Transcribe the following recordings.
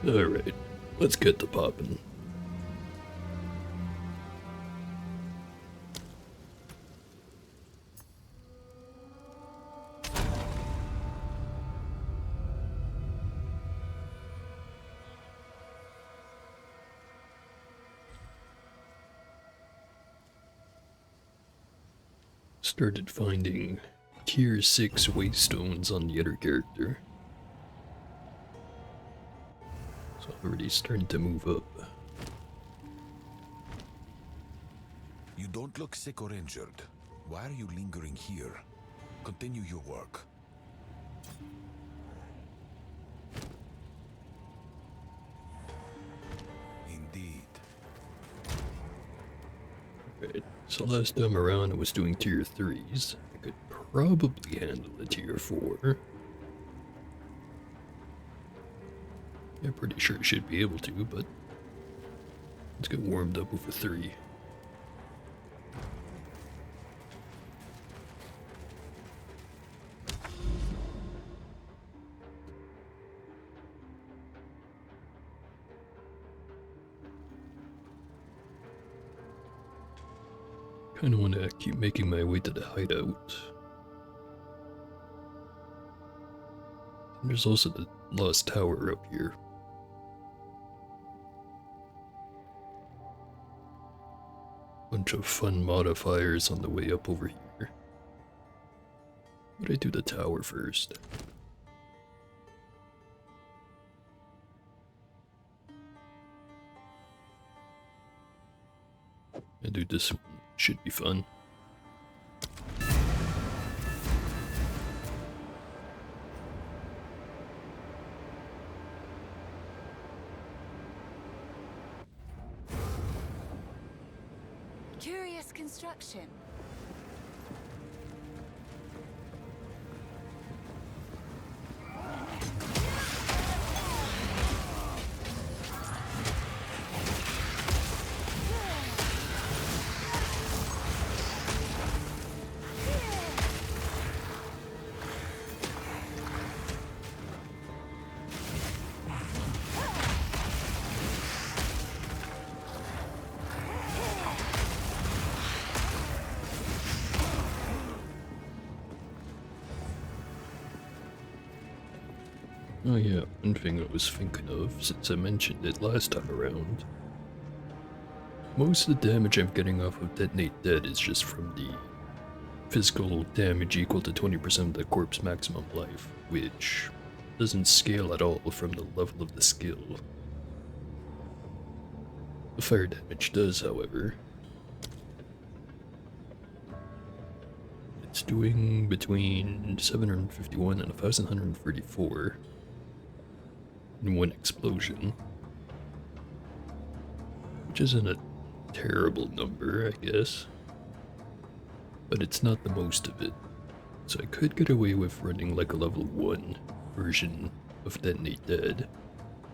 Alright, let's get to poppin'. Started finding tier 6 waystones on the other character. So already starting to move up. You don't look sick or injured. Why are you lingering here? Continue your work. Indeed. Right, so last time around I was doing tier 3s. I could probably handle the tier 4. I'm pretty sure I should be able to, but let's get warmed up with a 3. Kinda wanna keep making my way to the hideout. And there's also the lost tower up here. Bunch of fun modifiers on the way up over here. But I do the tower first. I do this one. Should be fun. Curious construction. Oh yeah, one thing I was thinking of, since I mentioned it last time around. Most of the damage I'm getting off of Detonate Dead is just from the physical damage equal to 20% of the corpse maximum life, which doesn't scale at all from the level of the skill. The fire damage does, however. It's doing between 751 and 1134 in one explosion, which isn't a terrible number, I guess, but it's not the most of it, so I could get away with running like a level 1 version of Detonate Dead.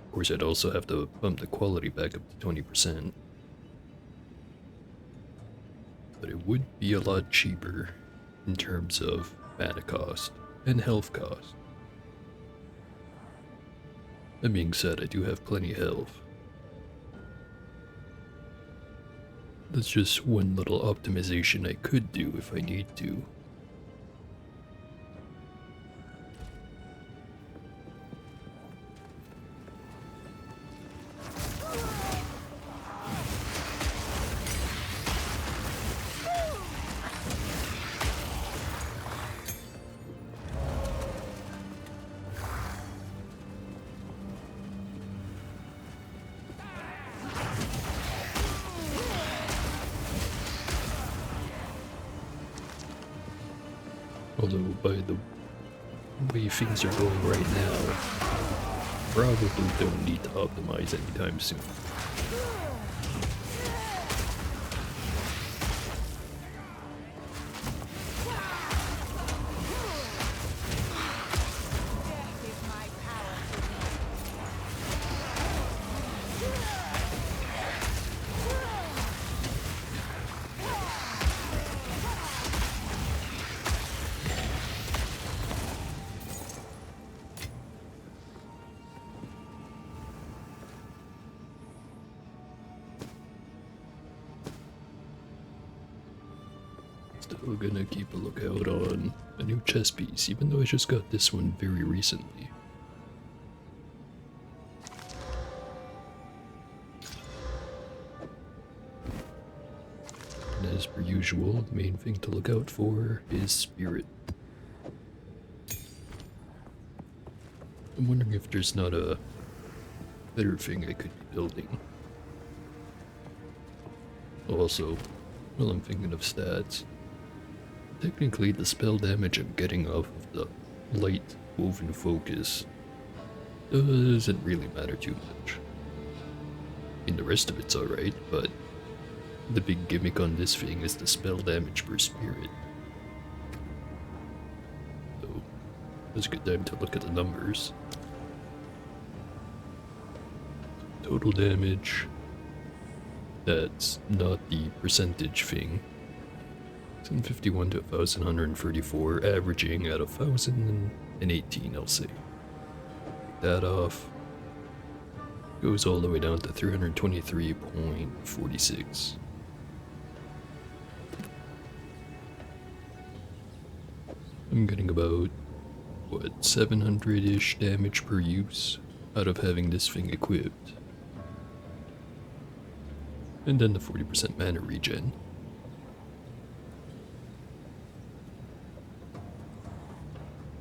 Of course, I'd also have to bump the quality back up to 20%, but it would be a lot cheaper in terms of mana cost and health cost. That being said, I do have plenty of health. That's just one little optimization I could do if I need to. Although, by the way things are going right now, probably don't need to optimize anytime soon. We're gonna keep a lookout on a new chess piece, even though I just got this one very recently. And as per usual, the main thing to look out for is spirit. I'm wondering if there's not a better thing I could be building. Also, while I'm thinking of stats, technically the spell damage I'm getting off of the light woven focus doesn't really matter too much. I mean, the rest of it's alright, but the big gimmick on this thing is the spell damage per spirit. So, it's a good time to look at the numbers. Total damage, that's not the percentage thing. 751 to 1,134, averaging at 1,018, I'll say. Take that off. Goes all the way down to 323.46. I'm getting about, what, 700-ish damage per use out of having this thing equipped. And then the 40% mana regen.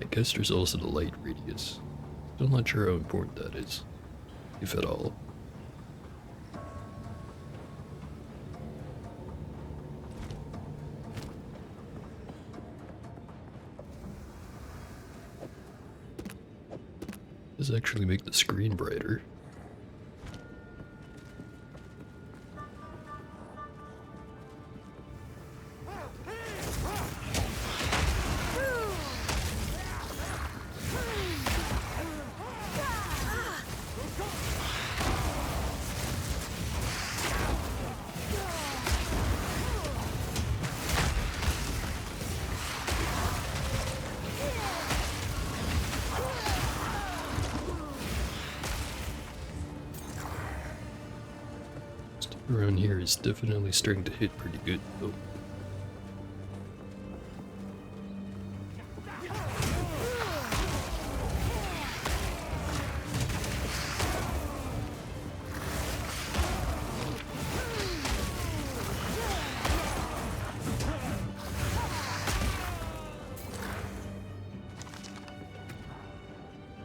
I guess there's also the light radius. Still not sure how important that is, if at all. Does actually make the screen brighter. Around here is definitely starting to hit pretty good though.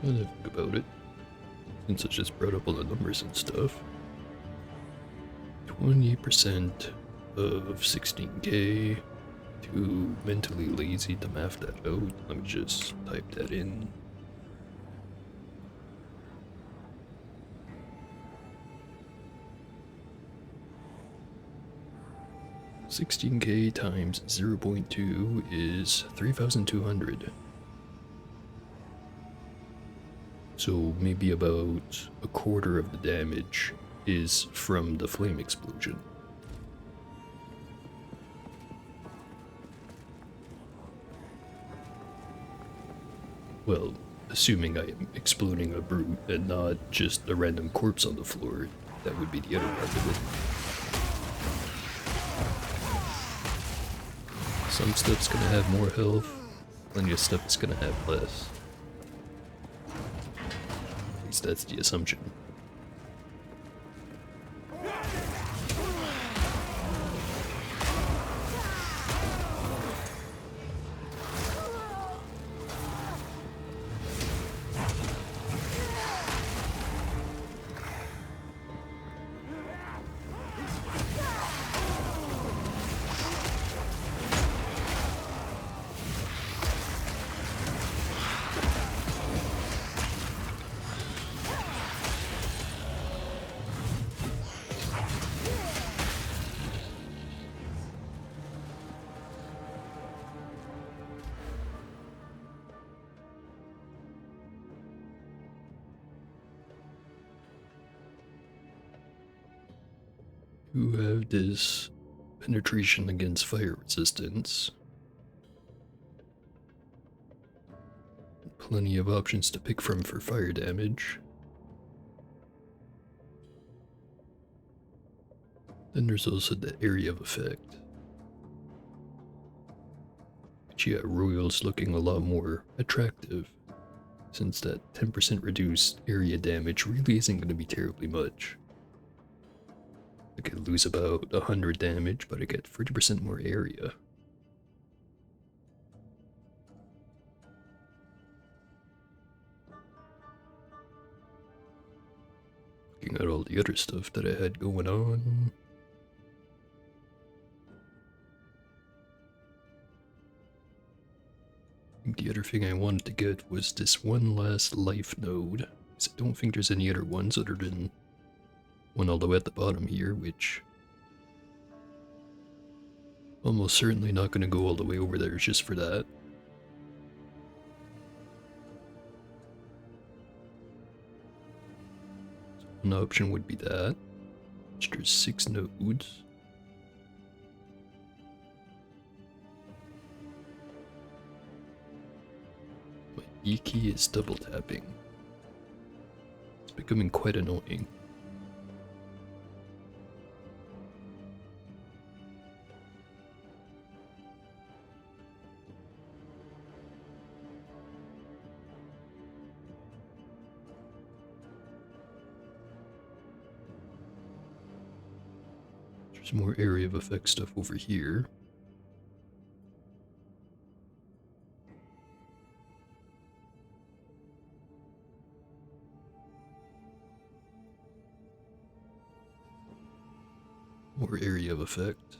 Now that I think about it, since I just brought up all the numbers and stuff, 20% of 16k, too mentally lazy to math that out. Let me just type that in. $16k times 0.2 is 3,200. So maybe about a quarter of the damage is from the flame explosion. Well, assuming I am exploding a brute and not just a random corpse on the floor, that would be the other part of it. Some stuff's gonna have more health, plenty of stuff is gonna have less. At least that's the assumption. You have this penetration against fire resistance. Plenty of options to pick from for fire damage. Then there's also the area of effect. But yeah, Royal's looking a lot more attractive, since that 10% reduced area damage really isn't going to be terribly much. I could lose about 100 damage, but I get 40% more area. Looking at all the other stuff that I had going on. I think the other thing I wanted to get was this one last life node, because I don't think there's any other ones other than one all the way at the bottom here, which almost certainly not going to go all the way over there just for that. So one option would be that. There's 6 nodes. My E key is double tapping. It's becoming quite annoying. There's more area of effect stuff over here. More area of effect.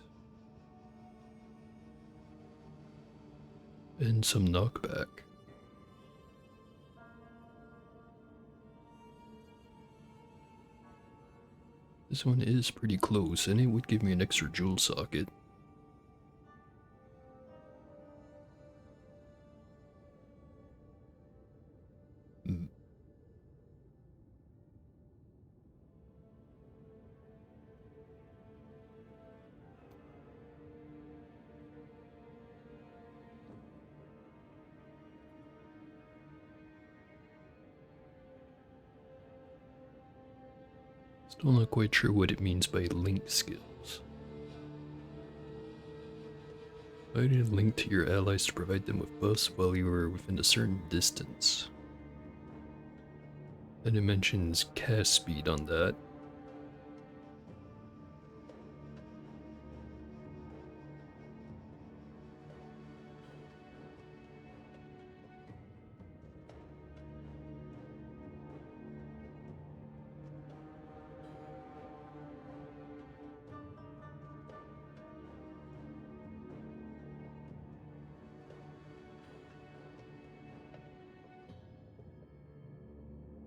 And some knockback. This one is pretty close, and it would give me an extra jewel socket. Hmm. Still not quite sure what it means by link skills. I did link to your allies to provide them with buffs while you were within a certain distance. And it mentions cast speed on that.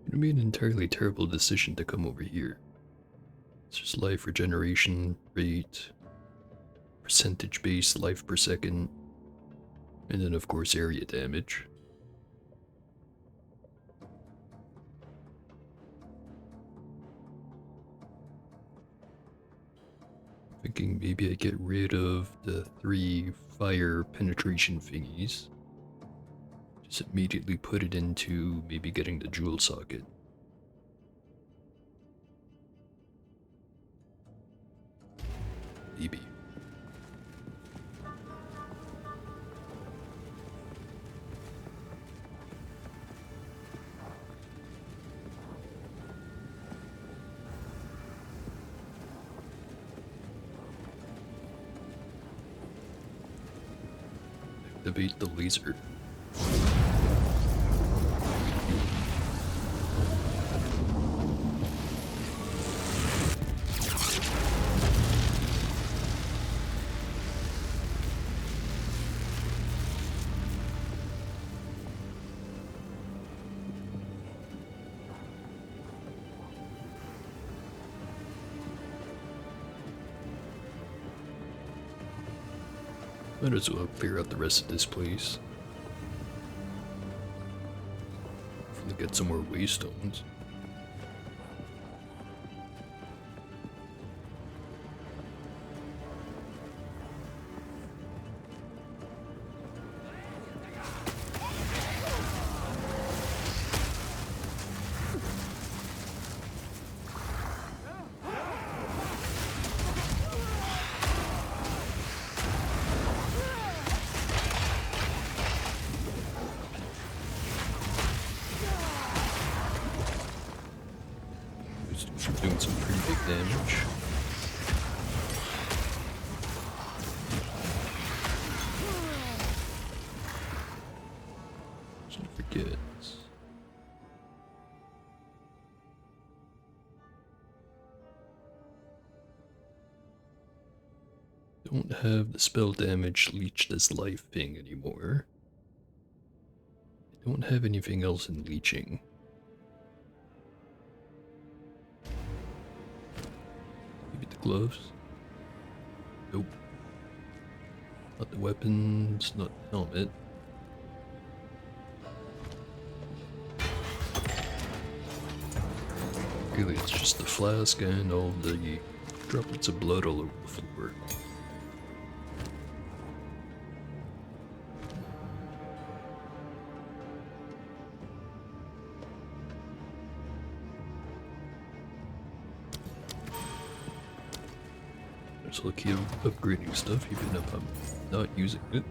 It would be an entirely terrible decision to come over here. It's just life regeneration rate, percentage based life per second, and then of course area damage. Thinking maybe I get rid of the 3 fire penetration thingies. Just immediately put it into maybe getting the jewel socket. Maybe. Activate the laser. Might as well clear out the rest of this place. Hopefully get some more waystones. Doing some pretty big damage. Don't forget. Don't have the spell damage leached as life ping anymore. I don't have anything else in leeching. Maybe the gloves? Nope. Not the weapons, not the helmet. Really, it's just the flask and all the droplets of blood all over the floor. There's a key of upgrading stuff, even if I'm not using it.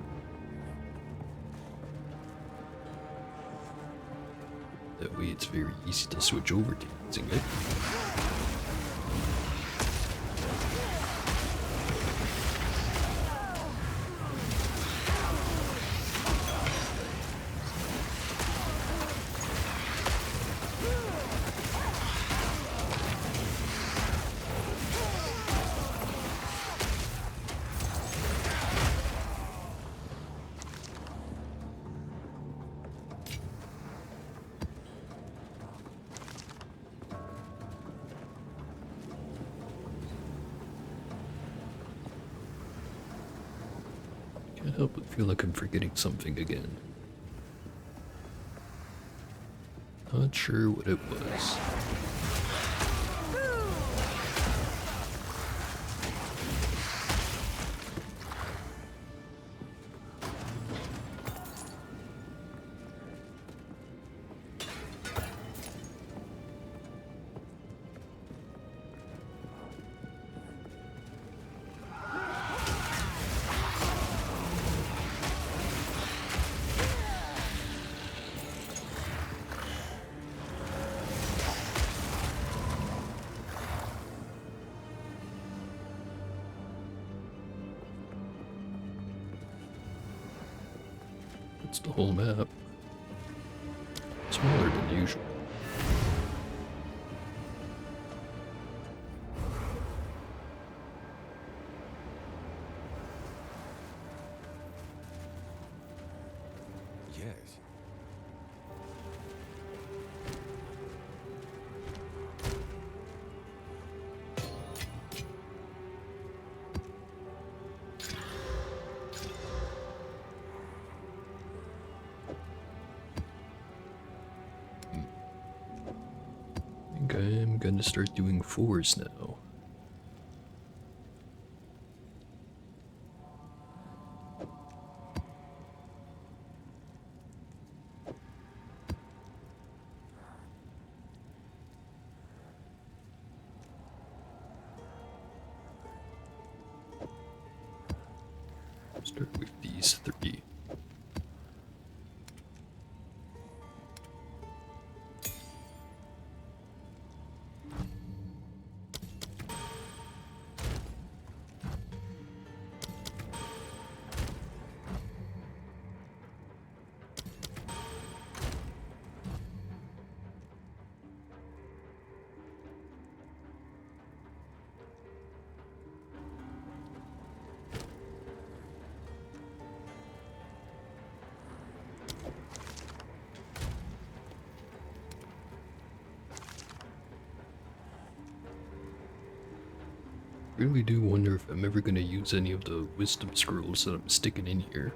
That way it's very easy to switch over to using it. Can't help but feel like I'm forgetting something again. Not sure what it was. It's the whole map. Smaller than usual. Yes. I think I'm gonna start doing 4s now. Start with these 3. Really do wonder if I'm ever gonna use any of the wisdom scrolls that I'm sticking in here.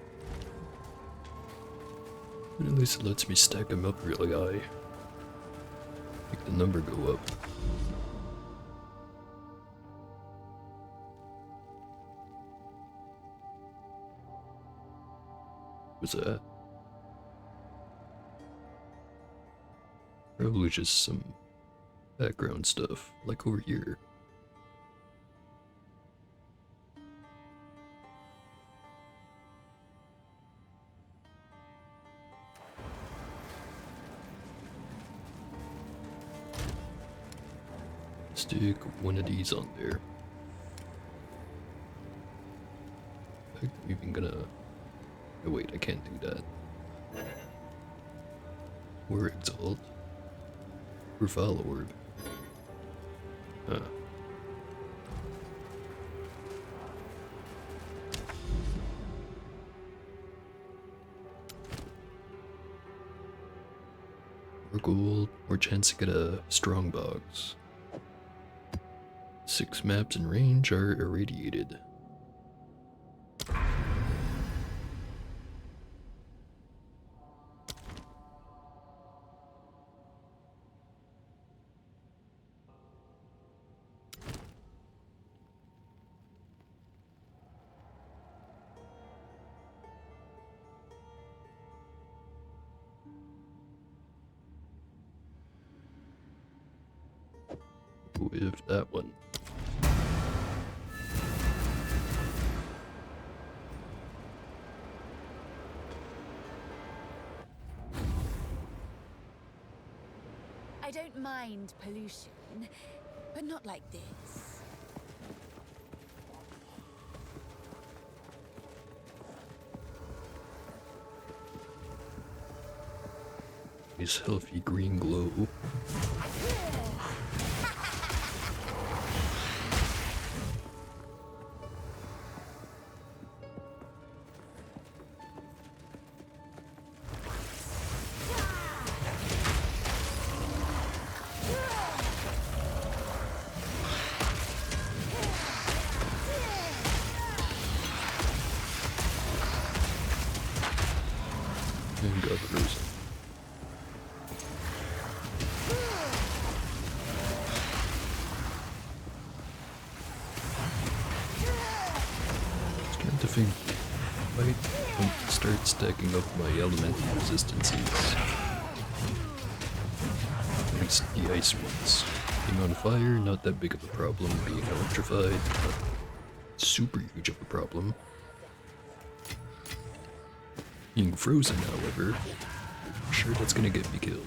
But at least it lets me stack them up really high. Make the number go up. What's that? Probably just some background stuff, like over here. Stick one of these on there. I'm even gonna... Oh wait, I can't do that. We're Exalt. We're Follower. Huh. More gold, more chance to get a strong box. 6 maps in range are irradiated. With that one. I don't mind pollution, but not like this. Nice healthy green glow. And got frozen. Trying to think, I might start stacking up my elemental resistances. At least the ice ones. Being on fire, not that big of a problem. Being electrified, not super huge of a problem. Being frozen, however, I'm sure that's gonna get me killed.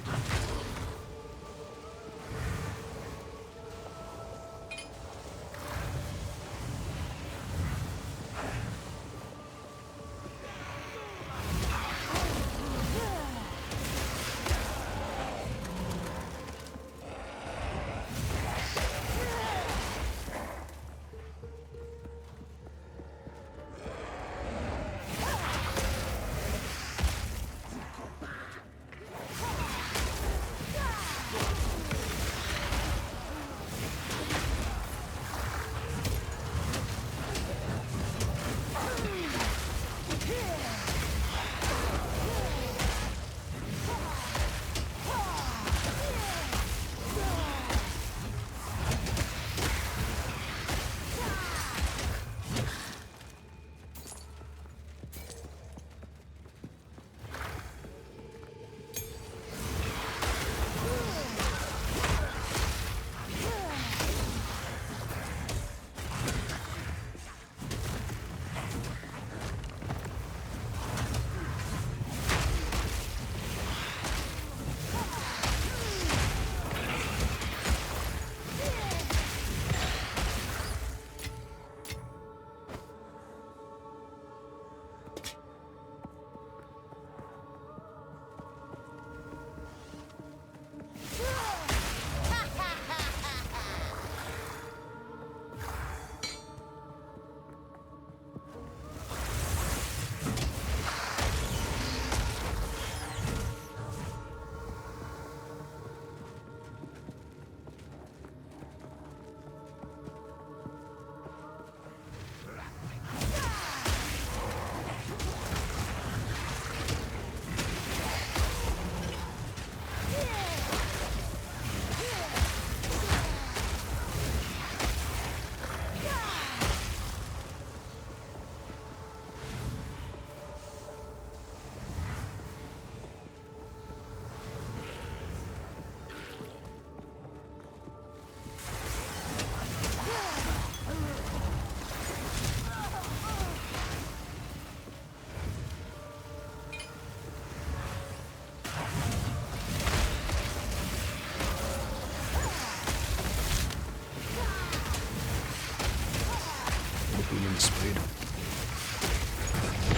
flying spider.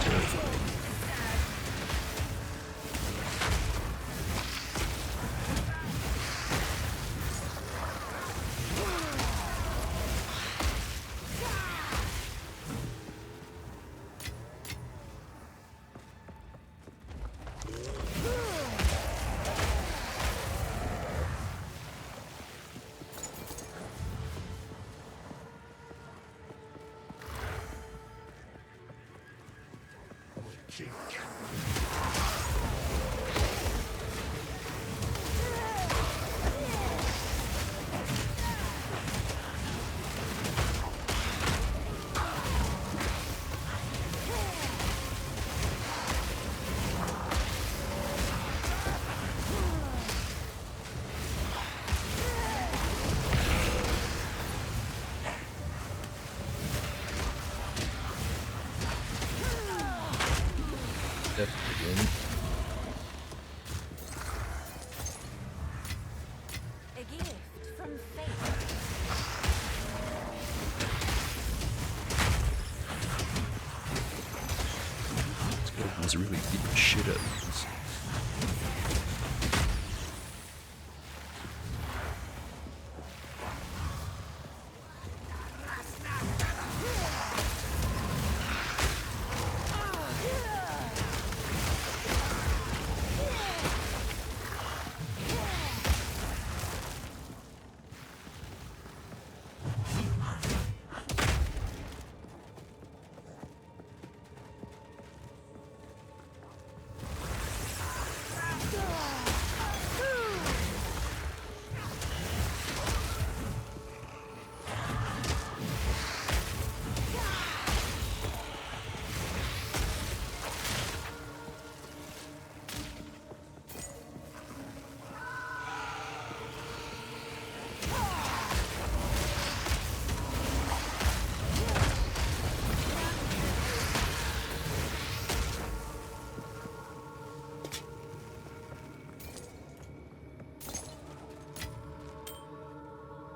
Terrifying. Definitely again. A gift from fate. This goblins really beat the shit out of this.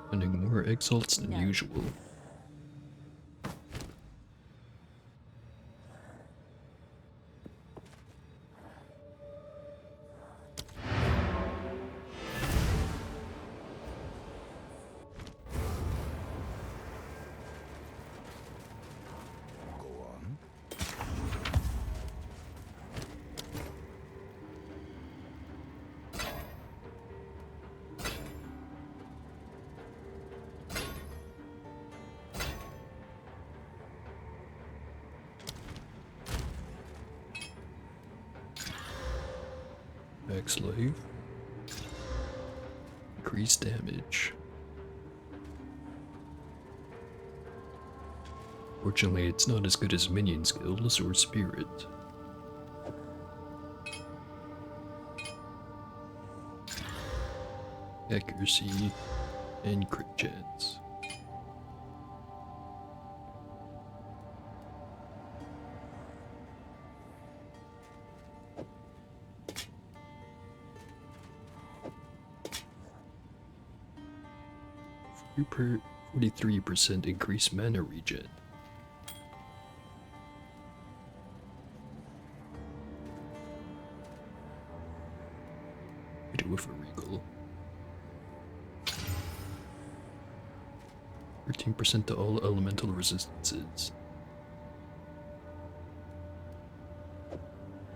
Finding more exalts than usual. Go on. Max life. Increase damage. Fortunately, it's not as good as minion skills or spirit. Accuracy and crit chance. Per 43% increased mana regen. We do with a regal. 13% to all elemental resistances.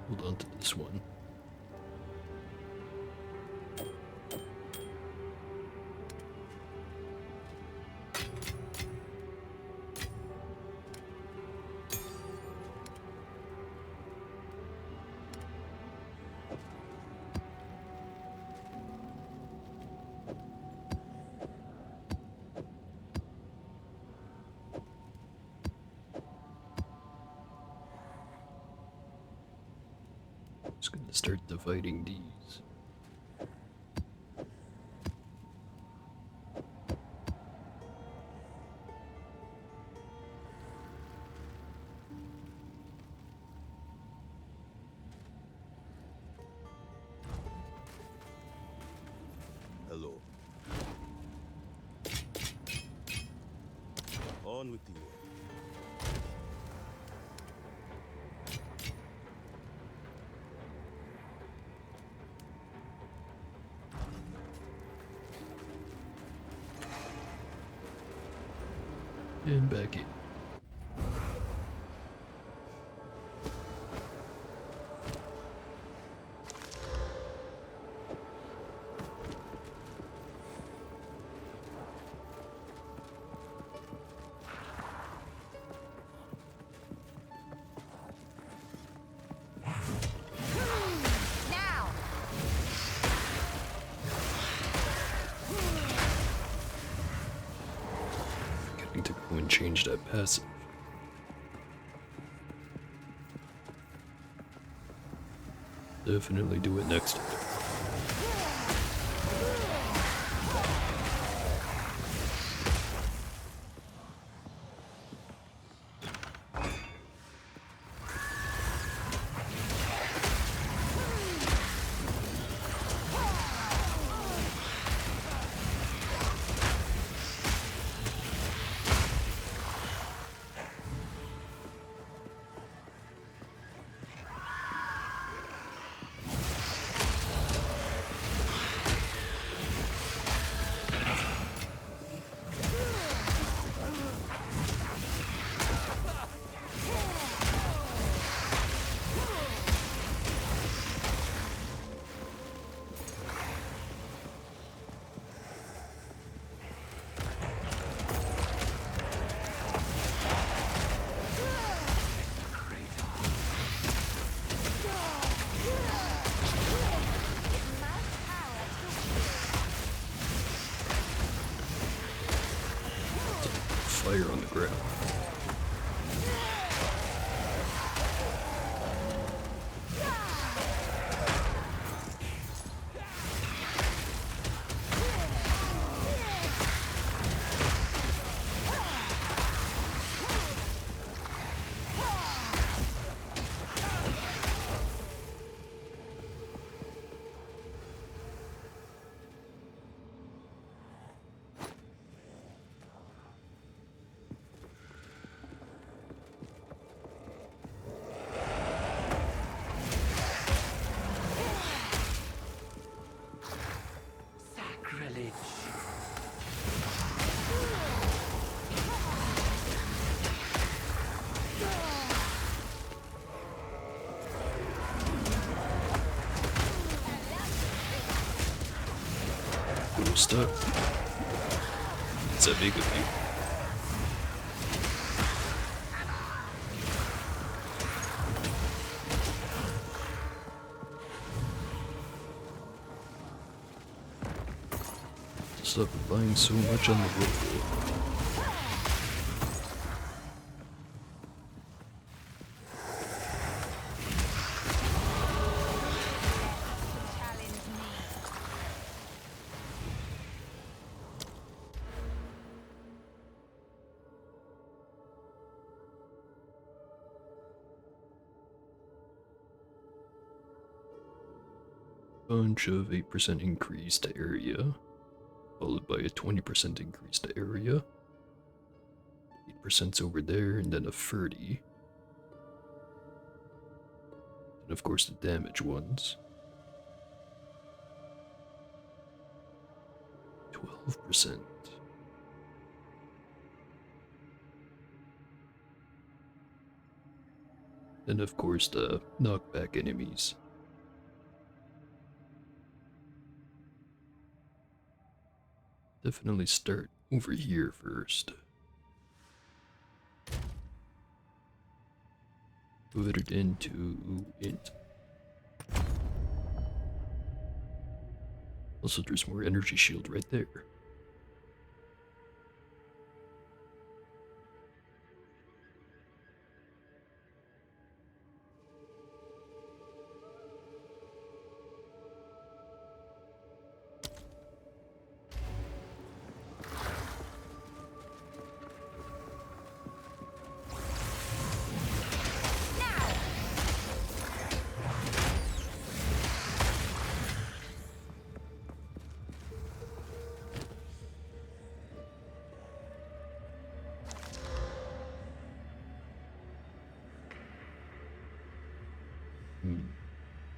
Hold on to this one. Just gonna start dividing these. Hello. On with the work. And back in. Now! Getting to go and change that passive. Definitely do it next time. Fire on the ground. Sacrilege. Cool stuff. It's that big of you. Stop relying so much on the roll. Challenge me. Bunch of 8% increase to area, followed by a 20% increase to area. 8%'s over there, and then a 30. And of course the damage ones. 12%. And of course the knockback enemies. Definitely start over here first. Put it into int. Also, there's more energy shield right there.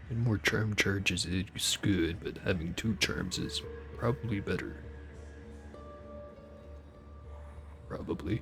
And more charm charges is good, but having 2 charms is probably better. Probably.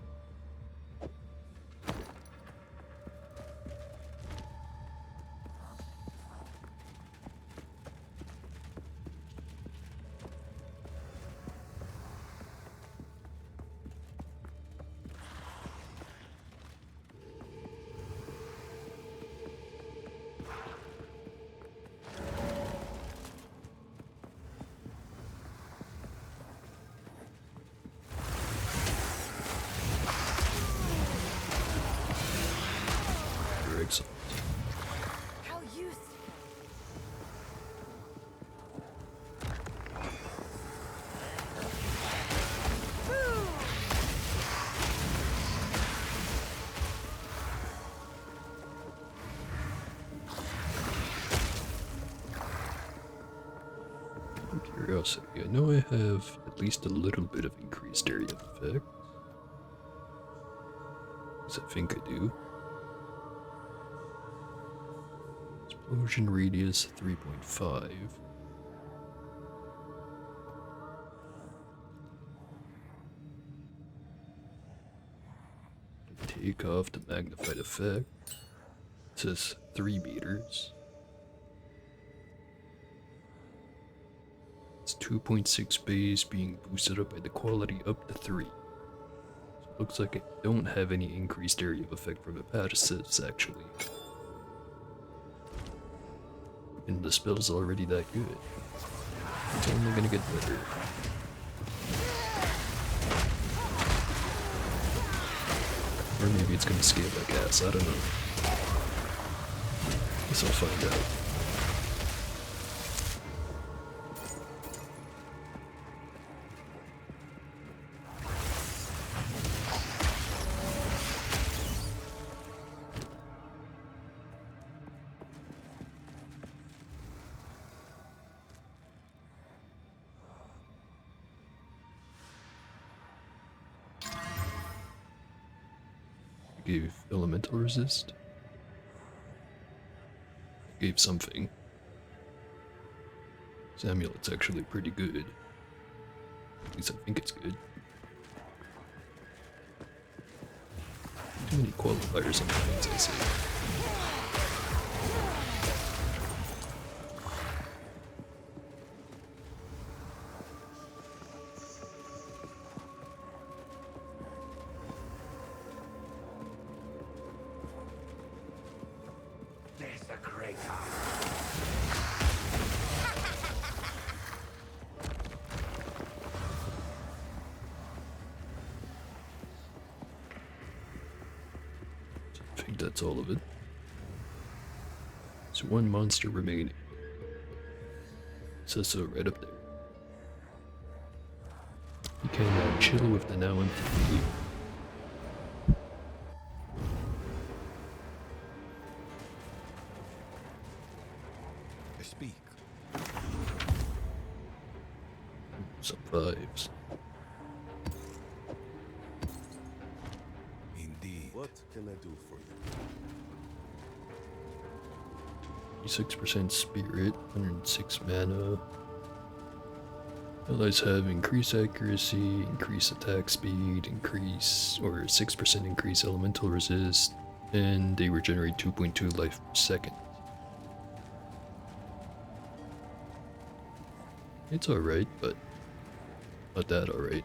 curiosity, I know I have at least a little bit of increased area effect. Because I think I do. Explosion radius 3.5. Take off the magnified effect. It says 3 meters. It's 2.6 base being boosted up by the quality up to 3. So it looks like I don't have any increased area of effect from the passives actually. And the spell's already that good. It's only gonna get better. Or maybe it's gonna scale like ass, I don't know. Guess I'll find out. Gave elemental resist. Gave something. This amulet's actually pretty good. At least I think it's good. Too many qualifiers on the things I say. I think that's all of it. There's one monster remaining. It says so right up there. You can now chill with the now empty cave. Speak. Some fives. Indeed. What can I do for you? 6% spirit, 106 mana. Allies have increased accuracy, increased attack speed, increase or 6% increase elemental resist, and they regenerate 2.2 life per second. It's alright, but not that alright.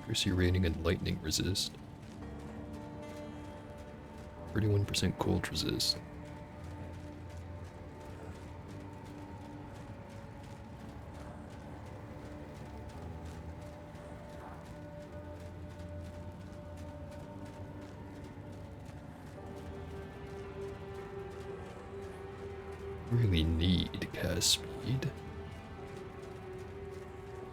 Accuracy rating and lightning resist. 31% cold resist. Really need cast speed.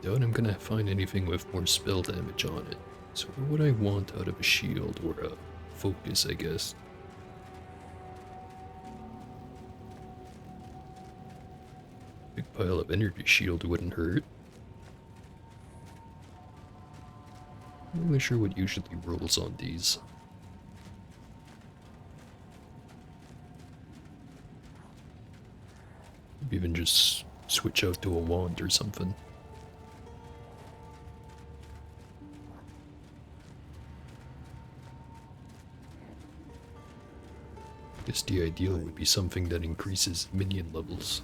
Doubt I'm gonna find anything with more spell damage on it. So what would I want out of a shield or a focus, I guess? Big pile of energy shield wouldn't hurt. Not really sure what usually rolls on these. Maybe even just switch out to a wand or something. Guess the ideal would be something that increases minion levels.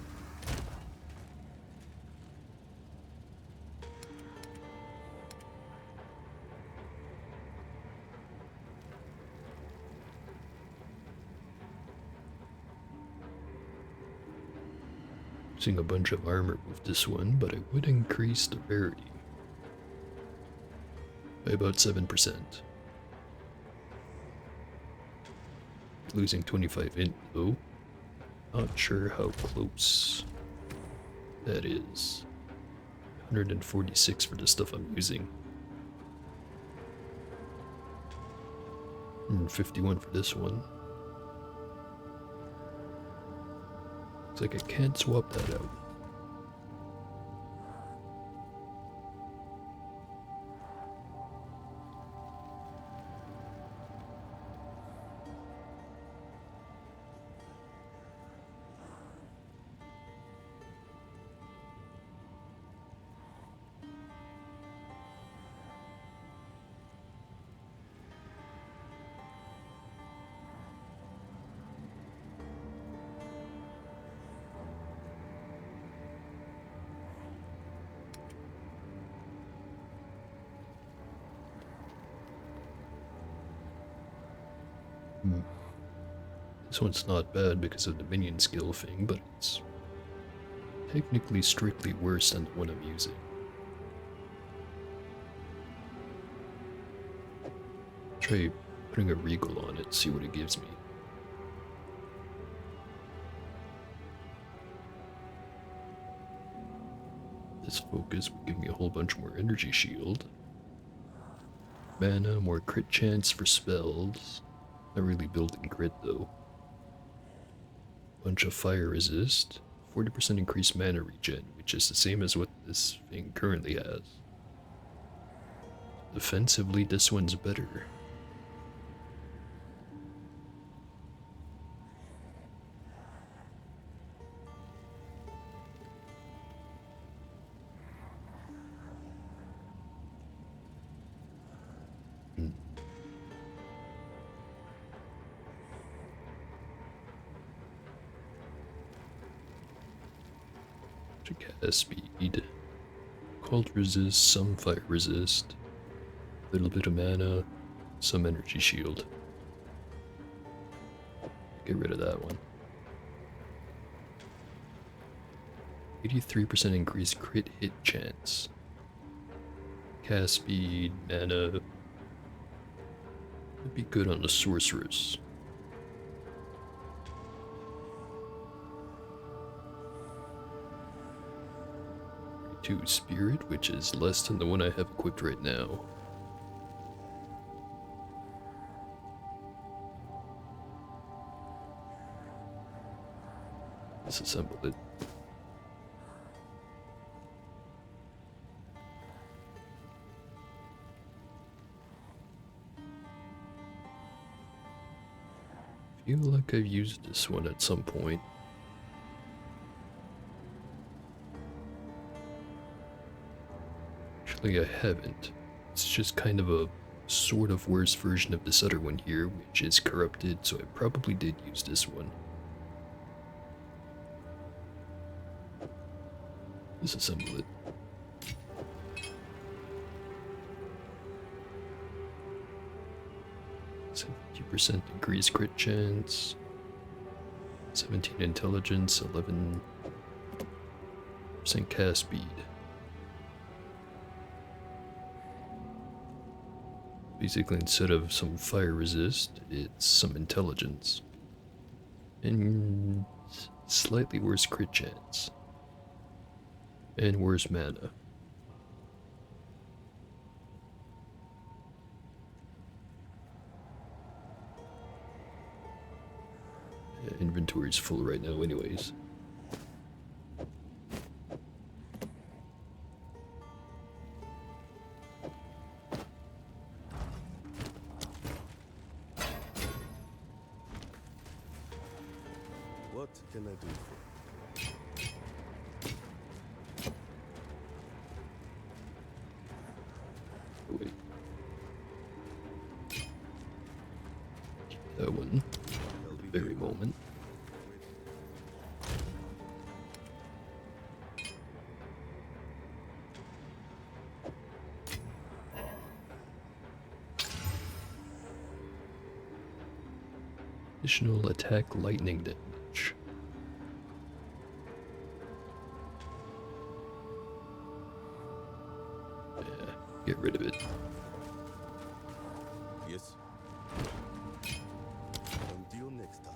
Using a bunch of armor with this one, but I would increase the rarity by about 7%. Losing 25 int though. Not sure how close that is. 146 for the stuff I'm using. And 51 for this one. Looks like I can't swap that out. This one's not bad because of the minion skill thing, but it's technically strictly worse than the one I'm using. Try putting a regal on it, see what it gives me. This focus will give me a whole bunch more energy shield. Mana, more crit chance for spells. Not really building crit though. Bunch of fire resist. 40% increased mana regen, which is the same as what this thing currently has. Defensively, this one's better. Cast speed. Cold resist, some fire resist. Little bit of mana, some energy shield. Get rid of that one. 83% increased crit hit chance. Cast speed, mana. Would be good on the sorceress. 2 spirit, which is less than the one I have equipped right now. Disassemble it. Feel like I've used this one at some point. Actually, I haven't. It's just kind of a sort of worse version of this other one here, which is corrupted, so I probably did use this one. Disassemble it. 70% increased crit chance. 17 intelligence, 11% cast speed. Basically, instead of some fire resist, it's some intelligence. And slightly worse crit chance. And worse mana. Yeah, inventory's full right now anyways. What can I do for you? Oh, wait. That one. I'll be Very moment. Additional attack lightning damage. Yeah, get rid of it. Yes. Until next time.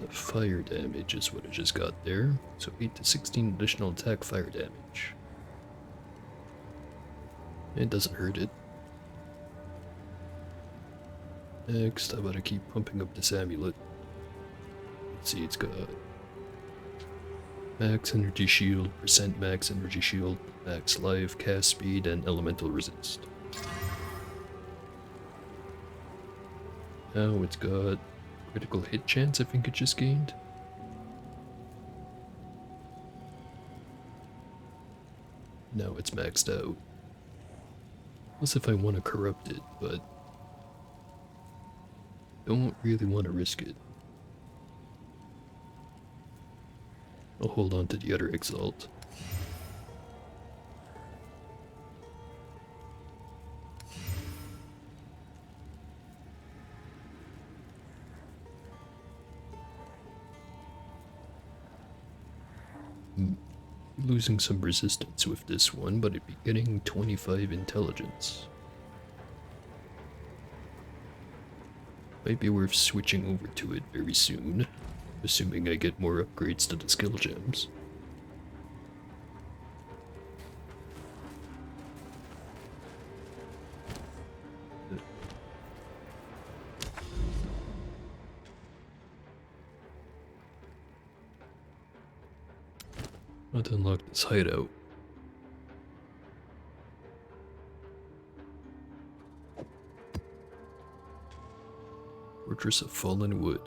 The fire damage is what I just got there. So 8 to 16 additional attack fire damage. It doesn't hurt it. Next, how about I keep pumping up this amulet? Let's see, it's got max energy shield, percent max energy shield, max life, cast speed, and elemental resist. Now it's got critical hit chance, I think it just gained. Now it's maxed out. Plus if I want to corrupt it, but don't really want to risk it. I'll hold on to the other Exalt. Losing some resistance with this one, but it'd be getting 25 intelligence. Might be worth switching over to it very soon, assuming I get more upgrades to the skill gems. Let's unlock this hideout. Fortress of Fallen Wood.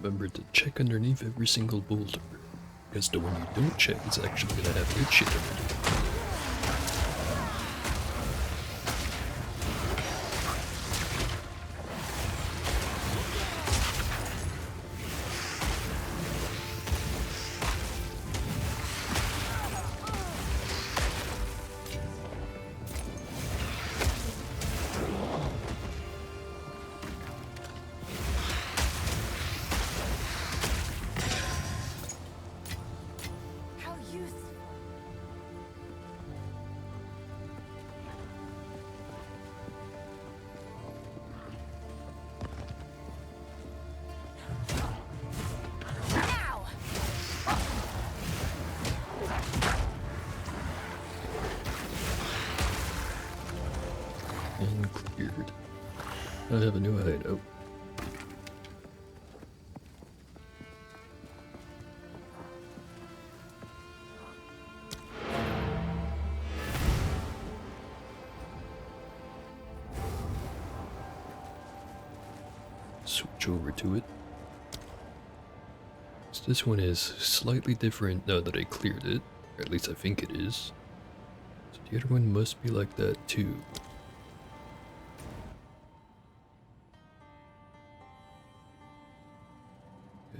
Remember to check underneath every single boulder, because the one you don't check is actually gonna have good shit underneath. How useful. Now. And cleared. I have a new hideout. Switch over to it. So this one is slightly different now that I cleared it, or at least I think it is. So the other one must be like that too.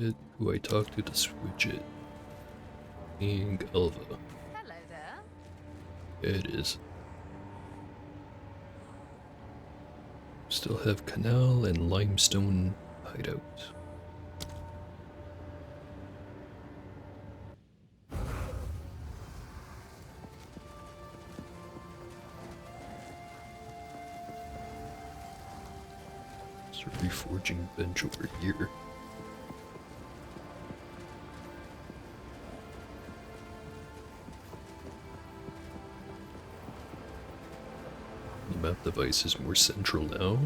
It, who I talked to switch it. Being Elva. Hello there. It is. Still have canal and limestone hideout. There's a reforging bench over here. map device is more central now.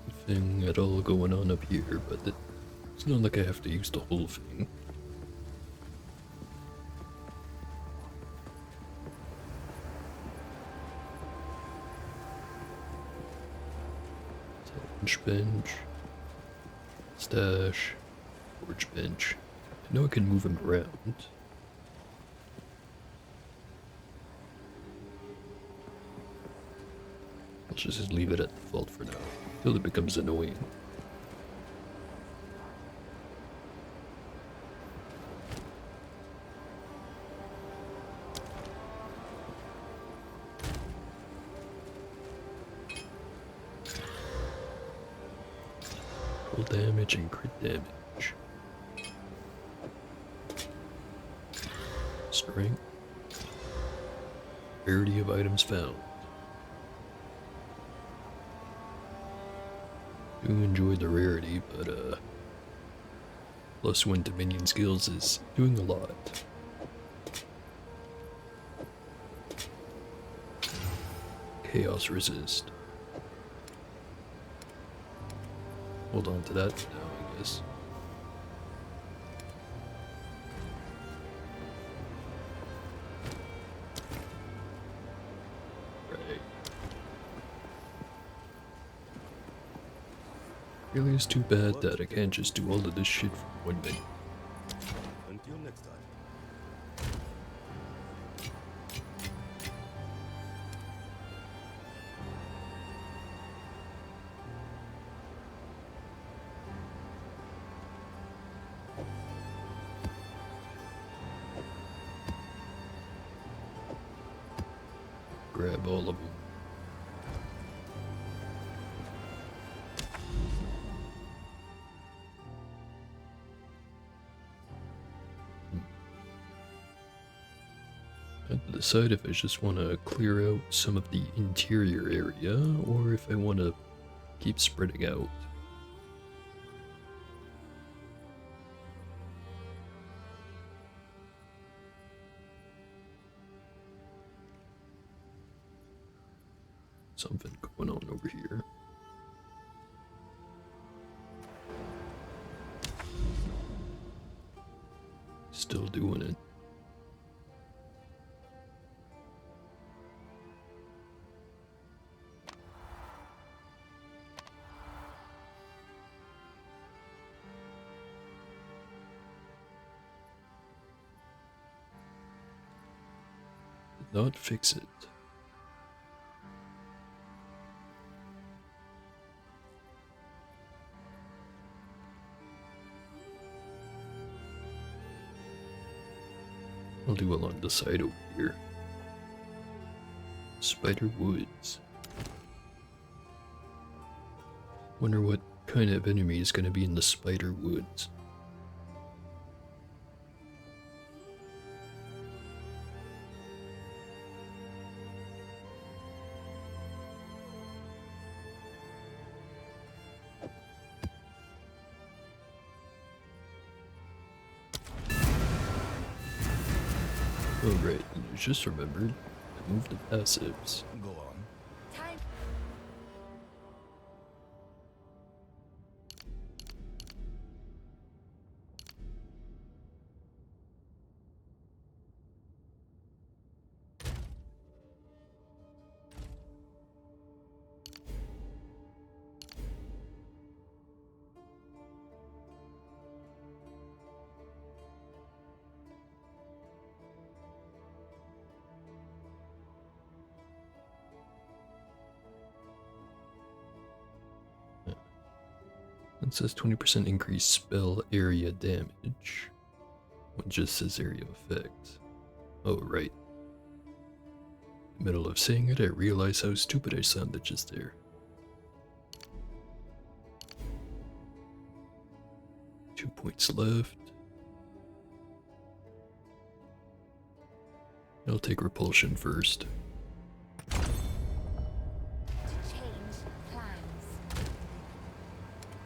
Nothing at all going on up here, but it's not like I have to use the whole thing. Bench, stash, forge bench. I know I can move him around. I'll just leave it at default for now, till it becomes annoying. Full damage and crit damage. Strength. Rarity of items found. Do enjoy the rarity, but +1 to minion skills is doing a lot. Chaos resist. Hold on to that for now, I guess. Right. Really is too bad that I can't just do all of this shit for 1 minute. Until next time. Grab all of them. I have to decide if I just want to clear out some of the interior area or if I want to keep spreading out. Something going on over here. Still doing it. Did not fix it. I'll do along the side over here. Spider Woods. Wonder what kind of enemy is going to be in the Spider Woods. Oh right, I just remembered. I moved the passives. Go on. Time. It says 20% increased spell area damage. What just says area of effect? Oh, right. In the middle of saying it, I realize how stupid I sounded just there. 2 points left. I'll take repulsion first. Change plans.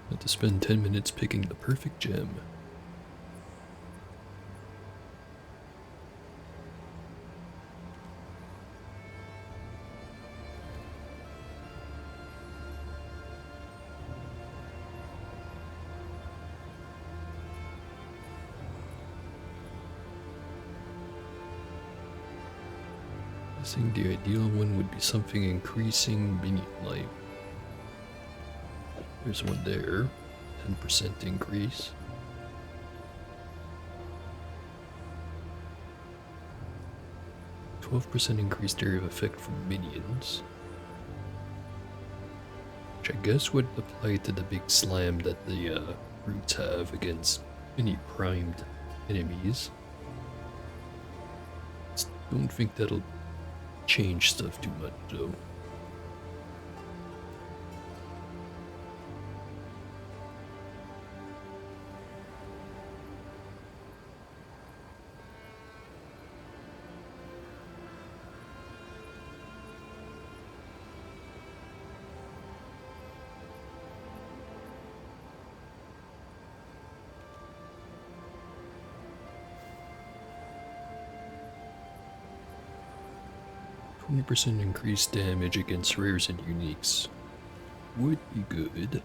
I have to spend 10 minutes picking the perfect gem. Guessing the ideal one would be something increasing minion life. There's one there, 10% increase. %increased area of effect from minions. Which I guess would apply to the big slam that the brutes have against any primed enemies. Don't think that'll change stuff too much though. %, increased damage against rares and uniques would be good.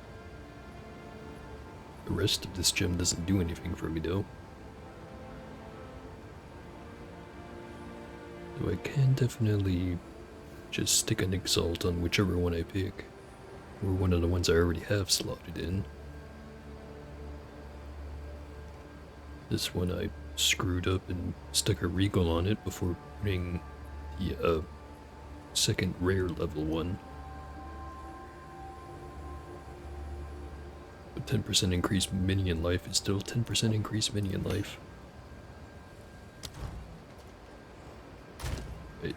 The rest of this gem doesn't do anything for me though. So I can definitely just stick an Exalt on whichever one I pick, or one of the ones I already have slotted in. This one I screwed up and stuck a Regal on it before putting the second rare level one. But 10% increased minion life is still 10% increased minion life. Wait.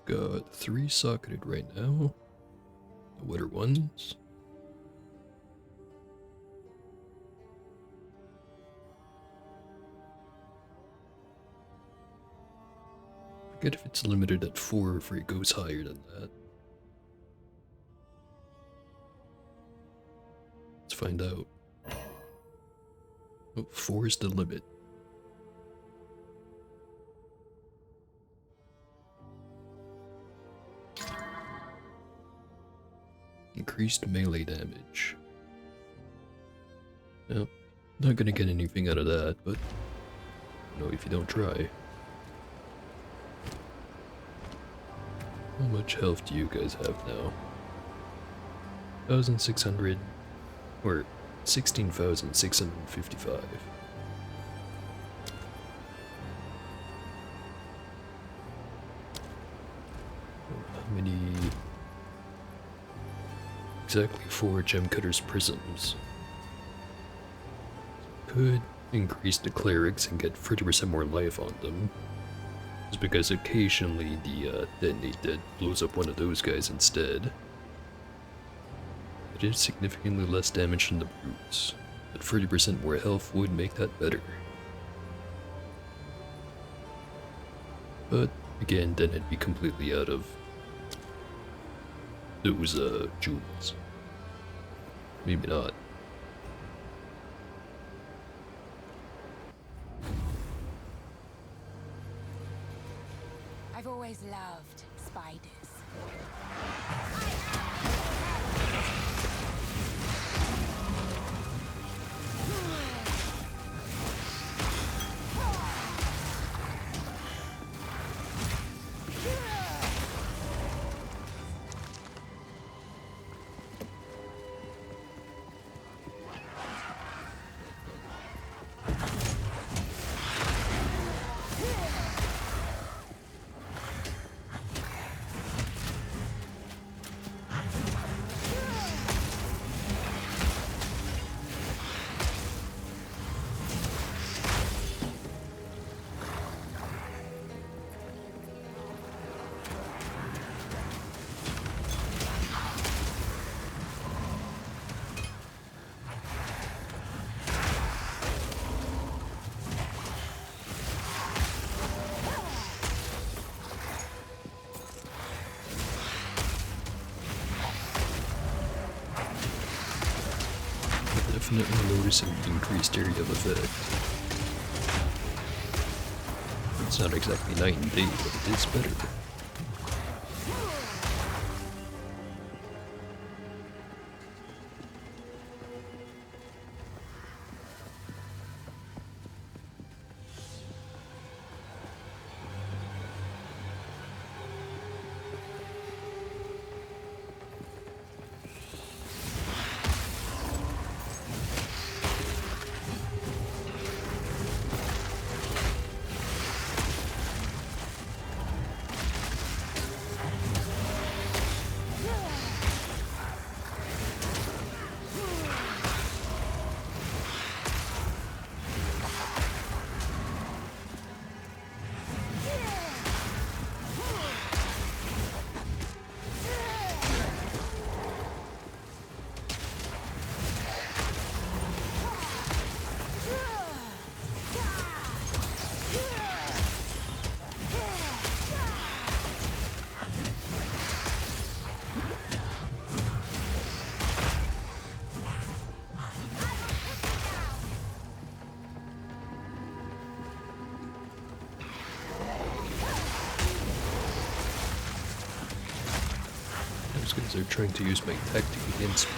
Got 3 socketed right now. The wetter ones. Forget if it's limited at 4 or if it goes higher than that. Let's find out. Oh, 4 is the limit. Increased melee damage. Well, not gonna get anything out of that, but no, if you don't try. How much health do you guys have now? 1,600 or 16,655. How many? Exactly 4 Gem Cutter's Prisms. Could increase the clerics and get 30% more life on them. Just because occasionally the detonate dead blows up one of those guys instead. It is significantly less damage than the brutes, but 30% more health would make that better. But again, then it'd be completely out of those jewels. Maybe not. I've always loved spiders. definitely noticing the increased area of effect. It's not exactly night and day, but it is better. Those guys are trying to use my tactic against me.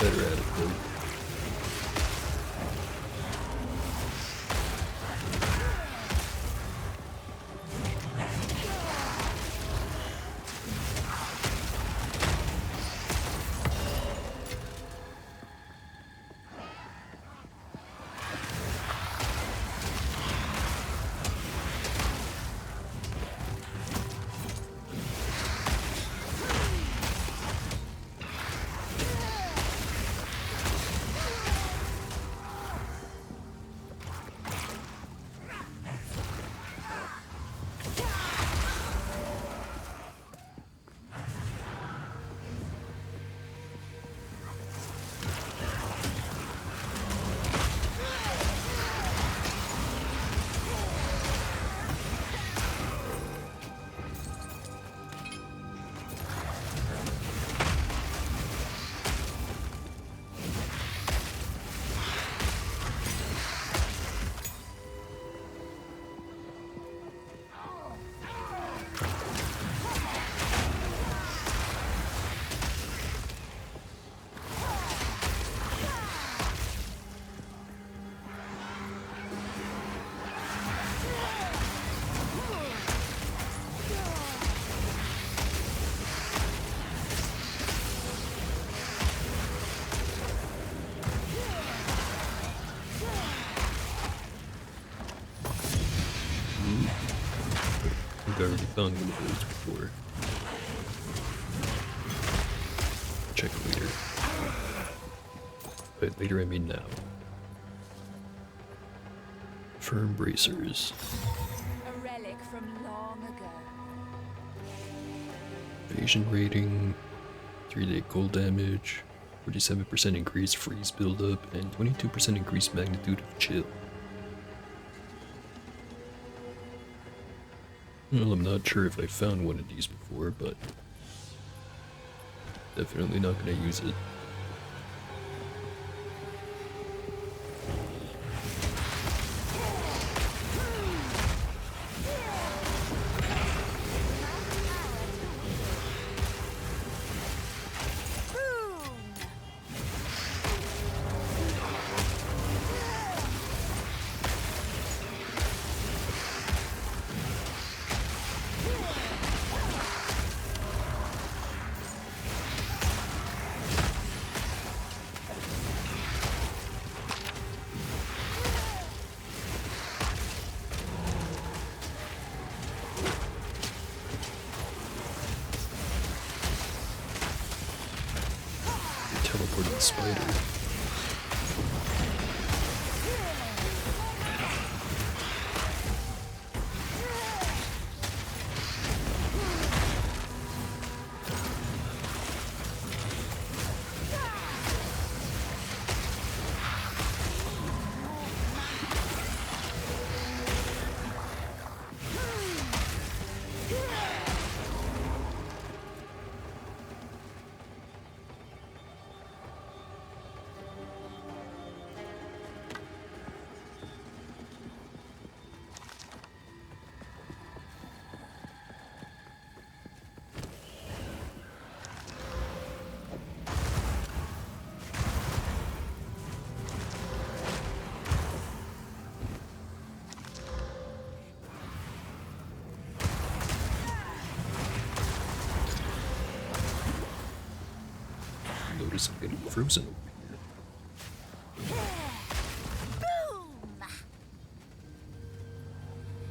Better at it though. I've already found one of those before. Check later. But later I mean now. Firm bracers. A relic from long ago. Evasion rating, 3-day cold damage, 47% increased freeze buildup, and 22% increased magnitude of chill. Well, I'm not sure if I found one of these before, but definitely not gonna use it. Teleported spider. notice I'm getting frozen over here. Boom!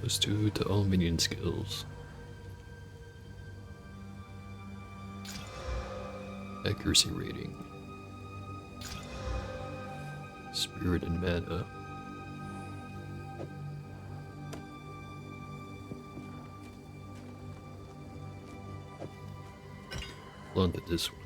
+2 to all minion skills. Accuracy rating. Spirit and mana. On to this one.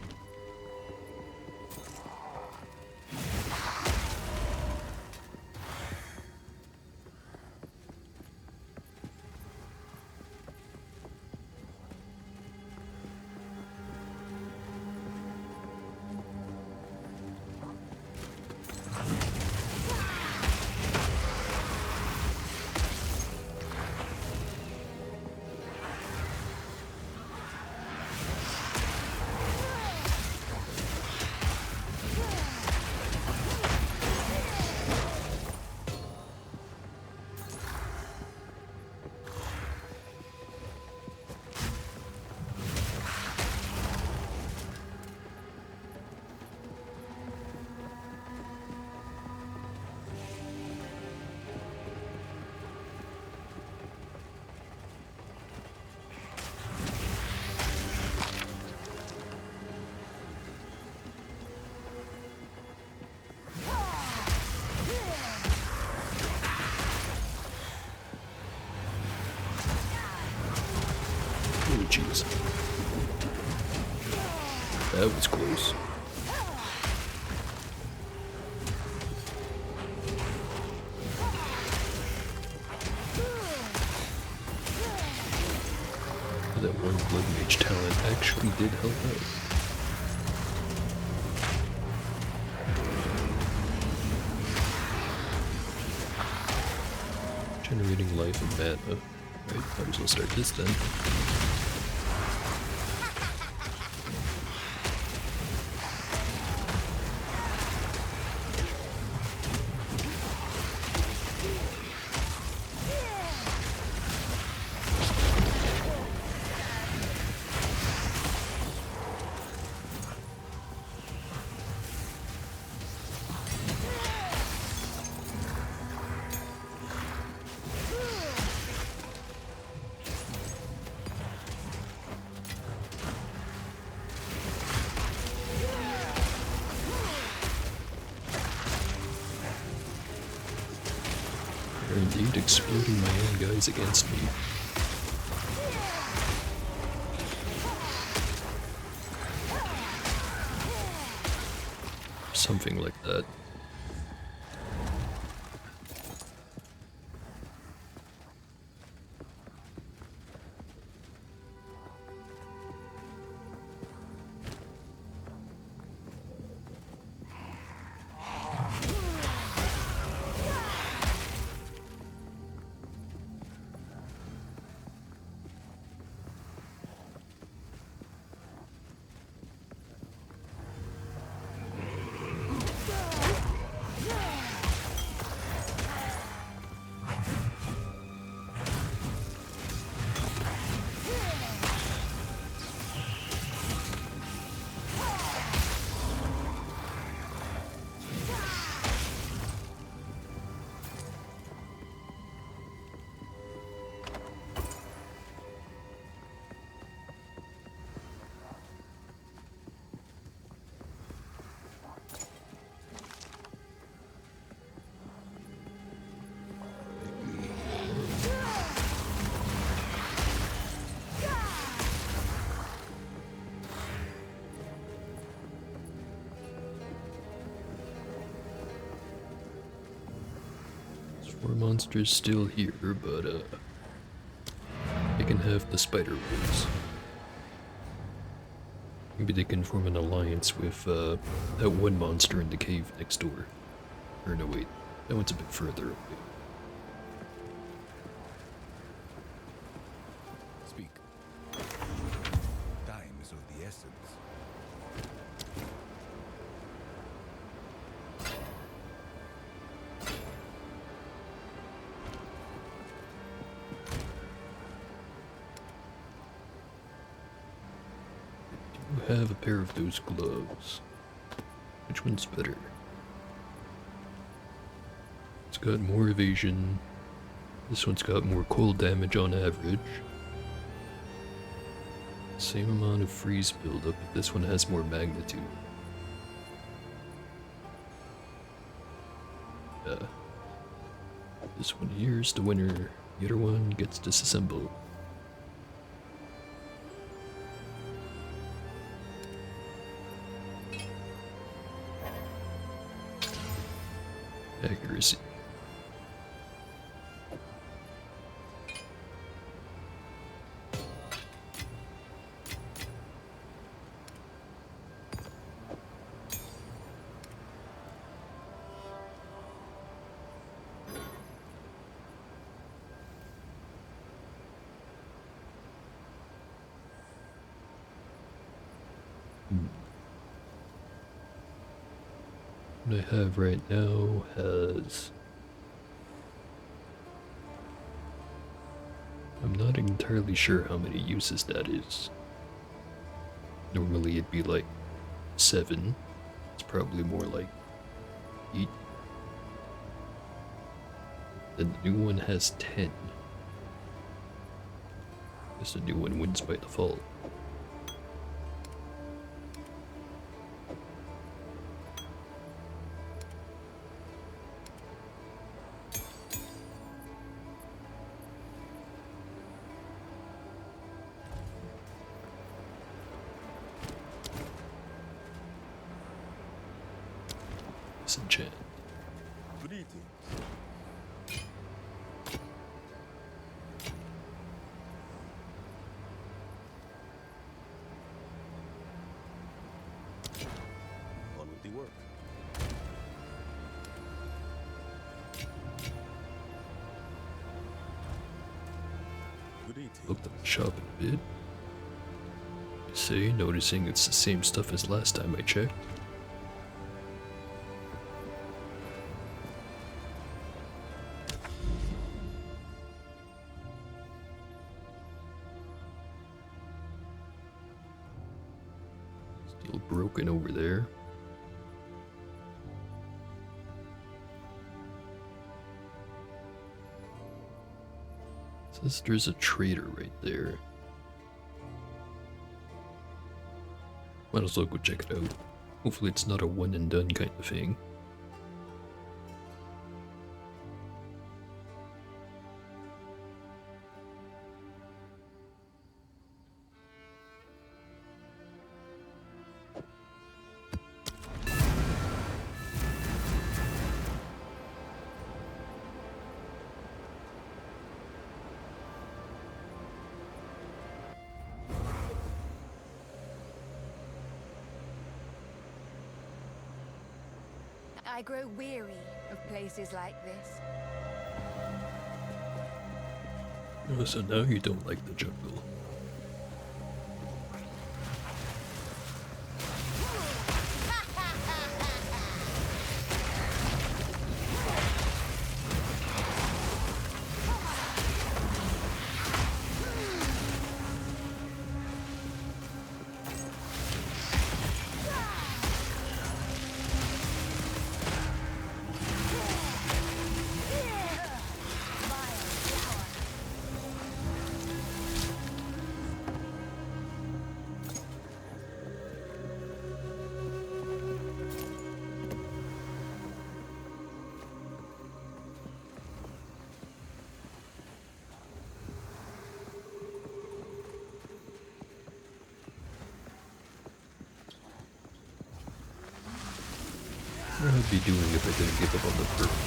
Oh, jeez. That was close. That one Blood Mage talent actually did help out. Generating life and mana. Right, might as well start this then. They're indeed exploding my own guys against me. Something like that. Four monsters still here, but they can have the spider wolves. Maybe they can form an alliance with that one monster in the cave next door. Or no, wait, that one's a bit further away. Speak. Time is of the essence. I do have a pair of those gloves. Which one's better? It's got more evasion. This one's got more cold damage on average. Same amount of freeze buildup, but this one has more magnitude. Yeah. This one here's the winner. The other one gets disassembled. Accuracy. What I have right now has... I'm not entirely sure how many uses that is. Normally it'd be like 7. It's probably more like 8. Then the new one has 10. Guess the new one wins by default. Disenchant. Greetings. On with the work. Greetings. Looked at the shop a bit. I say, noticing it's the same stuff as last time I checked. Still broken over there. Says there's a trader right there. Might as well go check it out. Hopefully it's not a one and done kind of thing. I grow weary of places like this. Oh, so now you don't like the jungle. What would I be doing if I didn't give up on the purple?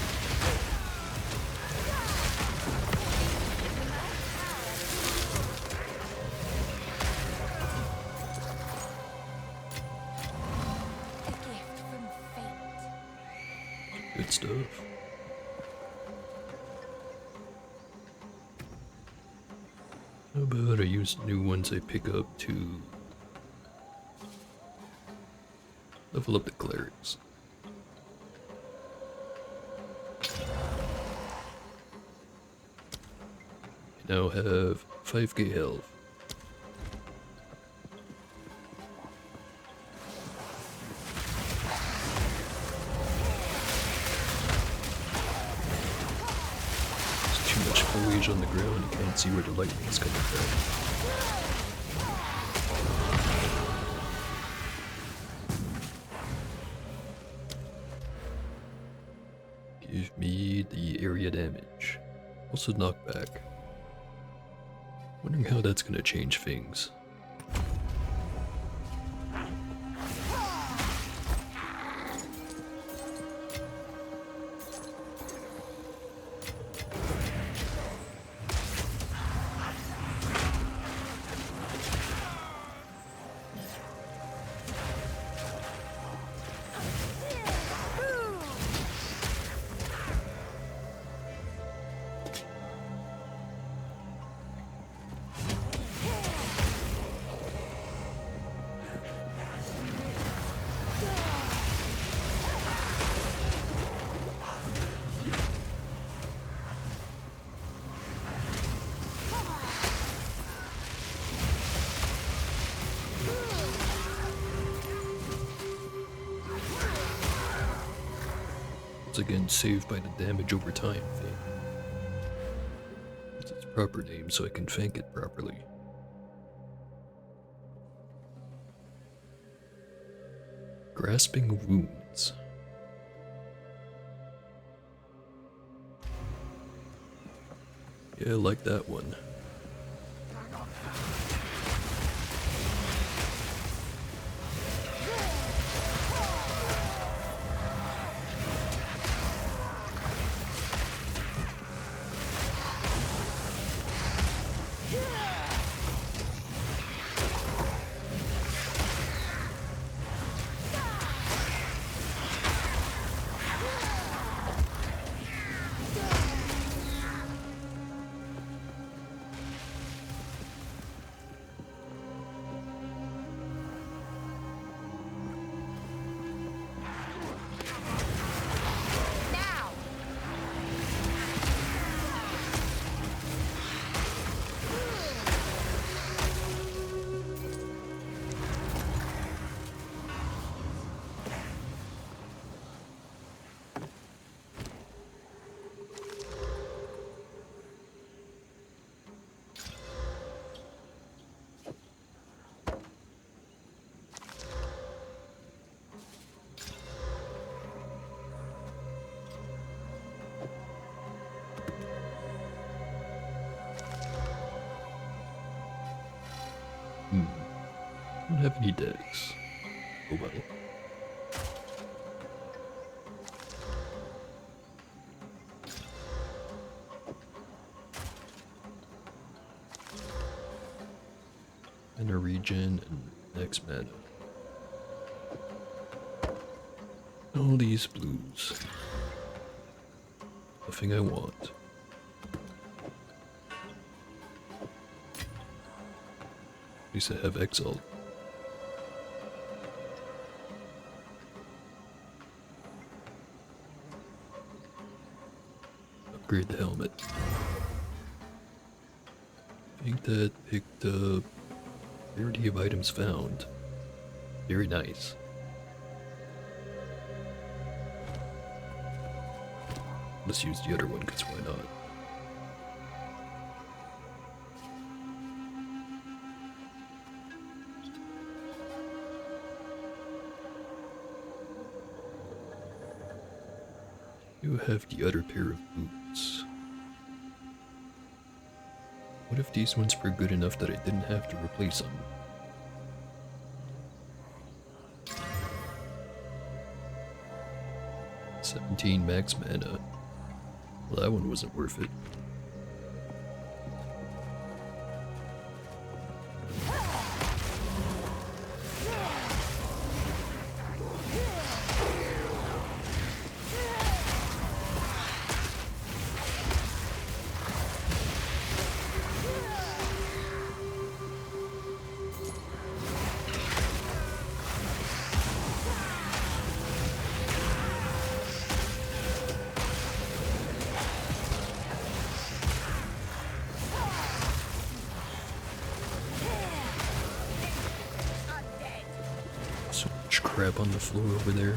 A gift from fate. Good stuff. How about I use new ones I pick up to level up the clerics? I now have 5k health. mage on the ground, you can't see where the lightning is coming from. Give me the area damage. Also knockback. Wondering how that's gonna change things. Once again, saved by the damage over time thing. It's its proper name, so I can thank it properly. Grasping Wounds. Yeah, I like that one. Now! Don't have any decks. Oh well. And a regen and next mana. All these blues. Nothing I want. At least I have Exile. Upgrade the helmet. I think that picked up rarity of items found. Very nice. Let's use the other one, because why not? You have the other pair of boots. What if these ones were good enough that I didn't have to replace them? $17 max mana. Well, that one wasn't worth it. So much crap on the floor over there.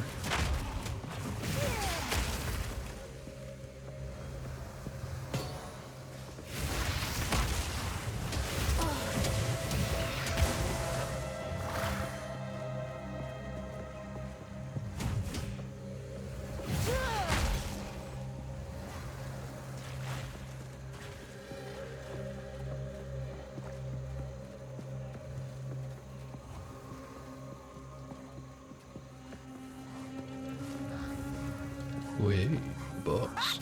Oh, hey, boss.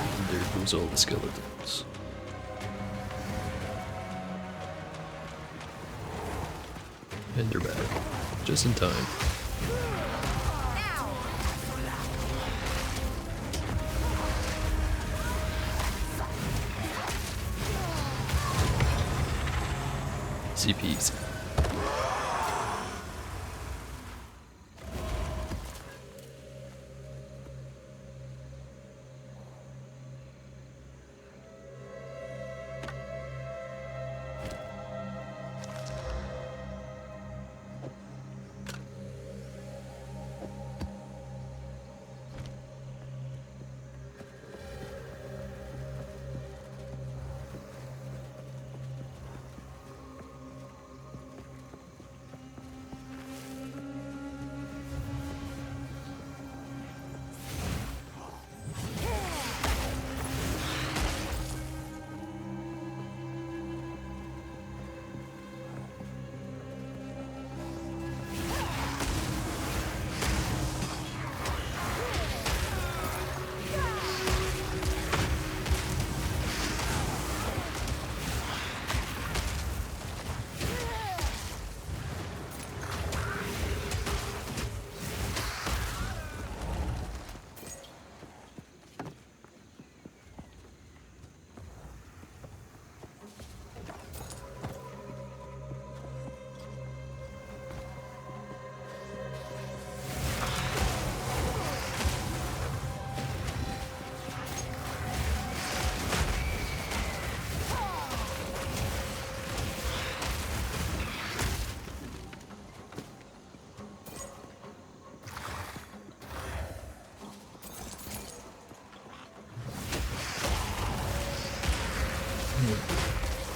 And there goes all the skeletons. And they're back. Just in time. Easy peasy.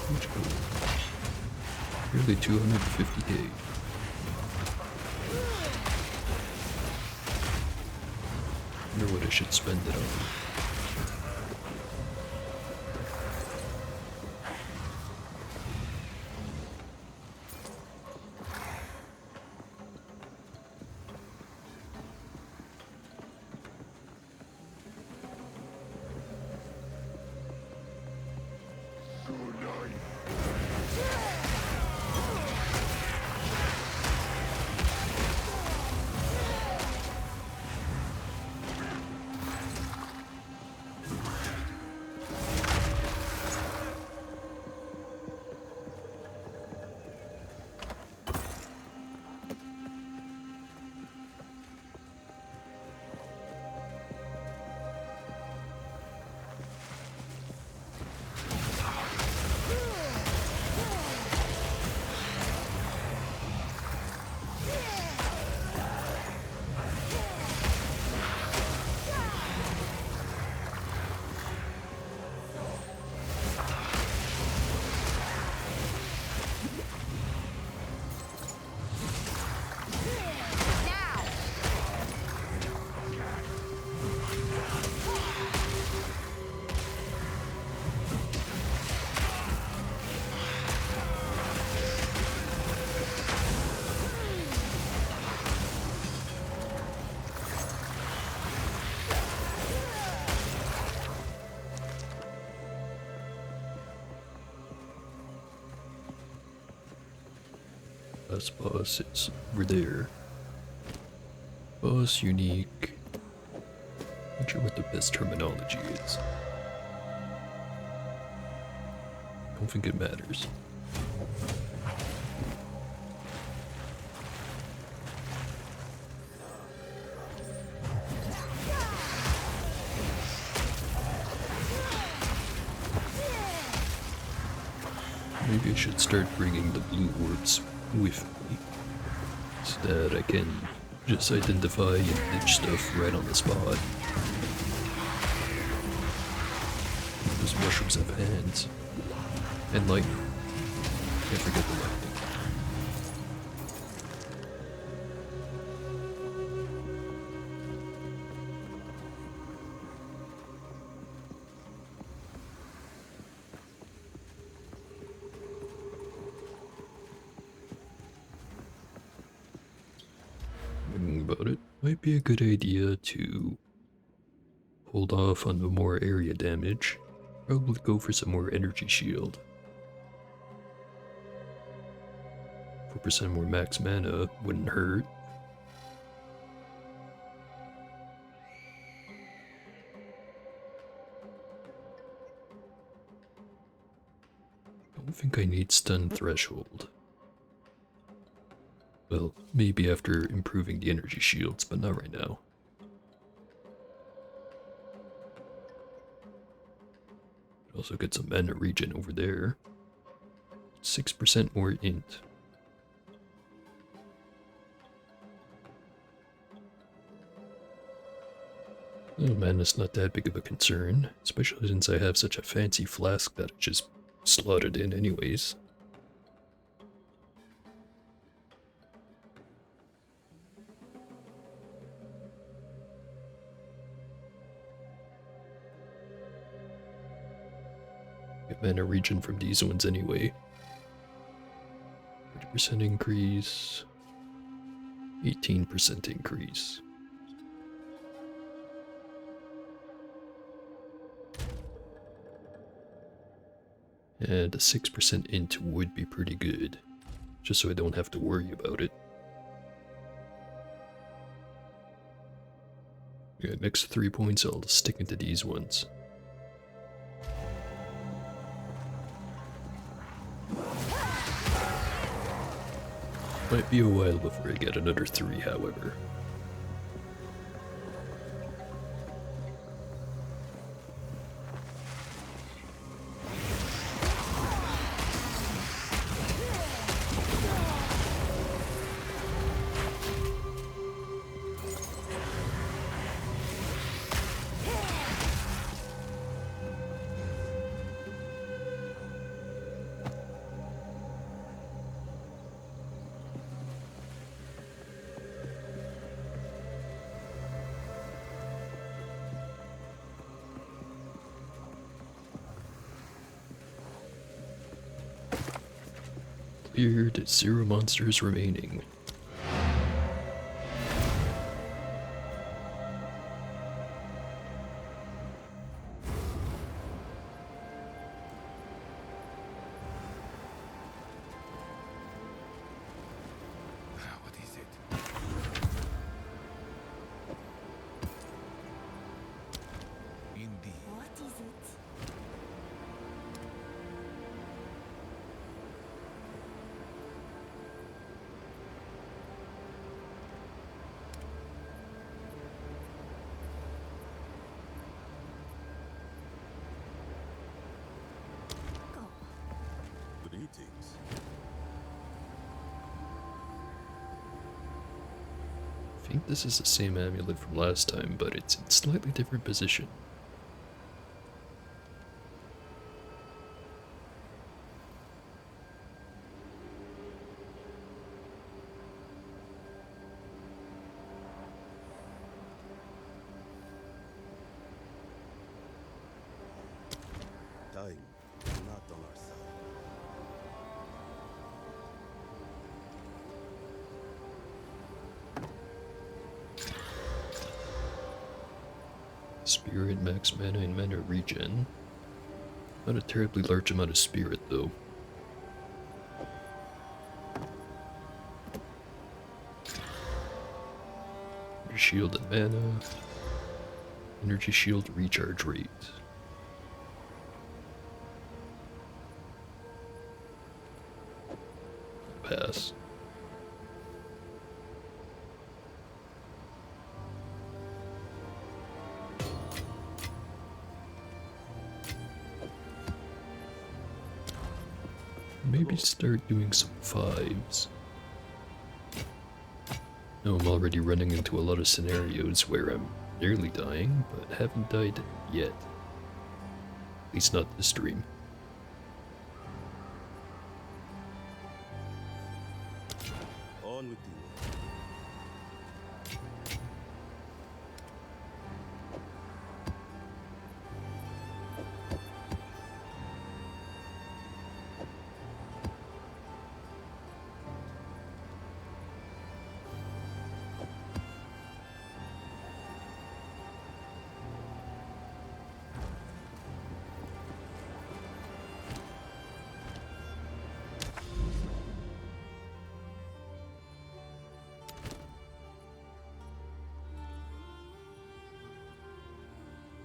Huge gold. Nearly 250k. Wonder what I should spend it on. Last boss is over there. Boss unique. Not sure what the best terminology is. Don't think it matters. Maybe I should start bringing the blue orbs with me, so that I can just identify and ditch stuff right on the spot. Those mushrooms have hands. And lightning. Can't forget the lightning. Thinking about it, might be a good idea to hold off on the more area damage. Probably go for some more energy shield. 4% more max mana wouldn't hurt. Don't think I need stun threshold. Well, maybe after improving the energy shields, but not right now. Also get some mana regen over there. 6% more int. Oh man, it's not that big of a concern, especially since I have such a fancy flask that I just slotted in anyways. Get mana regen from these ones anyway. 30% increase, 18% increase. And a 6% int would be pretty good, just so I don't have to worry about it. Yeah, next 3 points I'll stick into these ones. Might be a while before I get another 3, however. Cleared, 0 monsters remaining. What is it? Indeed. What is it? Greetings. I think this is the same amulet from last time, but it's in slightly different position. Time is not on our side. Spirit, max mana, and mana regen. Not a terribly large amount of spirit, though. Energy shield and mana. Energy shield recharge rate. Pass. Maybe start doing some 5s. No, I'm already running into a lot of scenarios where I'm nearly dying, but haven't died yet. At least not this stream. On with you.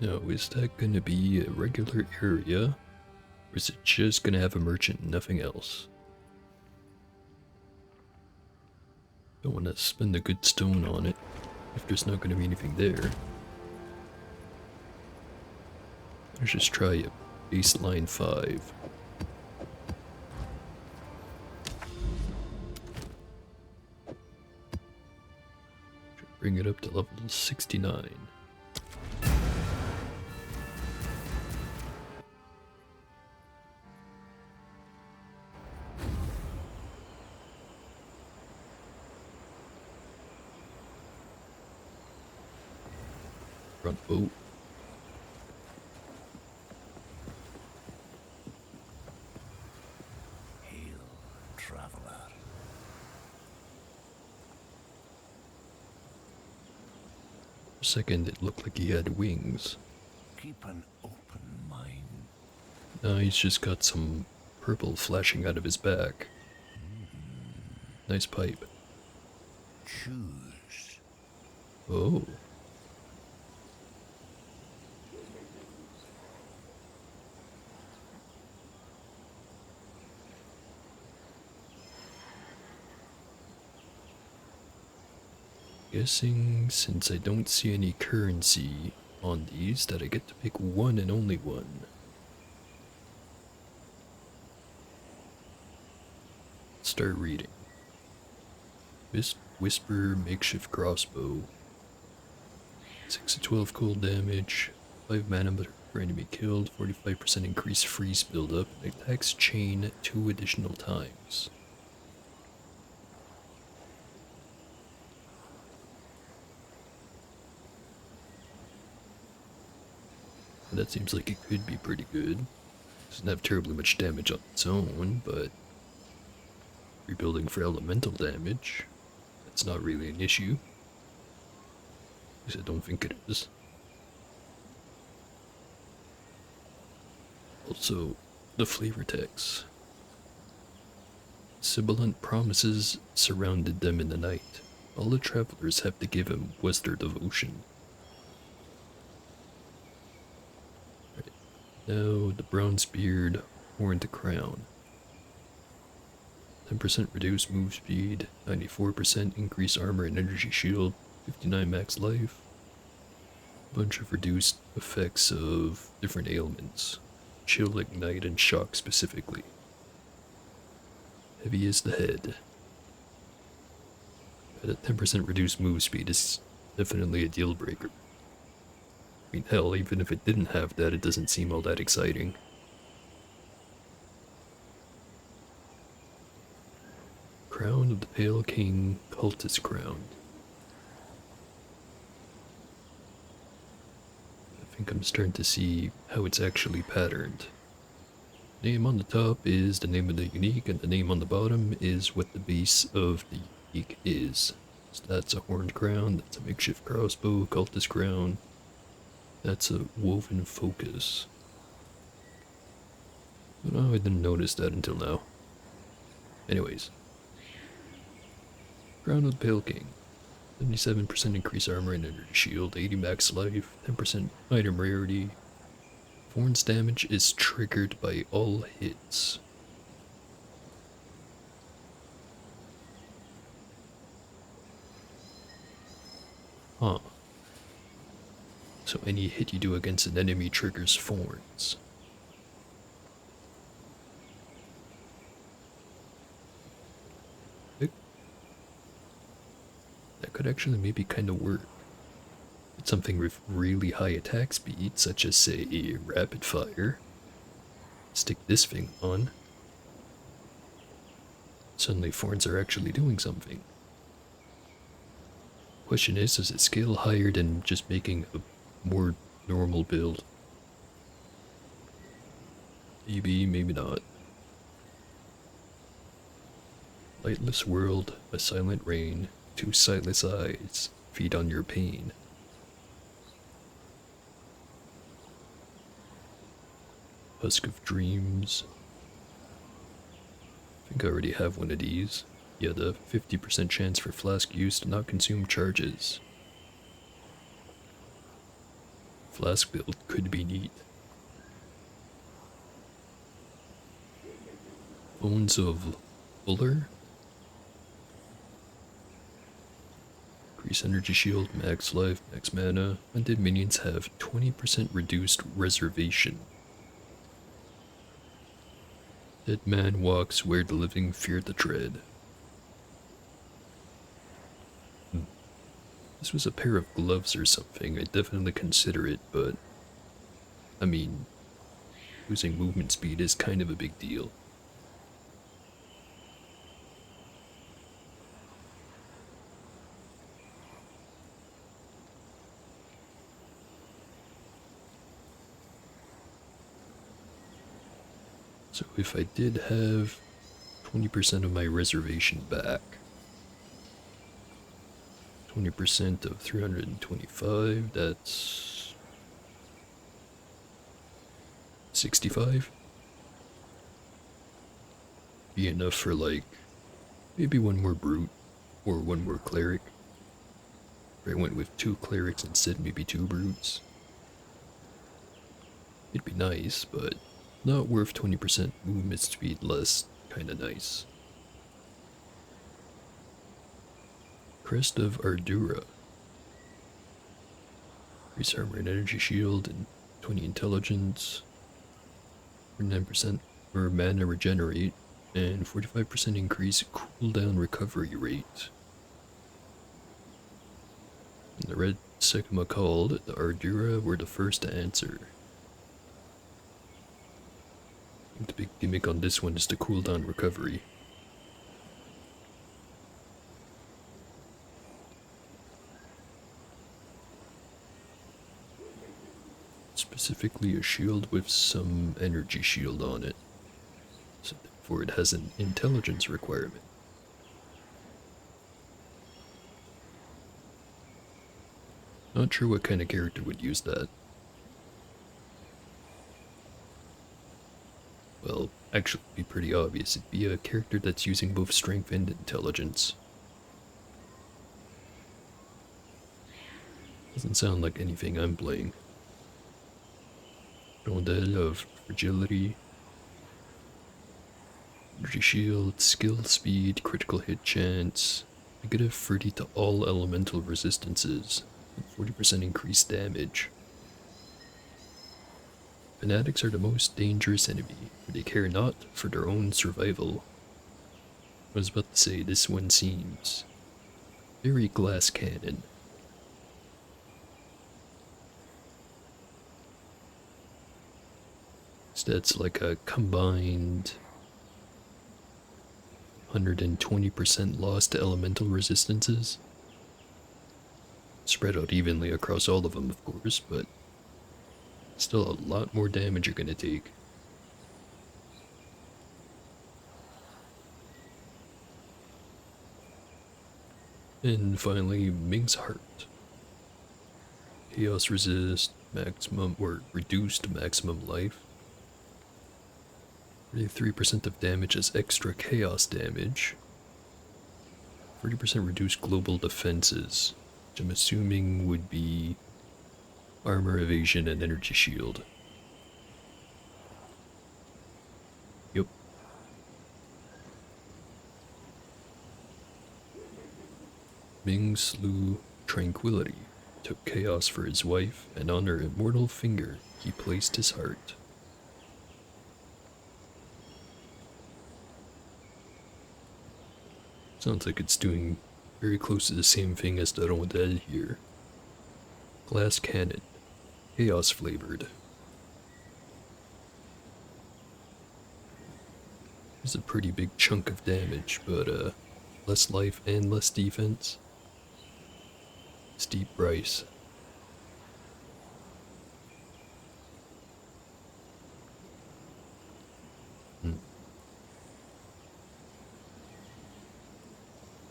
Now, is that gonna be a regular area? Or is it just gonna have a merchant and nothing else? Don't wanna spend a good stone on it if there's not gonna be anything there. Let's just try a baseline 5. Should bring it up to level 69. Front boat. Hail, traveler. For a second, it looked like he had wings. Keep an open mind. Now he's just got some purple flashing out of his back. Nice pipe. Choose. Oh. Guessing since I don't see any currency on these that I get to pick one and only one. Start reading. Whisper makeshift crossbow. 6 to 12 cold damage, 5 mana for enemy killed, 45% increased freeze buildup, and attacks chain 2 additional times. That seems like it could be pretty good. Doesn't have terribly much damage on its own, but rebuilding for elemental damage, that's not really an issue. At least I don't think it is. Also, the flavor text. Sibilant promises surrounded them in the night. All the travelers have to give him was their devotion. Now, the bronze beard, horned crown. 10% reduced move speed, 94% increased armor and energy shield, 59 max life. Bunch of reduced effects of different ailments. Chill, ignite, and shock specifically. Heavy is the head. But a 10% reduced move speed is definitely a deal breaker. I mean, hell, even if it didn't have that, it doesn't seem all that exciting. Crown of the Pale King, Cultist Crown. I think I'm starting to see how it's actually patterned. Name on the top is the name of the unique, and the name on the bottom is what the base of the unique is. So that's a horned crown, that's a makeshift crossbow, cultist crown. That's a woven focus. Oh, I didn't notice that until now. Anyways. Crown of the Pale King. 77% increased armor and energy shield, 80 max life, 10% item rarity. Thorn's damage is triggered by all hits. Huh. So any hit you do against an enemy triggers thorns. That could actually maybe kind of work. It's something with really high attack speed, such as, say, rapid fire. Stick this thing on. Suddenly, Thorns are actually doing something. Question is, does it scale higher than just making a more normal build? Maybe, maybe not. Lightless world, a silent rain, two sightless eyes, feed on your pain. Husk of dreams. I think I already have one of these. Yeah, the 50% chance for flask use to not consume charges. Flask build could be neat. Bones of Fuller. Increase energy shield, max life, max mana. Undead minions have 20% reduced reservation. Dead man walks where the living fear the tread. This was a pair of gloves or something, I'd definitely consider it, but I mean, losing movement speed is kind of a big deal. So if I did have 20% of my reservation back, 20% of 325, that's 65? Be enough for like, maybe one more brute, or one more cleric. If I went with 2 clerics instead, maybe 2 brutes. It'd be nice, but not worth 20% movement speed less, kinda nice. Crest of Ardura. Increase armor and energy shield and 20 intelligence. 49% or mana regenerate and 45% increase cooldown recovery rate. And the red Sigma called, the Ardura were the first to answer. I think the big gimmick on this one is the cooldown recovery. Specifically a shield with some energy shield on it, so therefore it has an intelligence requirement. Not sure what kind of character would use that. Well, actually it'd be pretty obvious. It'd be a character that's using both strength and intelligence. Doesn't sound like anything I'm playing. Rondelle of Fragility. Energy shield, skill speed, critical hit chance. Negative 30 to all elemental resistances. And 40% increased damage. Fanatics are the most dangerous enemy, for they care not for their own survival. I was about to say, this one seems very glass cannon. Stats like a combined 120% loss to elemental resistances. Spread out evenly across all of them, of course, but still a lot more damage you're gonna take. And finally, Ming's Heart. Chaos resist, maximum or reduced maximum life. 33% of damage as extra chaos damage. 30% reduced global defenses, which I'm assuming would be armor, evasion, and energy shield. Yep. Ming slew Tranquility, took chaos for his wife, and on her immortal finger he placed his heart. Sounds like it's doing Very close to the same thing as the rondelle here. Glass cannon. Chaos flavored. There's a pretty big chunk of damage, but less life and less defense. Steep price.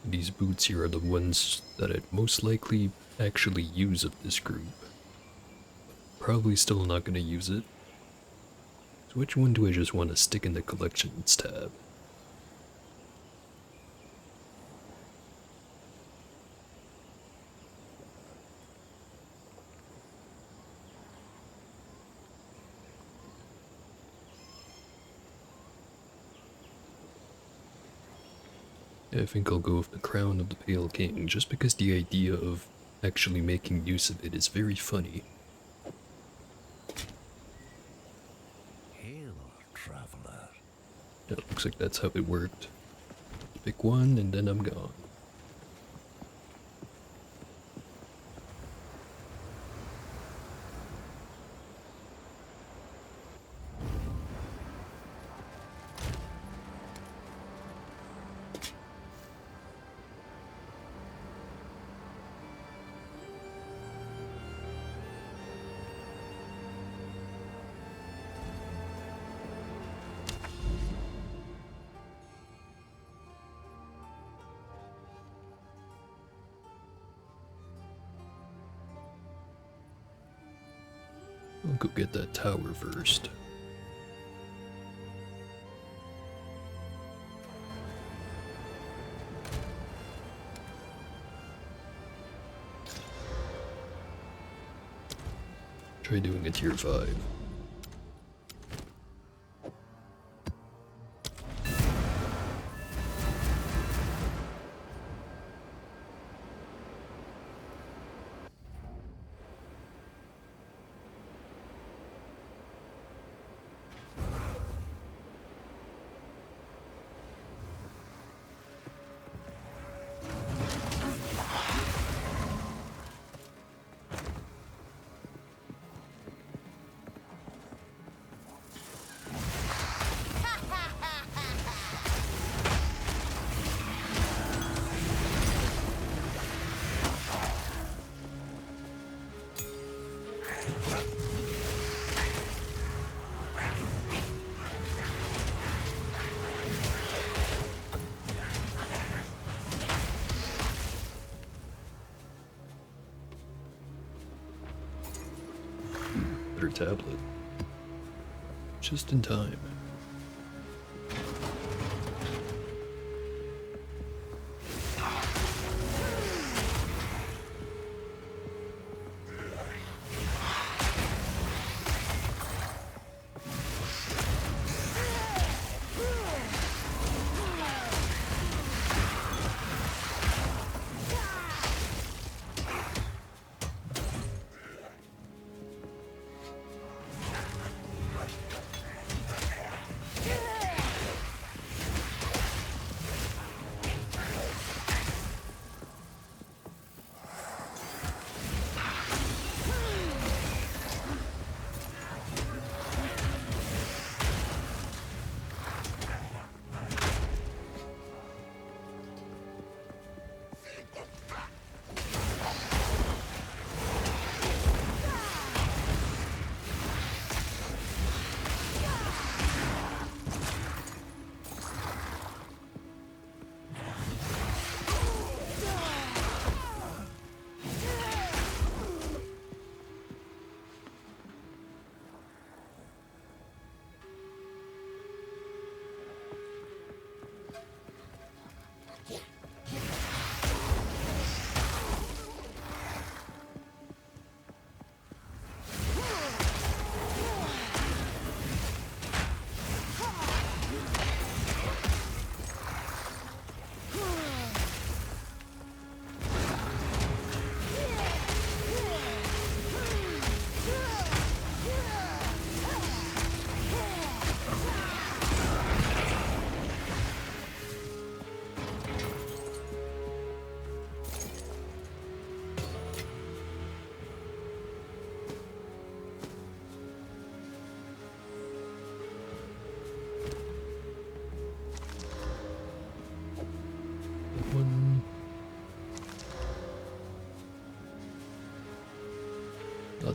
These boots here are the ones that I'd most likely actually use of this group. Probably still not going to use it. So which one do I just want to stick in the collections tab? I think I'll go with the Crown of the Pale King, just because the idea of actually making use of it is very funny. Hail, traveler. Yeah, looks like that's how it worked. Pick one and then I'm gone. I'll go get that tower first. Try doing a tier 5. Better tablet. Just in time.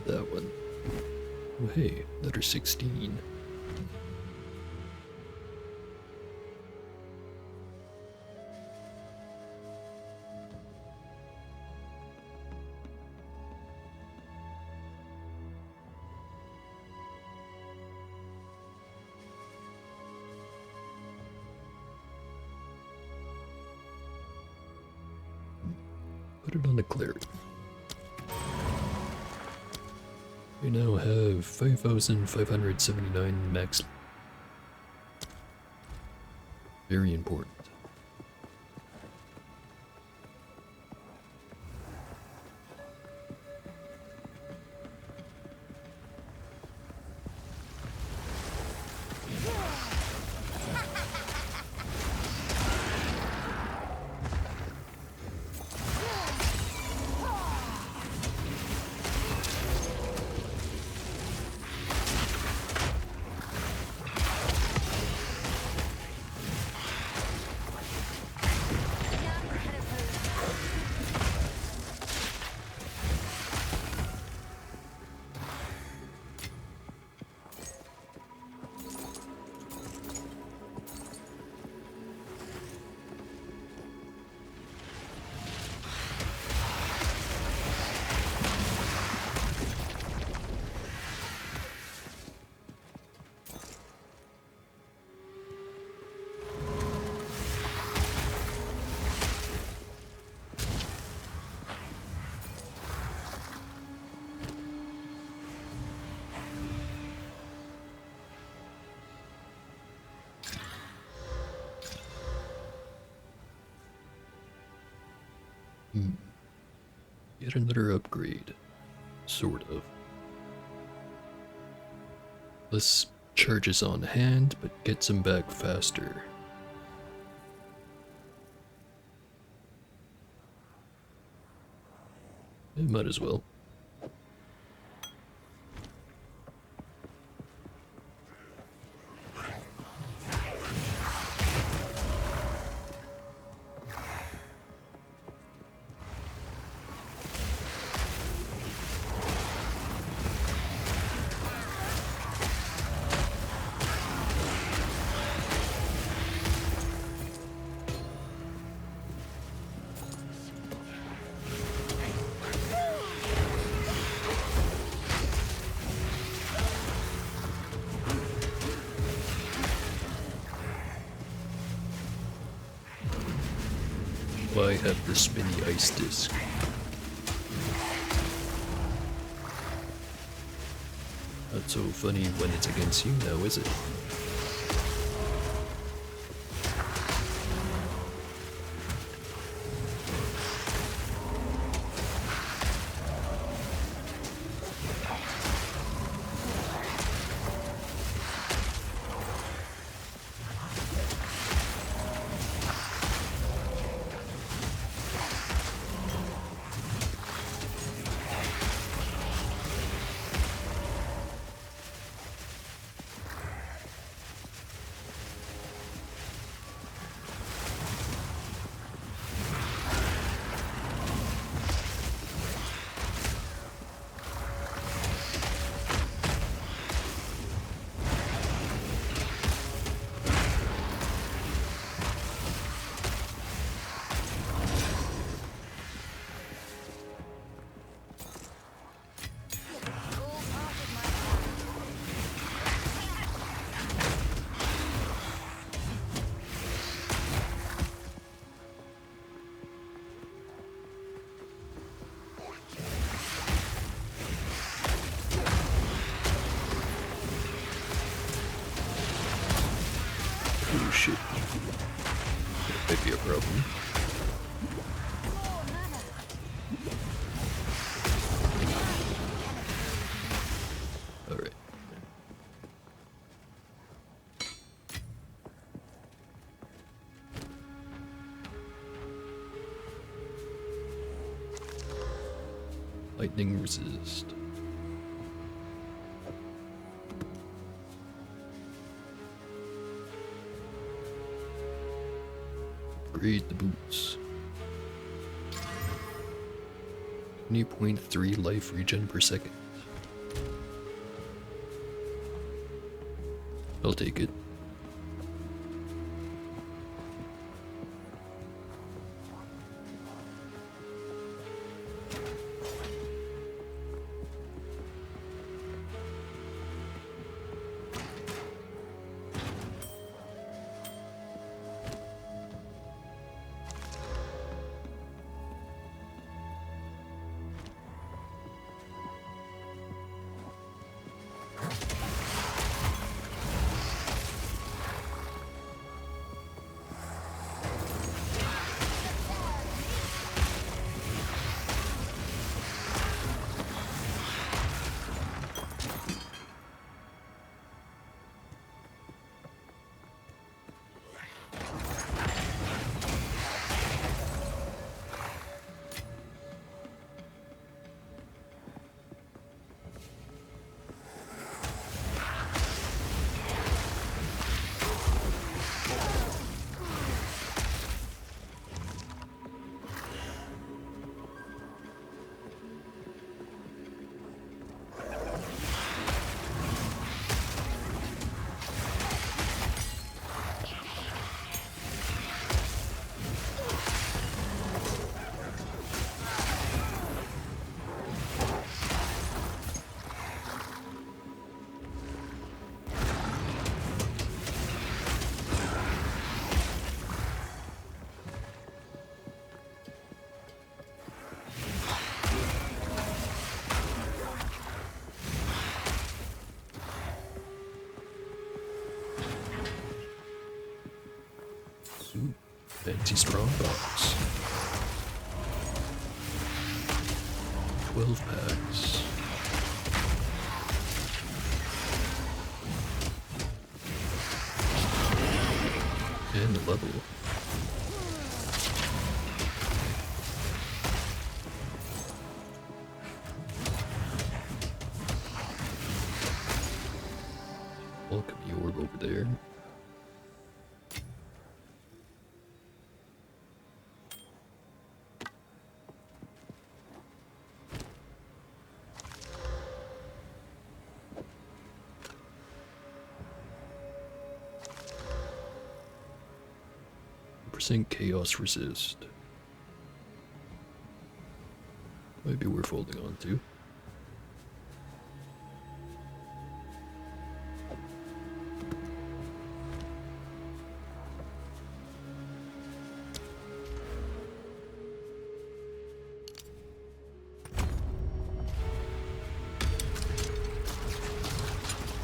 that one. Oh hey, letter 16. Put it on the cleric. We now have 5,579 max. Very important. Yet another upgrade. Sort of. Less charges on hand, but gets him back faster. Might as well. I have the spinny ice disc. Not so funny when it's against you now, is it? Oh shit. That might be a problem. Alright. Lightning resist. Upgrade the boots. 20.3 life regen per second. I'll take it. Ooh, fancy strong box. 12 packs. And a level. Alchemy orb over there. Percent chaos resist. Might be worth holding on to.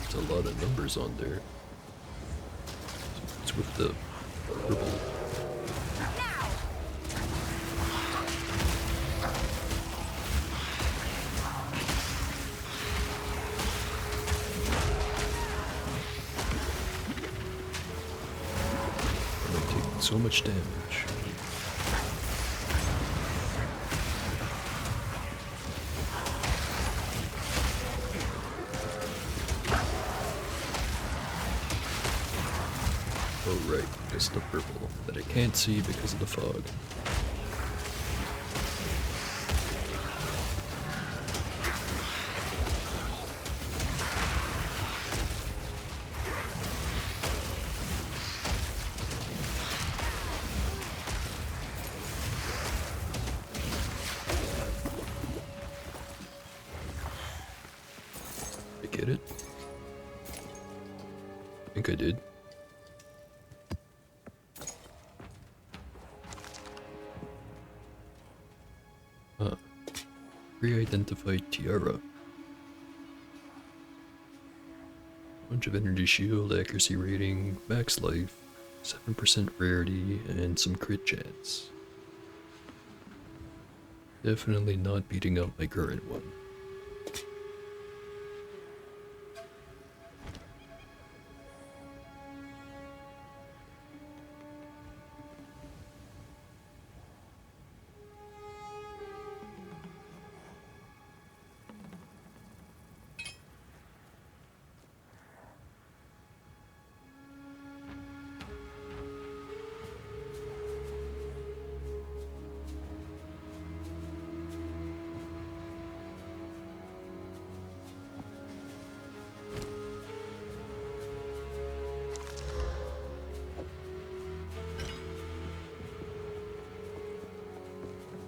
It's a lot of numbers on there. It's with the purple. I'm taking so much damage. Oh right, it's the purple that I can't see because of the fog. I get it? I think I did. Pre-identified tiara. Bunch of energy shield, accuracy rating, max life, 7% rarity, and some crit chance. Definitely not beating up my current one.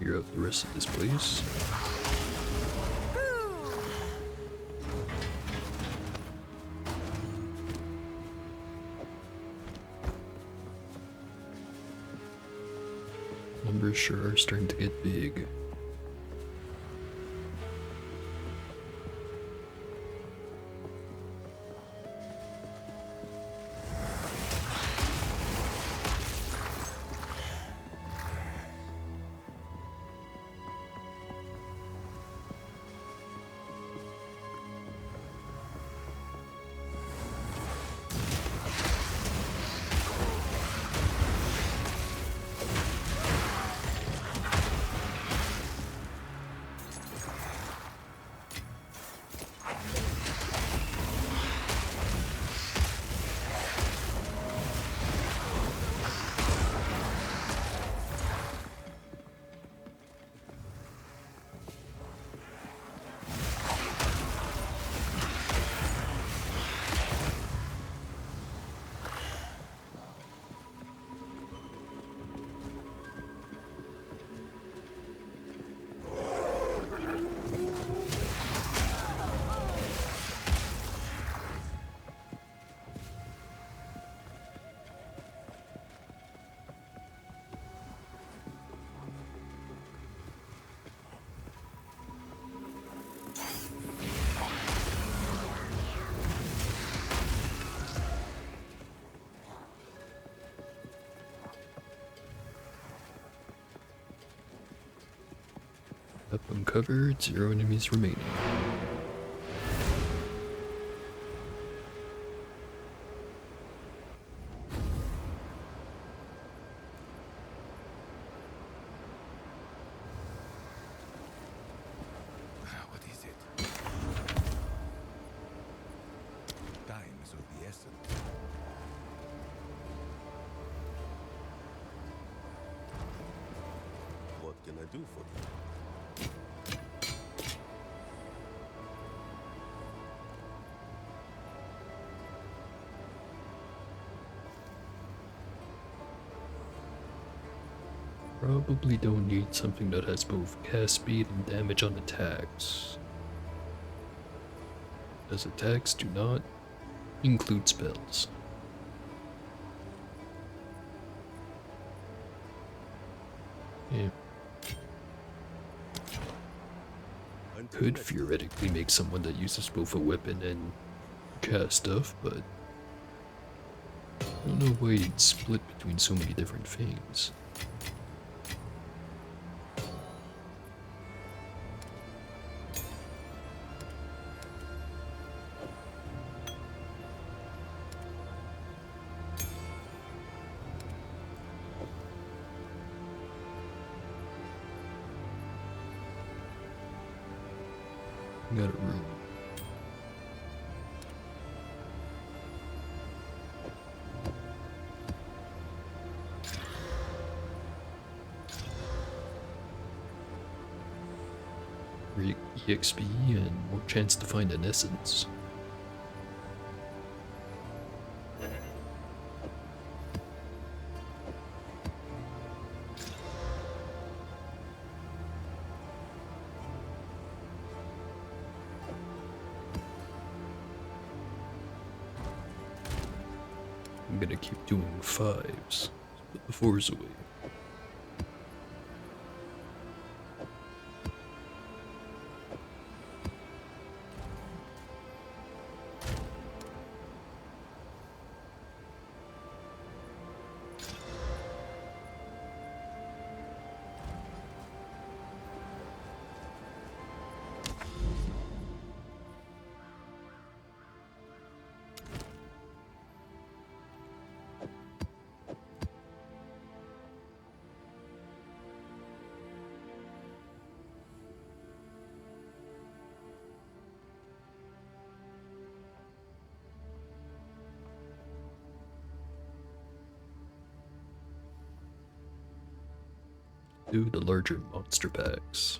clear out the rest of this place. Numbers sure are starting to get big. Up uncovered, 0 enemies remaining. What is it? Time is of the essence. What can I do for you? Probably don't need something that has both cast speed and damage on attacks, as attacks do not include spells. Yeah. Until Could next time. theoretically make someone that uses both a weapon and cast stuff, but I don't know why you'd split between so many different things. Got a room. EXP and more chance to find an essence. I'm gonna keep doing 5s. Put the 4s away. Do the larger monster packs.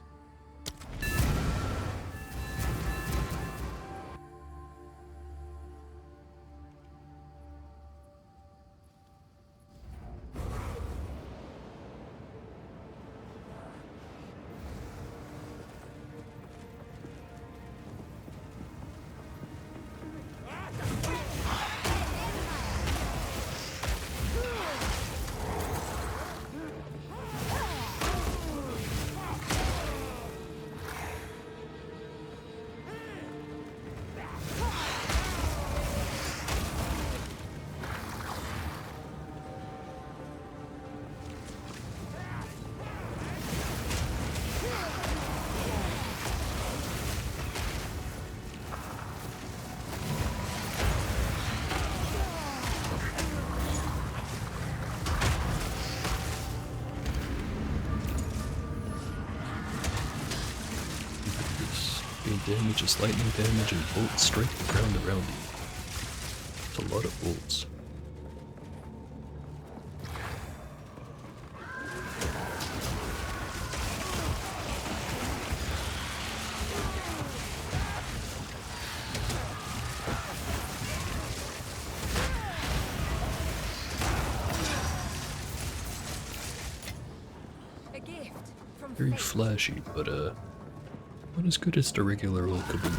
damage is lightning damage and bolts strike the ground around you. It's a lot of bolts. A gift from Very fate. flashy, but not as good as the regular old Kaboom.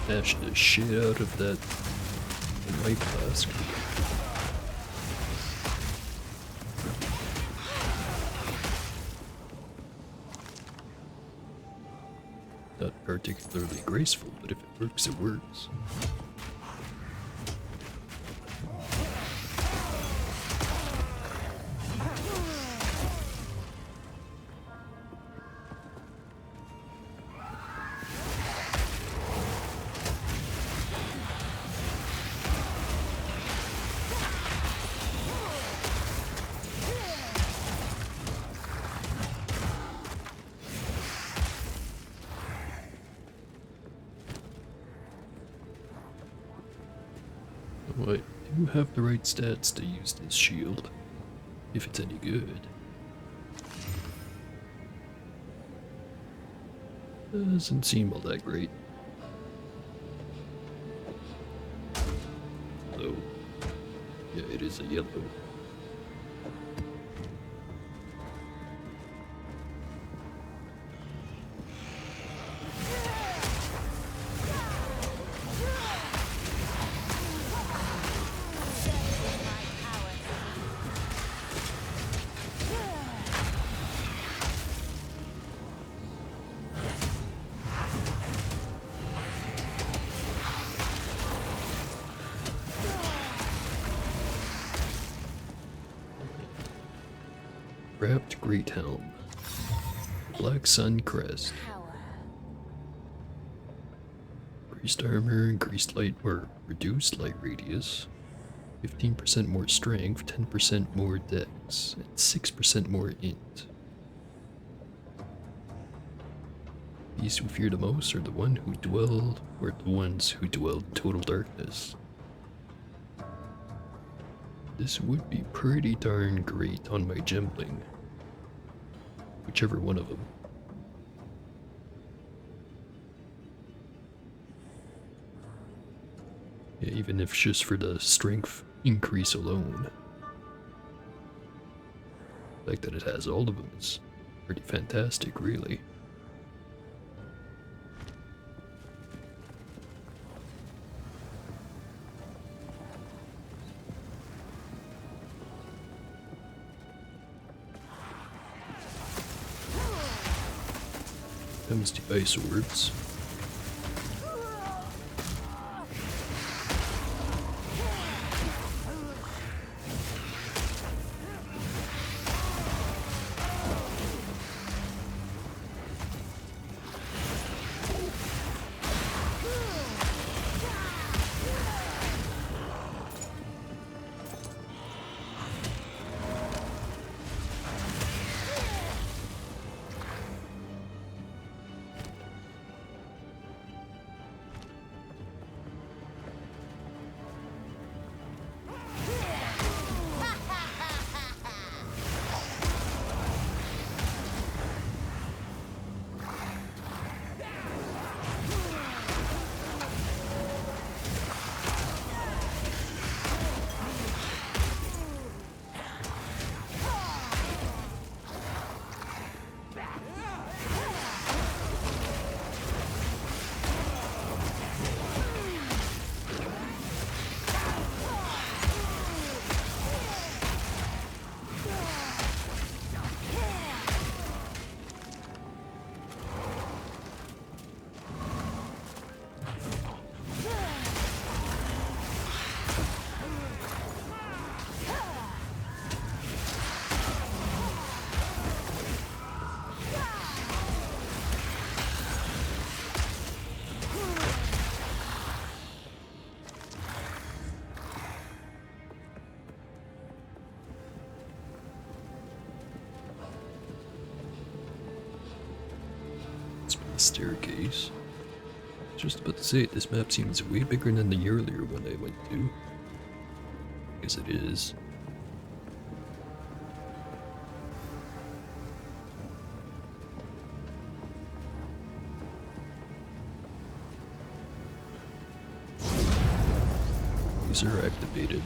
Dash the shit out of that light flask. Not particularly graceful, but if it works, it works. I do have the right stats to use this shield, if it's any good. Doesn't seem all that great. Though, yeah, it is a yellow. Wrapped Great Helm. Black Sun Crest. Power. Increased armor, increased light or reduced light radius. 15% more strength, 10% more dex, and 6% more int. These who fear the most are the ones who dwell in total darkness. This would be pretty darn great on my gembling. Whichever one of them. Yeah, even if just for the strength increase alone. The fact that it has all of them is pretty fantastic, really. Comes to ice orbs. staircase. Just about to say, this map seems way bigger than the earlier one I went to. Because it is. These are activated.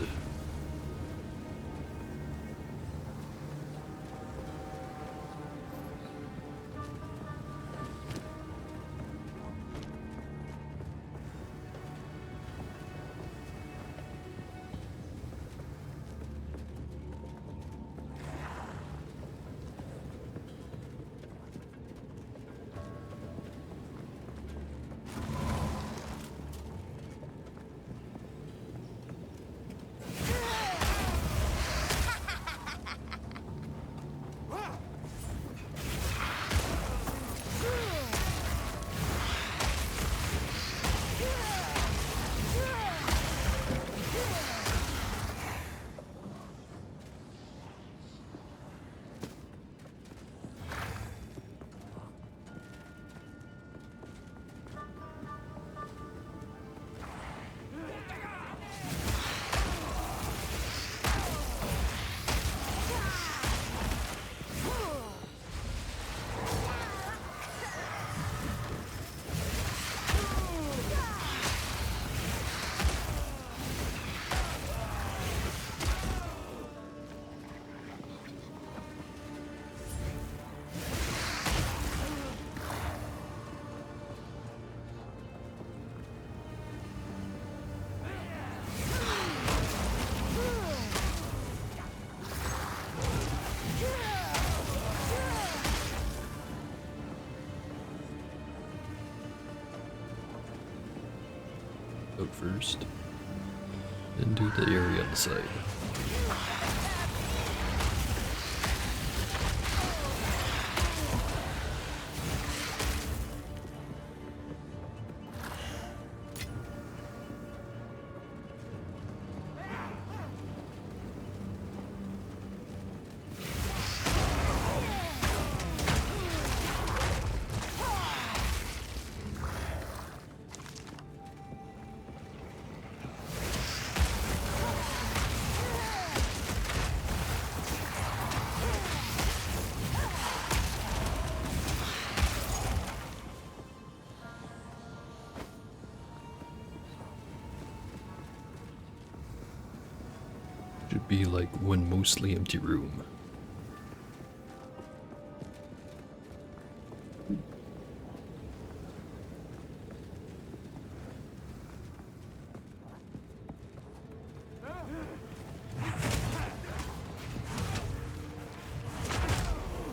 Out first. Then do the area on the side. Should be like one mostly empty room.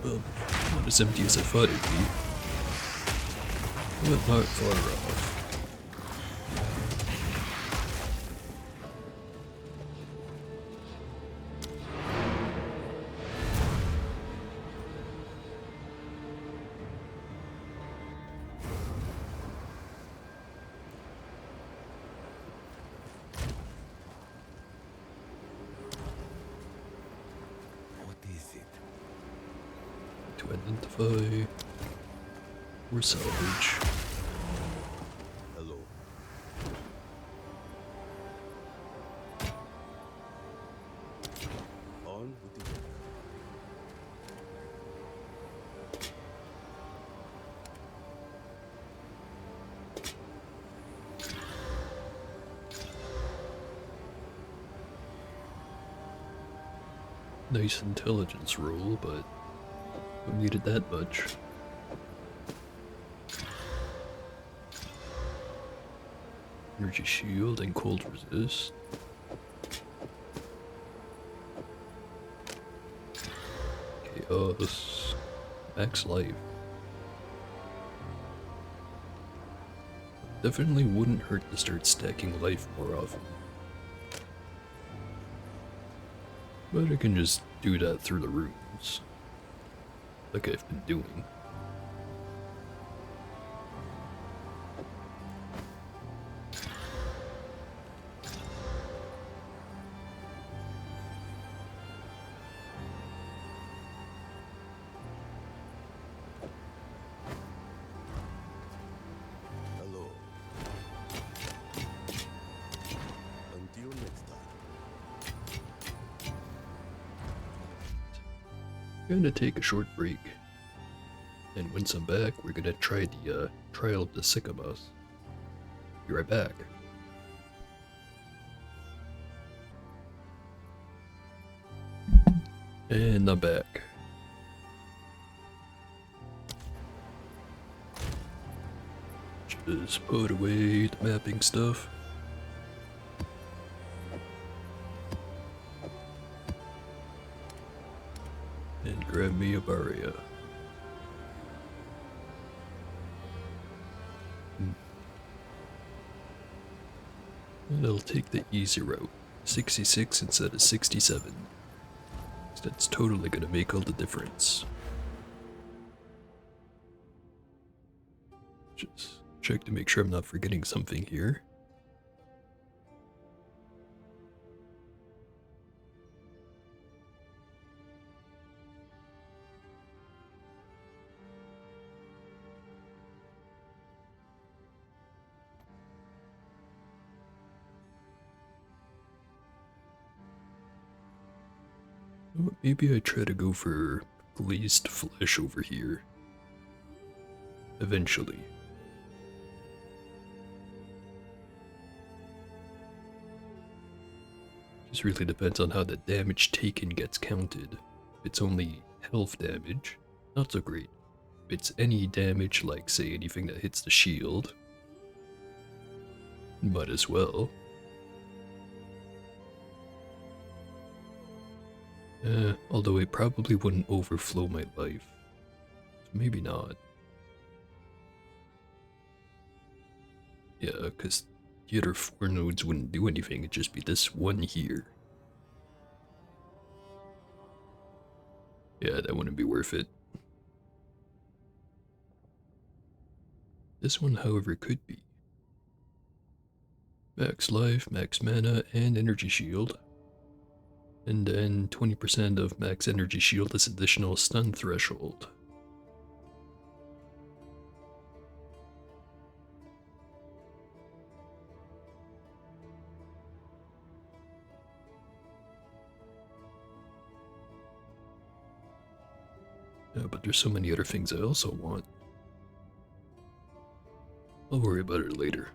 Well, not as empty as I thought it'd be. But not far off. What is it? To identify or salvage. Hello. On with the work. Nice intelligence roll, but don't need it that much. Energy shield and cold resist. Chaos. Max life. Definitely wouldn't hurt to start stacking life more often. But I can just do that through the runes. Like I've been doing. gonna take a short break. And once I'm back, we're gonna try the Trial of the Sycamores. Be right back. And I'm back. Just put away the mapping stuff. And grab me a Baria. And I'll take the easy route. 66 instead of 67. That's totally gonna make all the difference. Just check to make sure I'm not forgetting something here. Maybe I try to go for glazed flesh over here. Eventually. Just really depends on how the damage taken gets counted. If it's only health damage, not so great. If it's any damage, like say anything that hits the shield, might as well. Although it probably wouldn't overflow my life. So maybe not. Yeah, because the other 4 nodes wouldn't do anything, it'd just be this one here. Yeah, that wouldn't be worth it. This one, however, could be. Max life, max mana, and energy shield. And then 20% of max energy shield is additional stun threshold. Yeah, but there's so many other things I also want. I'll worry about it later.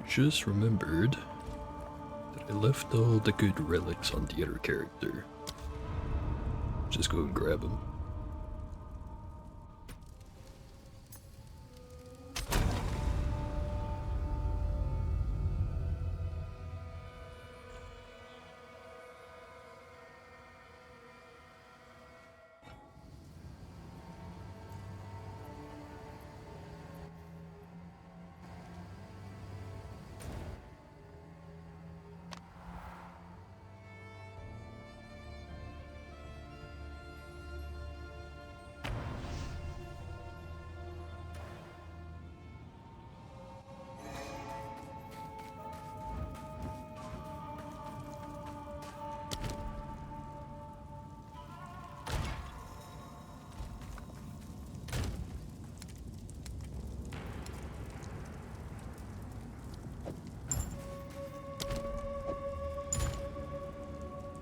Just remembered that I left all the good relics on the other character. Just go and grab them.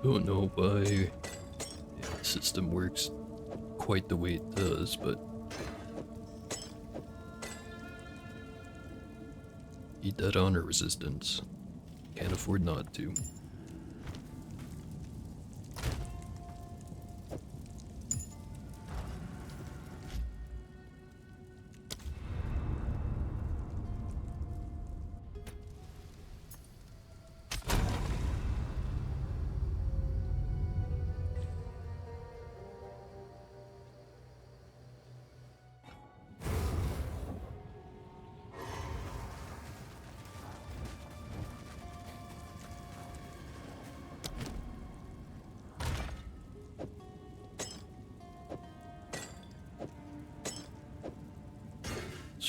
Don't know why the system works quite the way it does, but eat that honor resistance. Can't afford not to.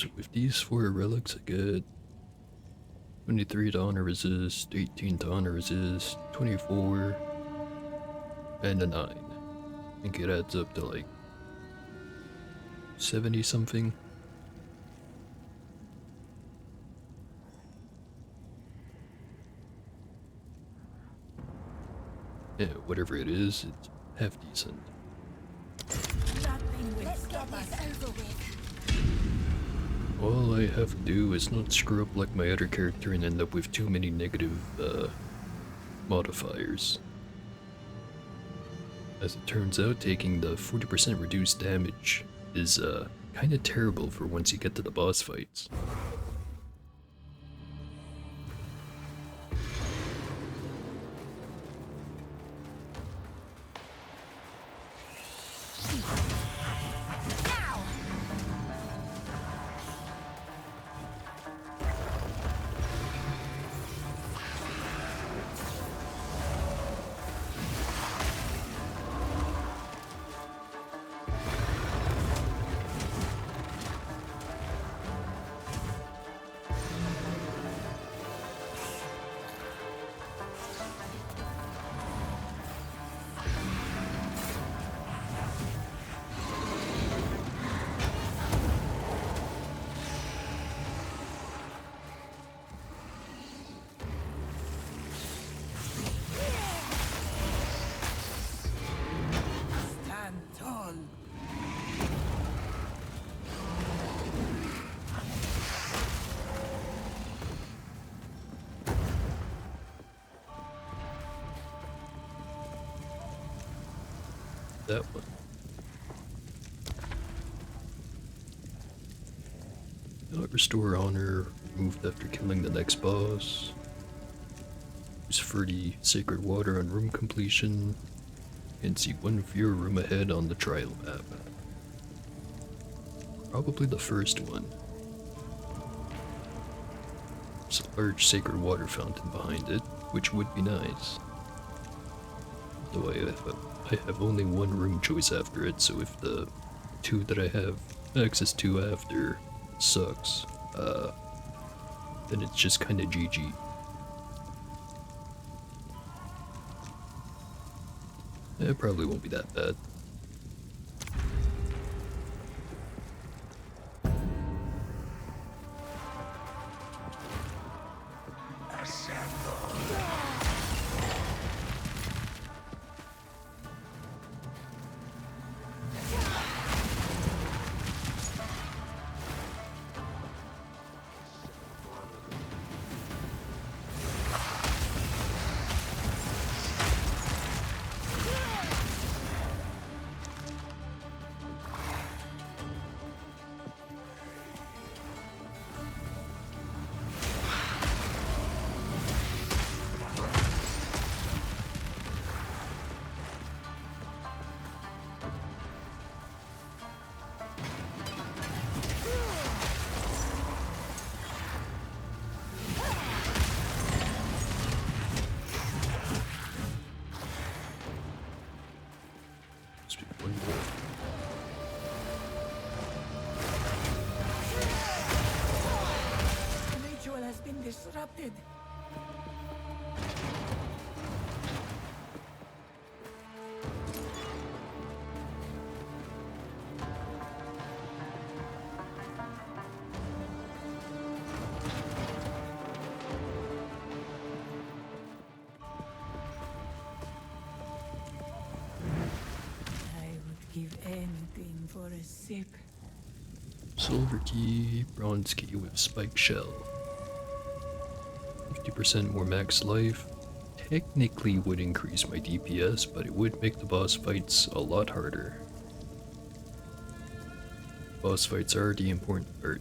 So with these 4 relics, I get 23 to honor resist, 18 to honor resist, 24, and a 9. I think it adds up to like 70 something. Yeah, whatever it is, it's half decent. Let's get this over with. All I have to do is not screw up like my other character and end up with too many negative modifiers. As it turns out, taking the 40% reduced damage is kinda terrible for once you get to the boss fights. Stand tall. That one. Restore honor, removed after killing the next boss. Use 30 sacred water on room completion. And see 1 fewer room ahead on the trial map. Probably the first one. There's a large sacred water fountain behind it, which would be nice. Though I have only 1 room choice after it, so if the 2 that I have access to after sucks, then it's just kinda GG. It probably won't be that bad. Must be 1 more. The ritual has been disrupted. I would give anything for a sip. Silver key, bronze key with spike shell. 50% more max life. Technically would increase my DPS, but it would make the boss fights a lot harder. Boss fights are the important part.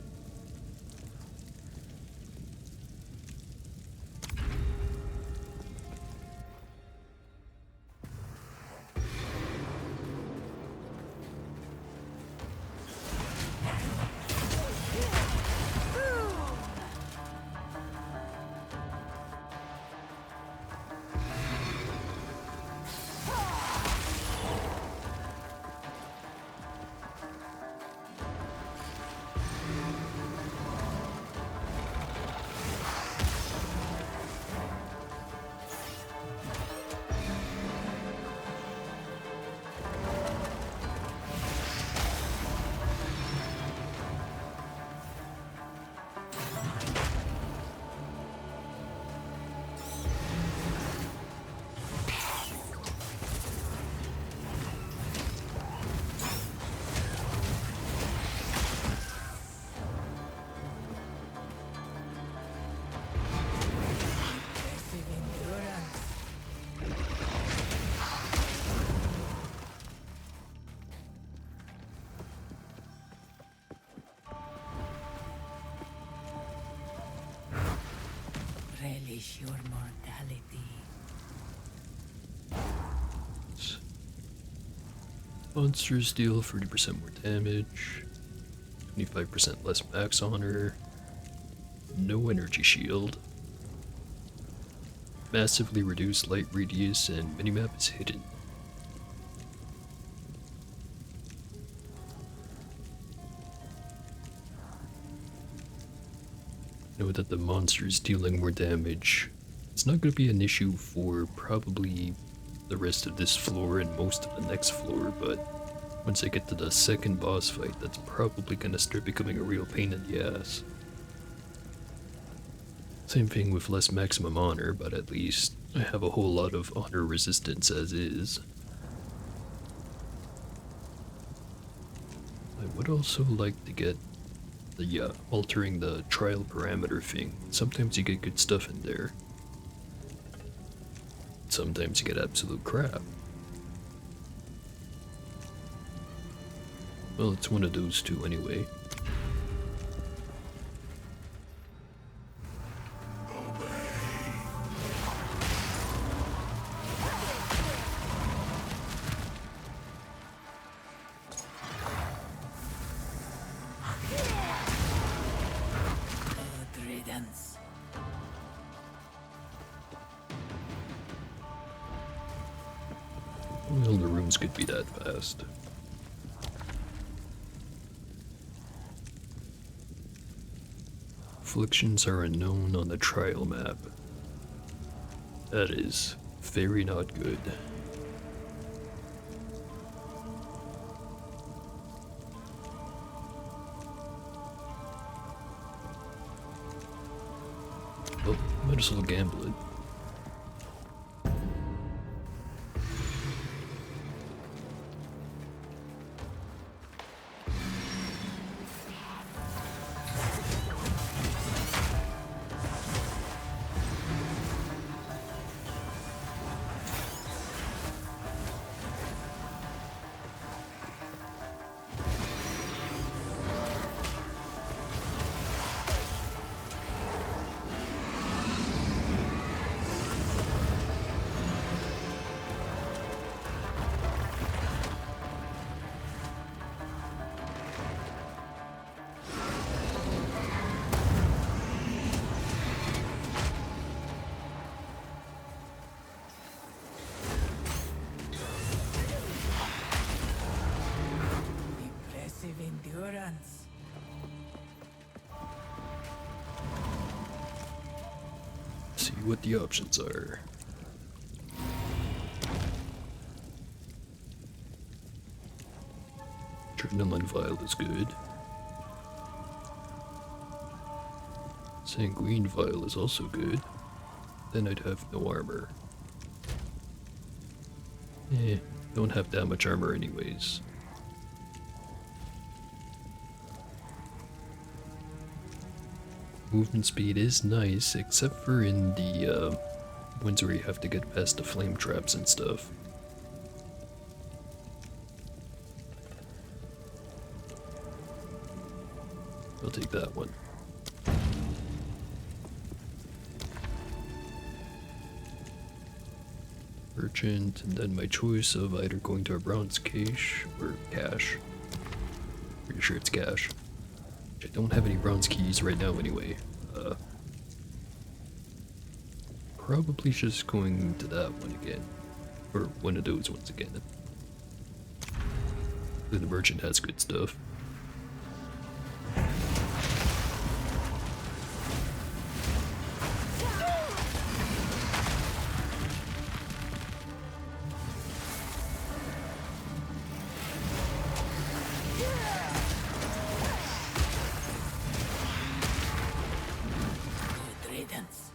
face your mortality. Monsters deal 30% more damage, 25% less max honor, no energy shield, massively reduced light radius, and minimap is hidden. Know that the monsters dealing more damage, it's not going to be an issue for probably the rest of this floor and most of the next floor, but once I get to the second boss fight, that's probably going to start becoming a real pain in the ass. Same thing with less maximum honor, but at least I have a whole lot of honor resistance as is. I would also like to get the altering the trial parameter thing. Sometimes you get good stuff in there. Sometimes you get absolute crap. Well, it's one of those two anyway. Good riddance. Well, the rooms could be that fast. Afflictions are unknown on the trial map. That is very not good. Well, might as well gamble it. Impressive endurance. See what the options are. Adrenaline Vial is good. Sanguine Vial is also good. Then I'd have no armor. Don't have that much armor anyways. Movement speed is nice, except for in the ones where you have to get past the flame traps and stuff. I'll take that one. Merchant, and then my choice of either going to a bronze cache or cash. Pretty sure it's cash. I don't have any bronze keys right now anyway. Probably just going to that one again. Or one of those ones again. The merchant has good stuff. Good riddance.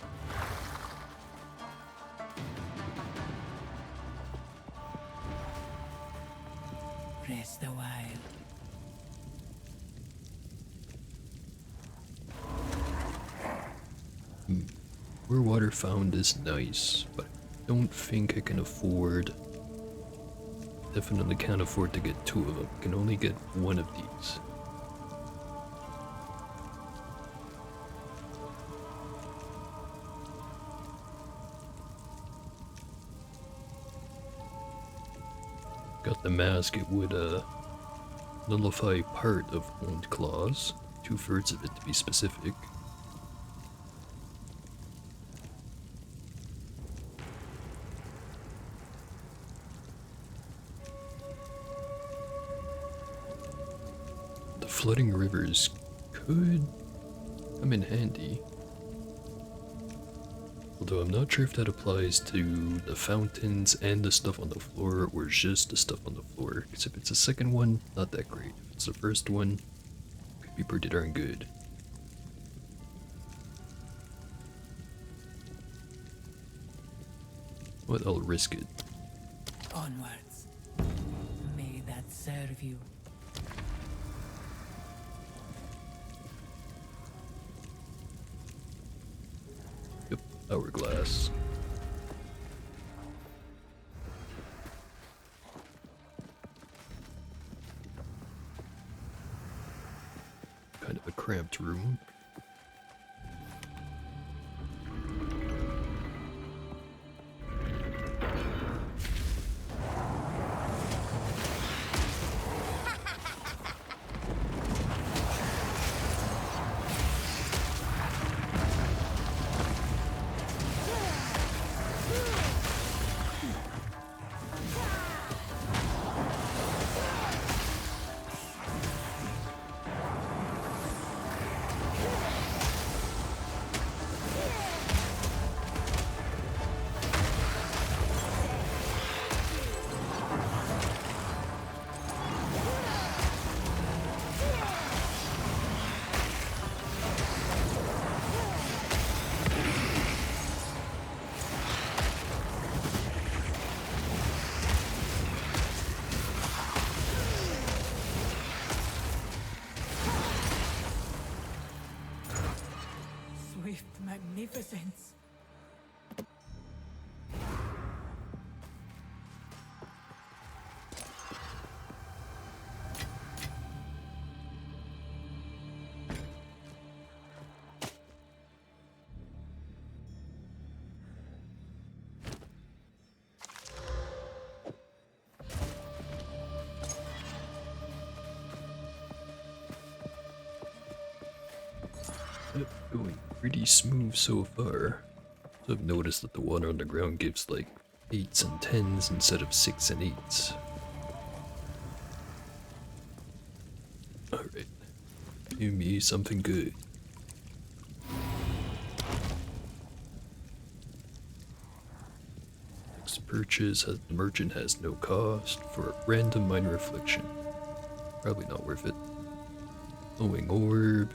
Rest a while. Where water found is nice, but I don't think I can afford. Definitely can't afford to get two of them. Can only get one of these. got the mask, it would nullify part of Wound Claws, 2/3 of it to be specific. The flooding rivers could come in handy. Although I'm not sure if that applies to the fountains and the stuff on the floor or just the stuff on the floor. Because if it's the second one, not that great. If it's the first one, could be pretty darn good. But I'll risk it. Onwards. May that serve you. Yep, hourglass. Kind of a cramped room. Swift magnificence. Yep, going pretty smooth so far. So I've noticed that the water on the ground gives like 8s and 10s instead of 6 and 8s. Alright. Give me something good. Next purchase, the merchant has no cost for a random minor affliction. Probably not worth it. Glowing orb.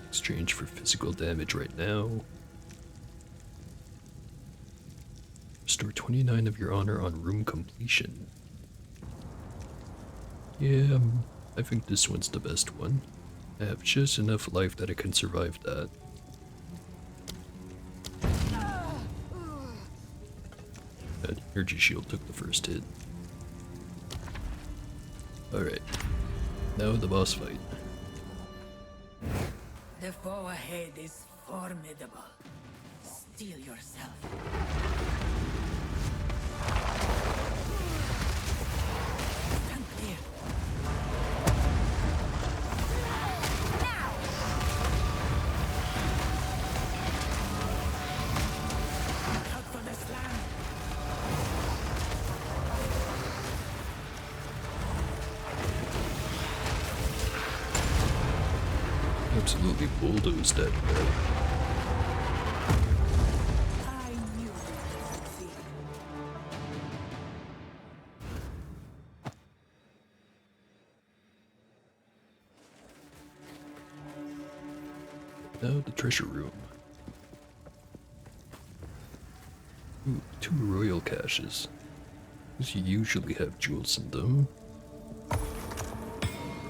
Exchange for physical damage right now. Restore 29 of your honor on room completion. Yeah, I think this one's the best one. I have just enough life that I can survive that. That energy shield took the first hit. Alright, now the boss fight. The foe ahead is formidable. Steel yourself. Stand clear. Out for the slam. Absolutely bulldozed that guy. I knew you would succeed. Now the treasure room. Ooh, 2 royal caches. These usually have jewels in them.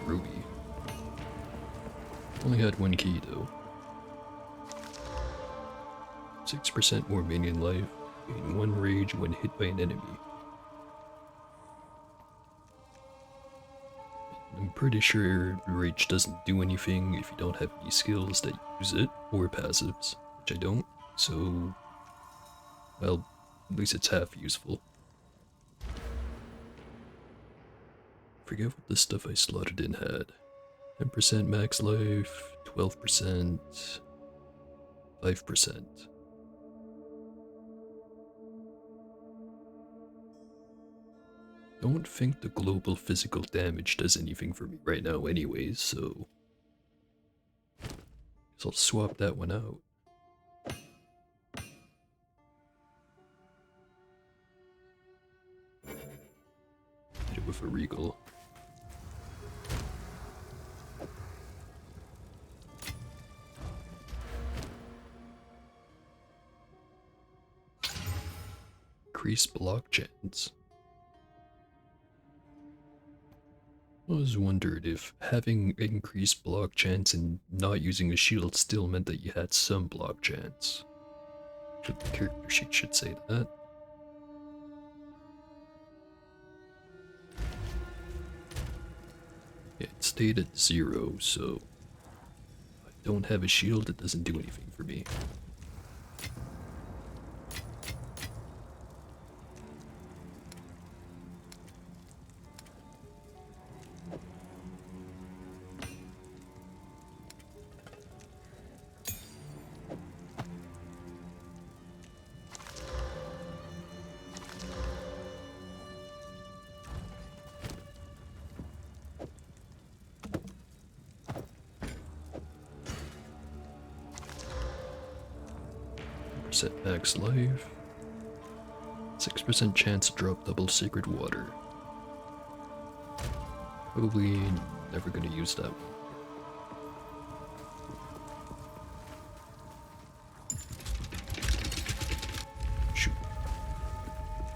Ruby. Only had 1 key though. 6% more minion life, gain 1 rage when hit by an enemy. I'm pretty sure rage doesn't do anything if you don't have any skills that use it, or passives, which I don't, so... well, at least it's half useful. forget what the stuff I slotted in had. 10% max life, 12%, 5%. Don't think the global physical damage does anything for me right now anyways, so guess I'll swap that one out. Hit it with a regal. Increase block chance. I always wondered if having increased block chance and not using a shield still meant that you had some block chance. The character sheet should say that. Yeah, it stayed at 0, so if I don't have a shield, it doesn't do anything for me. Set max life. 6% chance to drop double sacred water. Probably never gonna use that one. Shoot.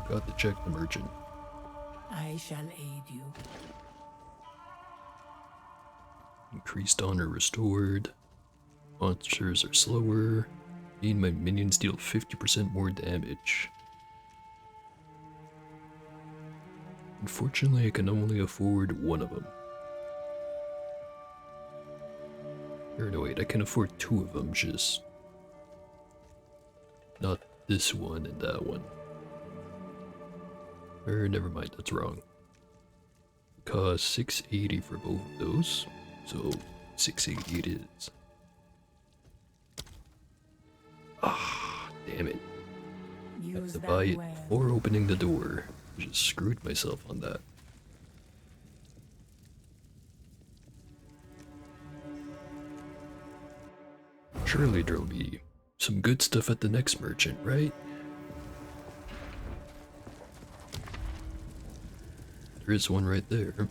Got to check the merchant. I shall aid you. Increased honor restored. Monsters are slower. Mean my minions deal 50% more damage. Unfortunately, I can only afford one of them. Or no, wait, I can afford 2 of them, just not this one and that one. Or never mind, that's wrong. It costs 680 for both of those, so 680 it is. Ah, damn it. I have Use to that buy it well. before opening the door. I just screwed myself on that. Surely there'll be some good stuff at the next merchant, right? There is one right there.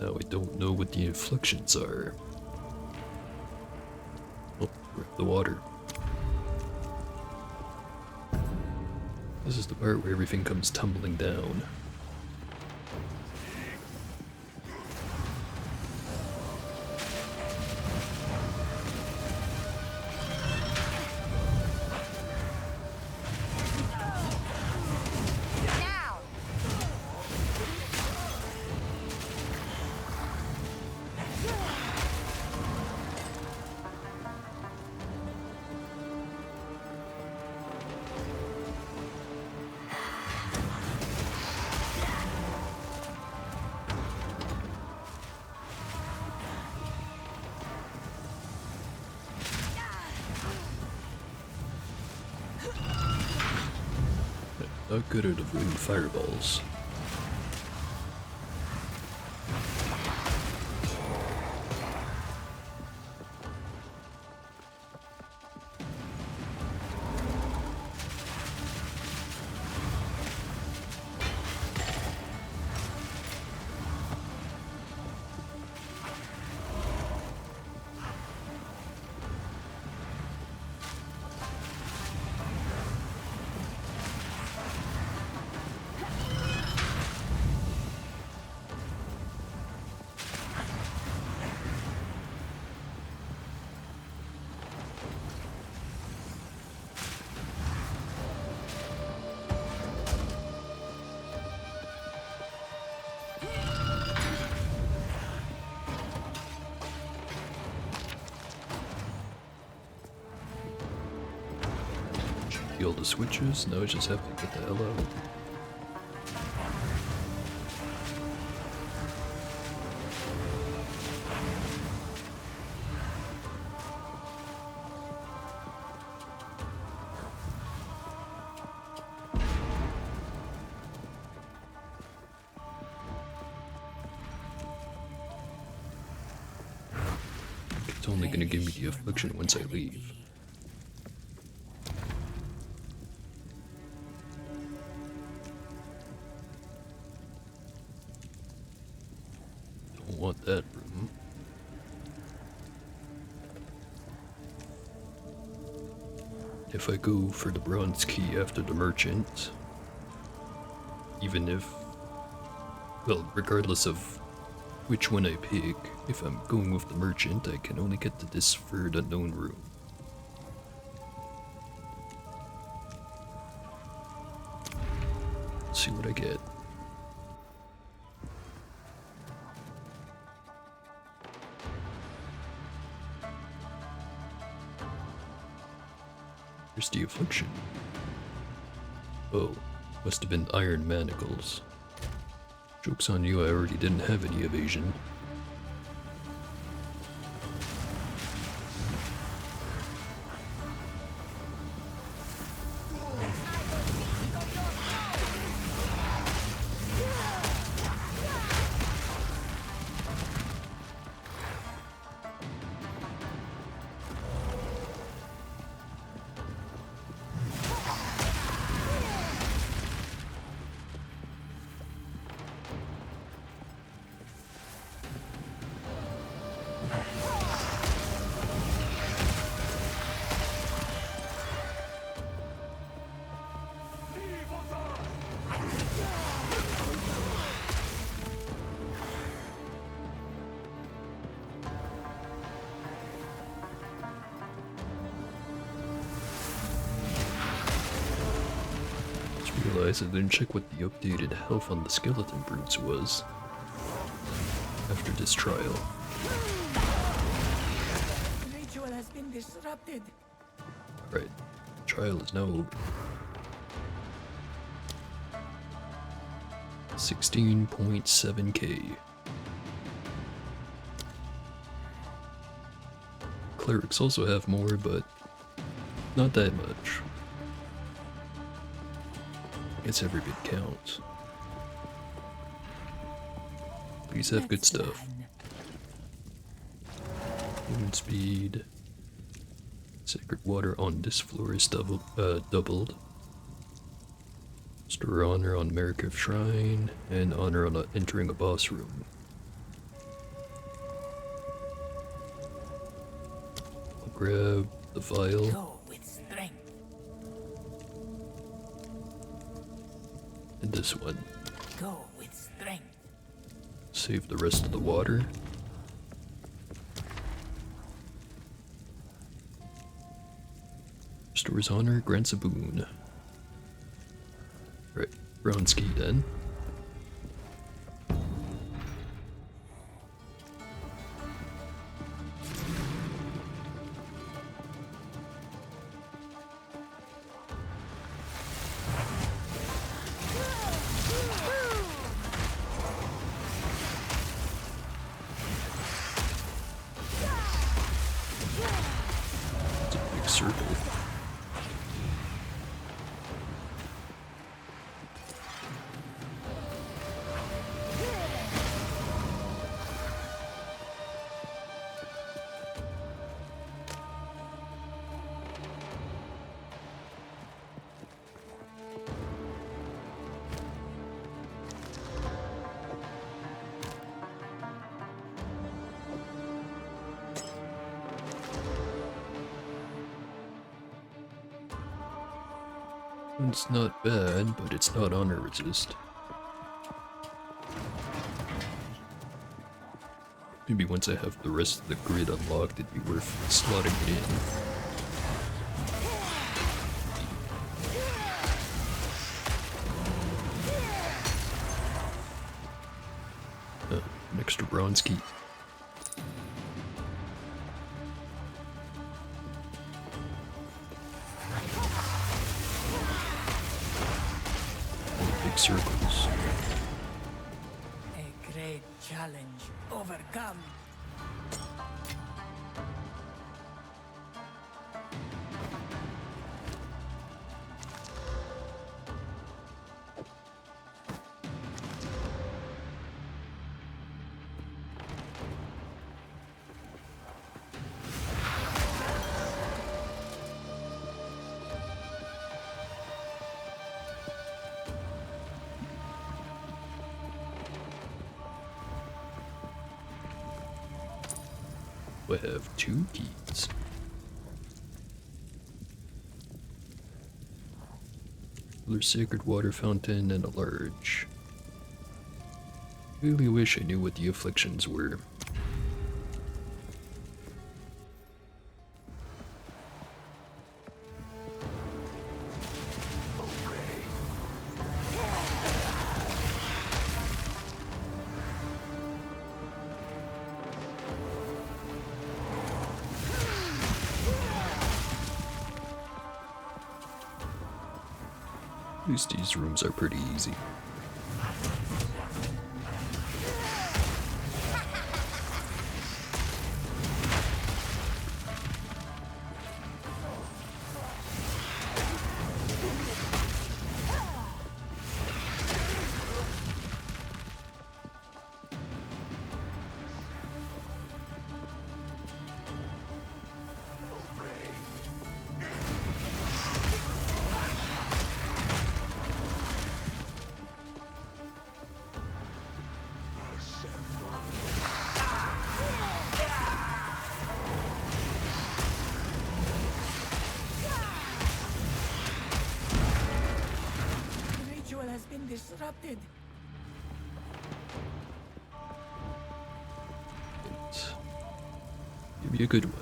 Now I don't know what the inflictions are. Oh, grab the water. This is the part where everything comes tumbling down. Now! Not good at avoiding fireballs. Heal the switches, now I just have to get the hell out. only gonna give me the affliction once I leave. Don't want that room. If I go for the bronze key after the merchant, even if, well, regardless of which one I pick, if I'm going with the merchant, I can only get to this third unknown room. Let's see what I get. Here's the affliction. Oh, must have been iron manacles. Joke's on you, I already didn't have any evasion. Realize I didn't check what the updated health on the skeleton brutes was after this trial. The ritual has been disrupted. Alright, trial is now over. 16.7k. Clerics also have more, but not that much. I guess every bit counts. These have good stuff. Movement speed. Sacred water on this floor is doubled. Store honor on Marikov Shrine, and honor on entering a boss room. I'll grab the vial. Go with strength. And this one. Go with strength. Save the rest of the water. Restores honor, grants a boon. Right, bronze key then. It's a big circle. It's not bad, but it's not honor resist. Maybe once I have the rest of the grid unlocked, it'd be worth slotting it in. An extra bronze key. Big circles. A great challenge overcome. I have 2 keys. Another sacred water fountain and a large. Really wish I knew what the afflictions were. At least these rooms are pretty easy. The ritual has been disrupted. Give me a good one.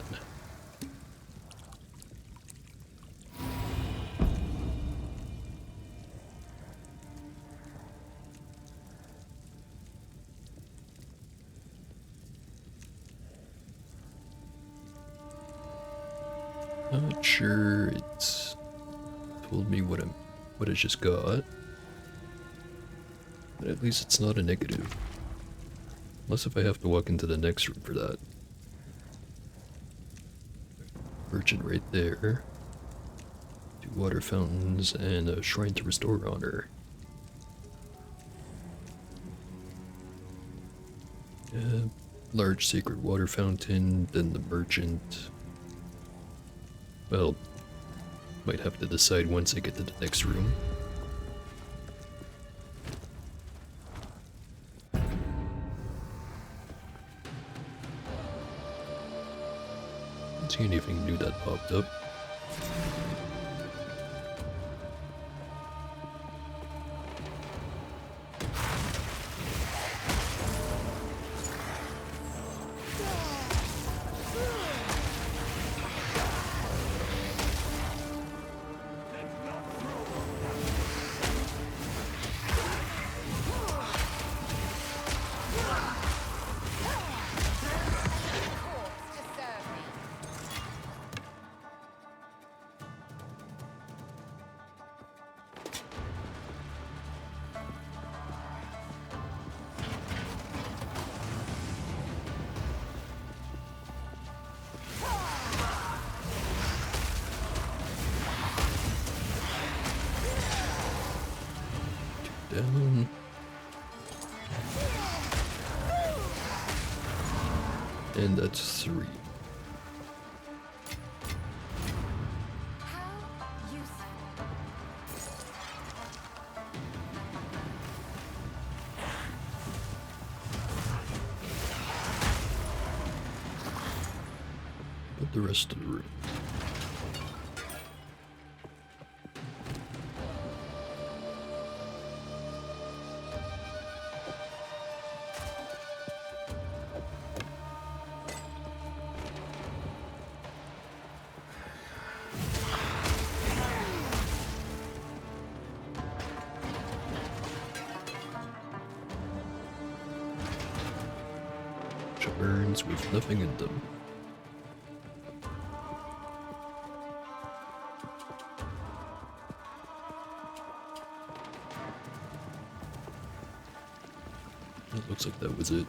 Not sure it's told me what I just got. But at least it's not a negative. Unless if I have to walk into the next room for that. Merchant right there. 2 water fountains and a shrine to restore honor. Yeah, large sacred water fountain, then the merchant. Well, might have to decide once I get to the next room. Didn't see anything new that popped up. Down. And that's 3. How useful. But the rest of the room. Urns with nothing in them. It looks like that was it.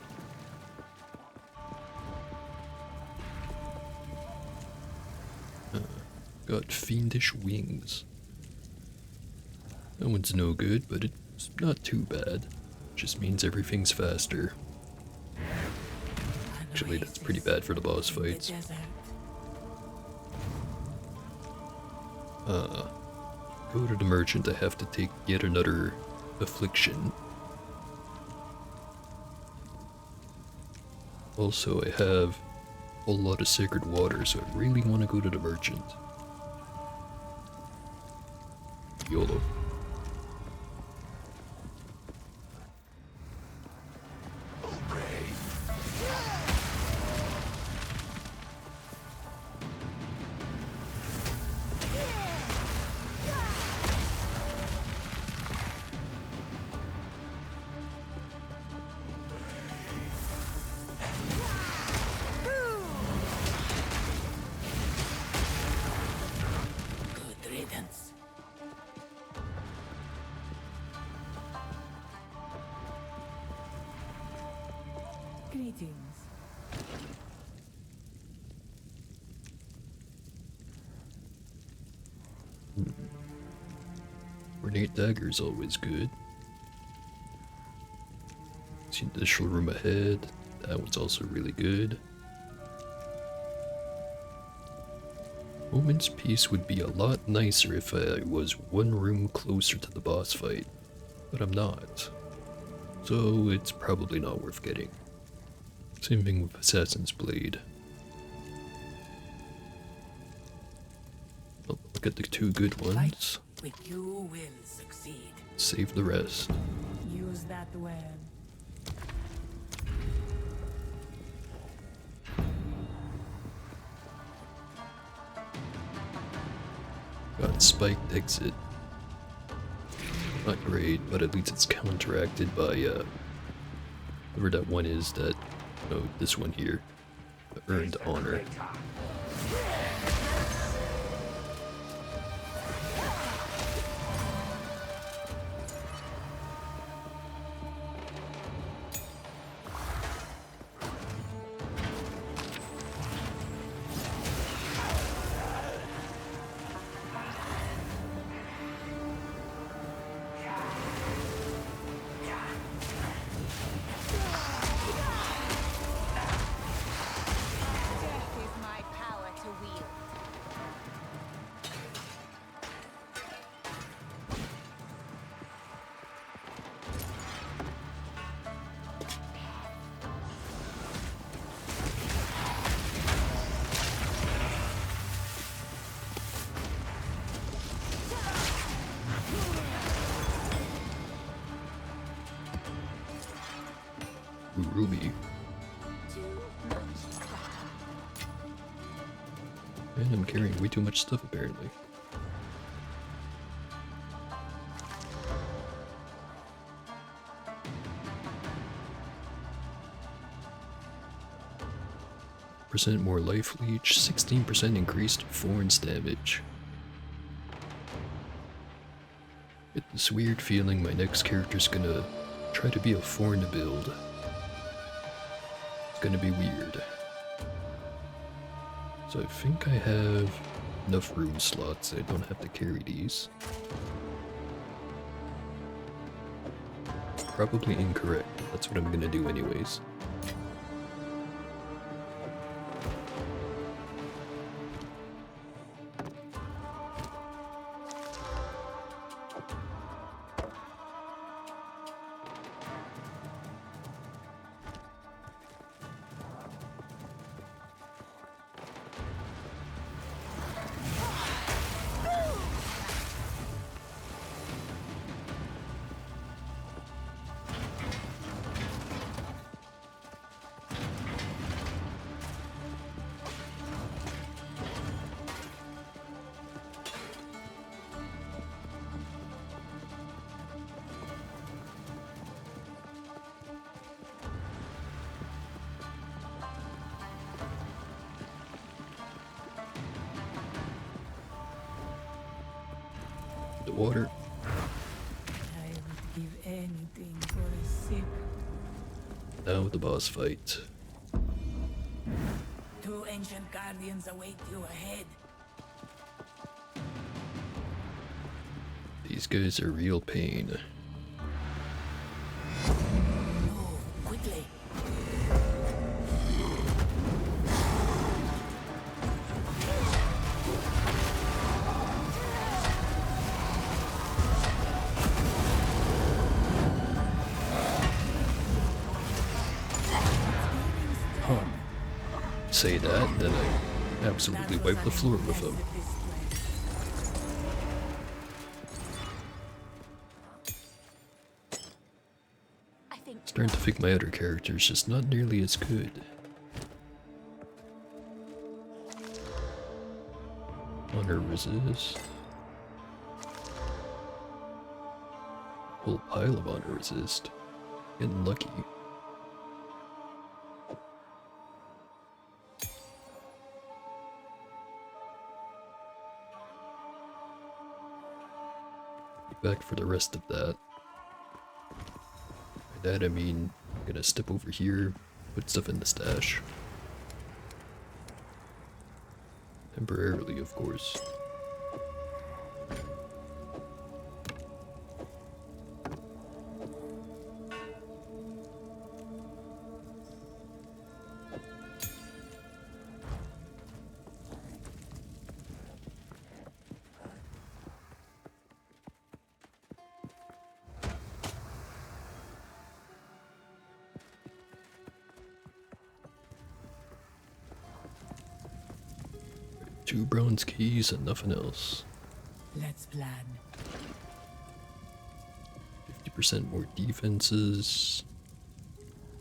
Got fiendish wings. That one's no good, but it's not too bad. Just means everything's faster. Actually, that's pretty bad for the boss fights. Go to the merchant, I have to take yet another affliction. Also, I have whole lot of sacred water, so I really want to go to the merchant. YOLO. Good riddance. Greetings. Ornate dagger's always good. See the initial room ahead. That one's also really good. Moment's Peace would be a lot nicer if I was one room closer to the boss fight, but I'm not. So it's probably not worth getting. Same thing with Assassin's Blade. I'll look at the two good ones. With you will succeed. Save the rest. Use that well. Got spiked exit. Not great, but at least it's counteracted by whatever that one is that, no, this one here, earned honor. Death is my power to wield. Ooh, Ruby. Too much stuff. And I'm carrying way too much stuff apparently. Percent more life leech, 16% increased Thorns damage. Get this weird feeling my next character's gonna try to be a Thorn build. It's gonna be weird. So I think I have enough room slots, I don't have to carry these. Probably incorrect, but that's what I'm gonna do anyways. The water. I would give anything for a sip. Now the boss fight. Two ancient guardians await you ahead. These guys are real pain. Move quickly. say that, and then I absolutely wipe the floor with him. I think Starting to think my other character's just not nearly as good. Honor resist. Whole pile of honor resist. Getting lucky. Be back for the rest of that. By that I mean, I'm gonna step over here, put stuff in the stash. Temporarily, of course. Two bronze keys and nothing else. Let's plan. 50% more defenses.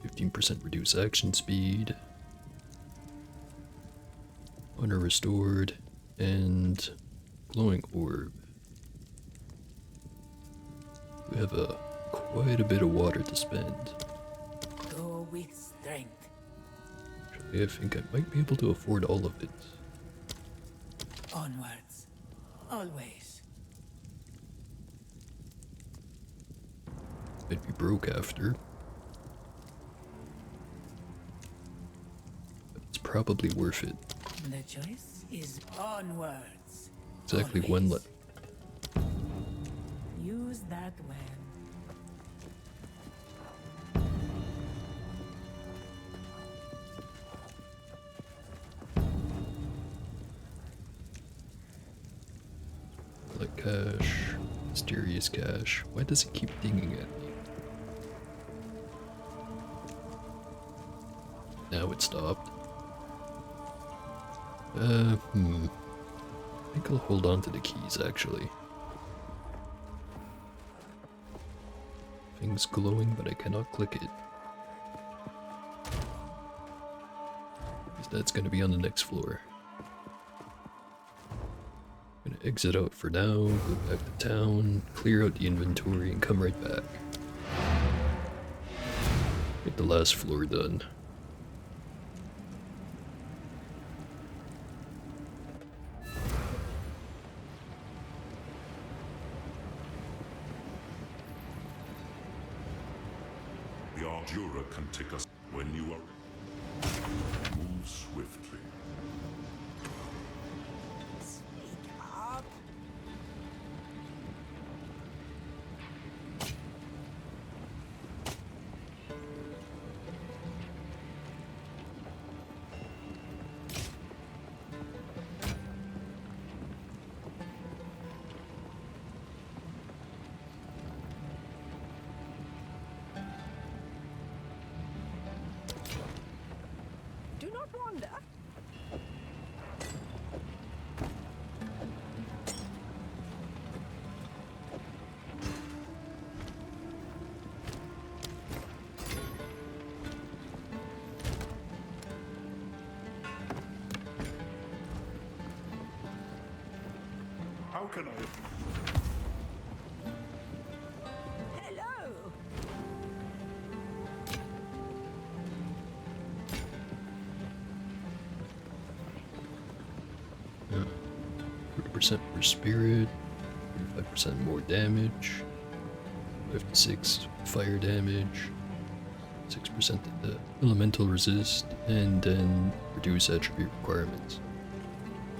15% reduced action speed. Honor restored. And glowing orb. We have quite a bit of water to spend. Go with strength. Actually, I think I might be able to afford all of it. Onwards. Always. I'd be broke after. But it's probably worth it. The choice is onwards. Exactly one Always. Use that when. Like cash. Mysterious cash. Why does it keep dinging at me? Now it stopped. I think I'll hold on to the keys, actually. Thing's glowing, but I cannot click it. Because that's gonna be on the next floor. I'm gonna exit out for now, go back to town, clear out the inventory, and come right back. Get the last floor done. The Arjura can take us when you are. Move swiftly. Sweetheart. Do not wander. How can I? Hello. Yeah. 30% more spirit, 35% more damage, 56 fire damage, 6% the elemental resist, and then reduce attribute requirements.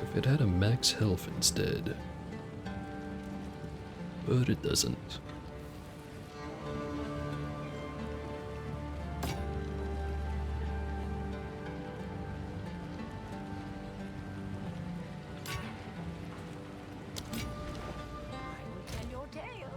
If it had a max health instead, but it doesn't. I will tell your tale.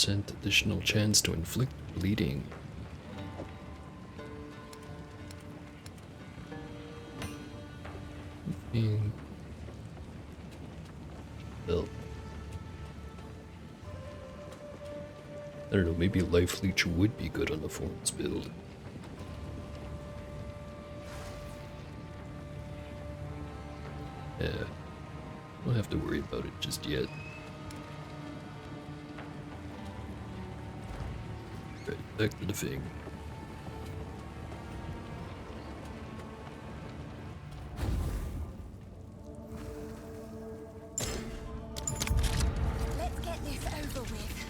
10% additional chance to inflict bleeding. Well, I don't know, maybe Life Leech would be good on the Forms build. Yeah, don't have to worry about it just yet. Right, back to the thing. Let's get this over with.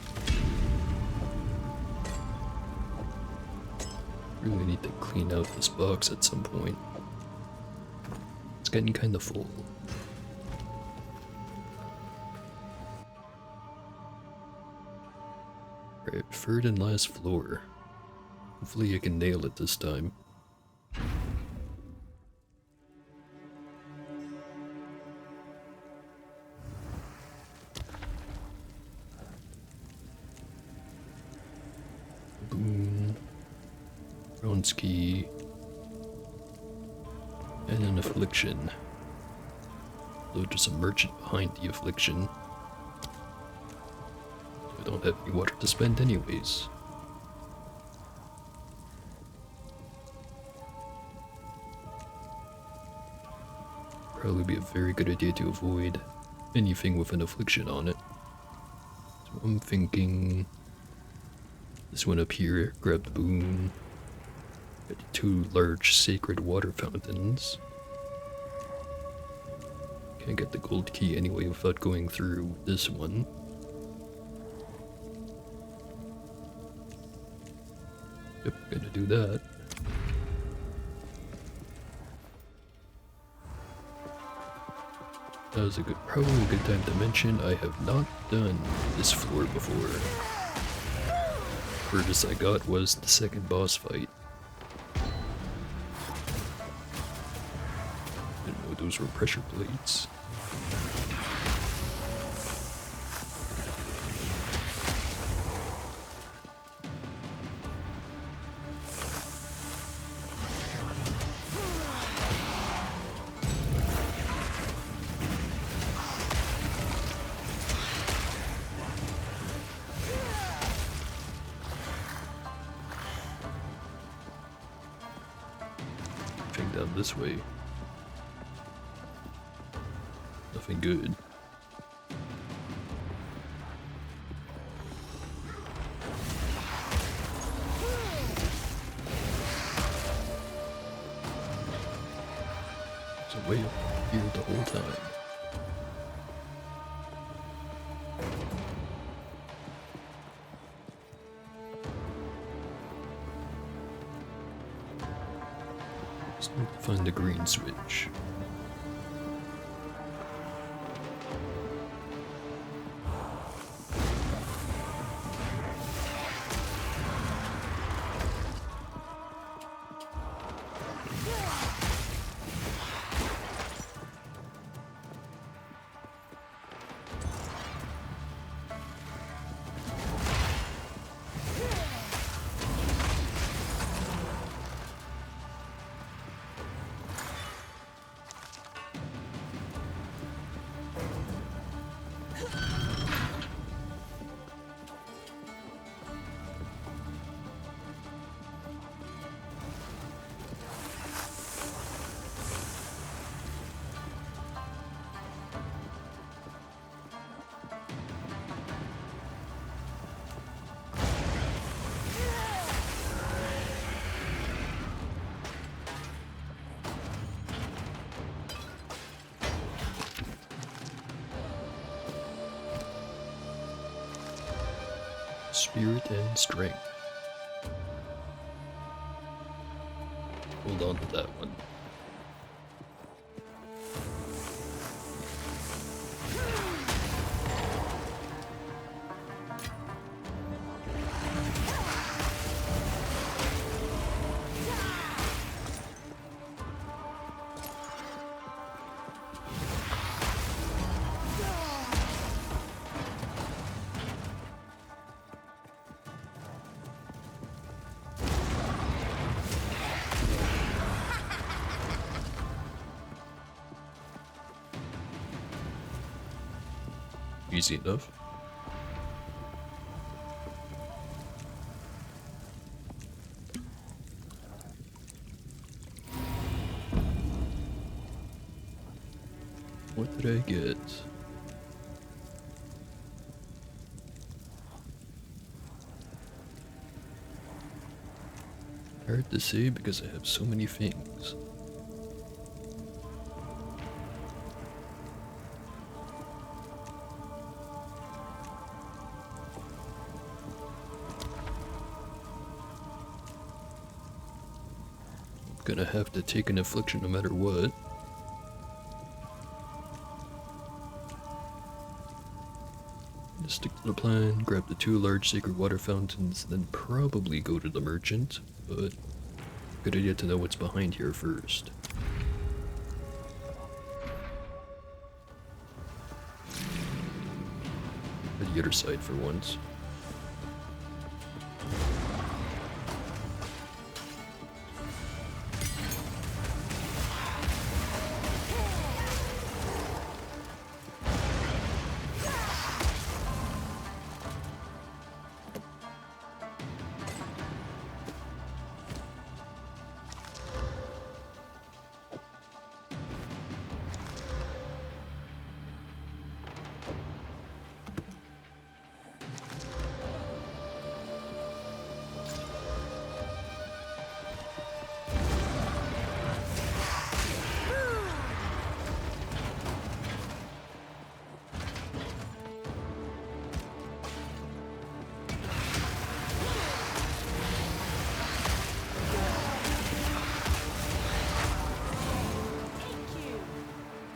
Really need to clean out this box at some point. It's getting kind of full. Right, third and last floor. Hopefully I can nail it this time. Boom. Bronski. And an affliction. Though there's a merchant behind the affliction. I don't have any water to spend anyways. Probably be a very good idea to avoid anything with an affliction on it. So I'm thinking this one up here, grab the boon. Get the 2 large sacred water fountains. Can't get the gold key anyway without going through this one. Yep, gonna do that. That was probably a good time to mention I have not done this floor before. Furthest I got was the second boss fight. Didn't know those were pressure plates. Down this way. Nothing good. It's a way up here the whole time. Just need to find the green switch. Spirit and strength. Hold on to that one. easy enough. What did I get? Hard to say because I have so many things. Gonna have to take an affliction no matter what. Stick to the plan, grab the 2 large sacred water fountains, then probably go to the merchant, but good idea to know what's behind here first. The other side for once.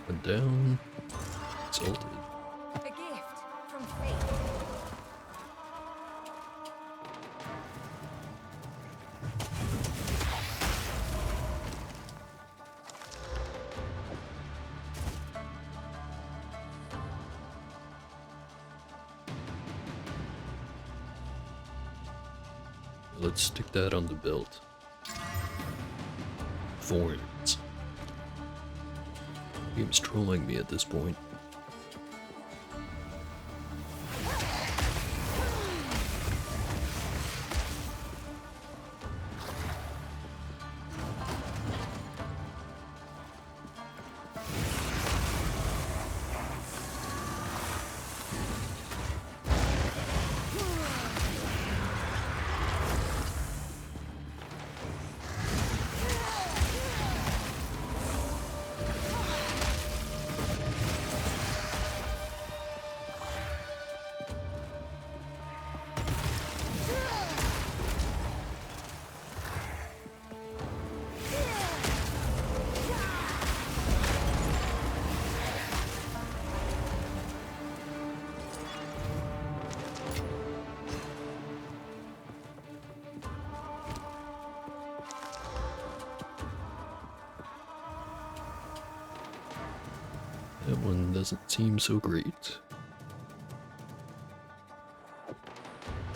Went down, salted. A gift from fate. Let's stick that on the belt. Thorns. Game's trolling me at this point. That one doesn't seem so great.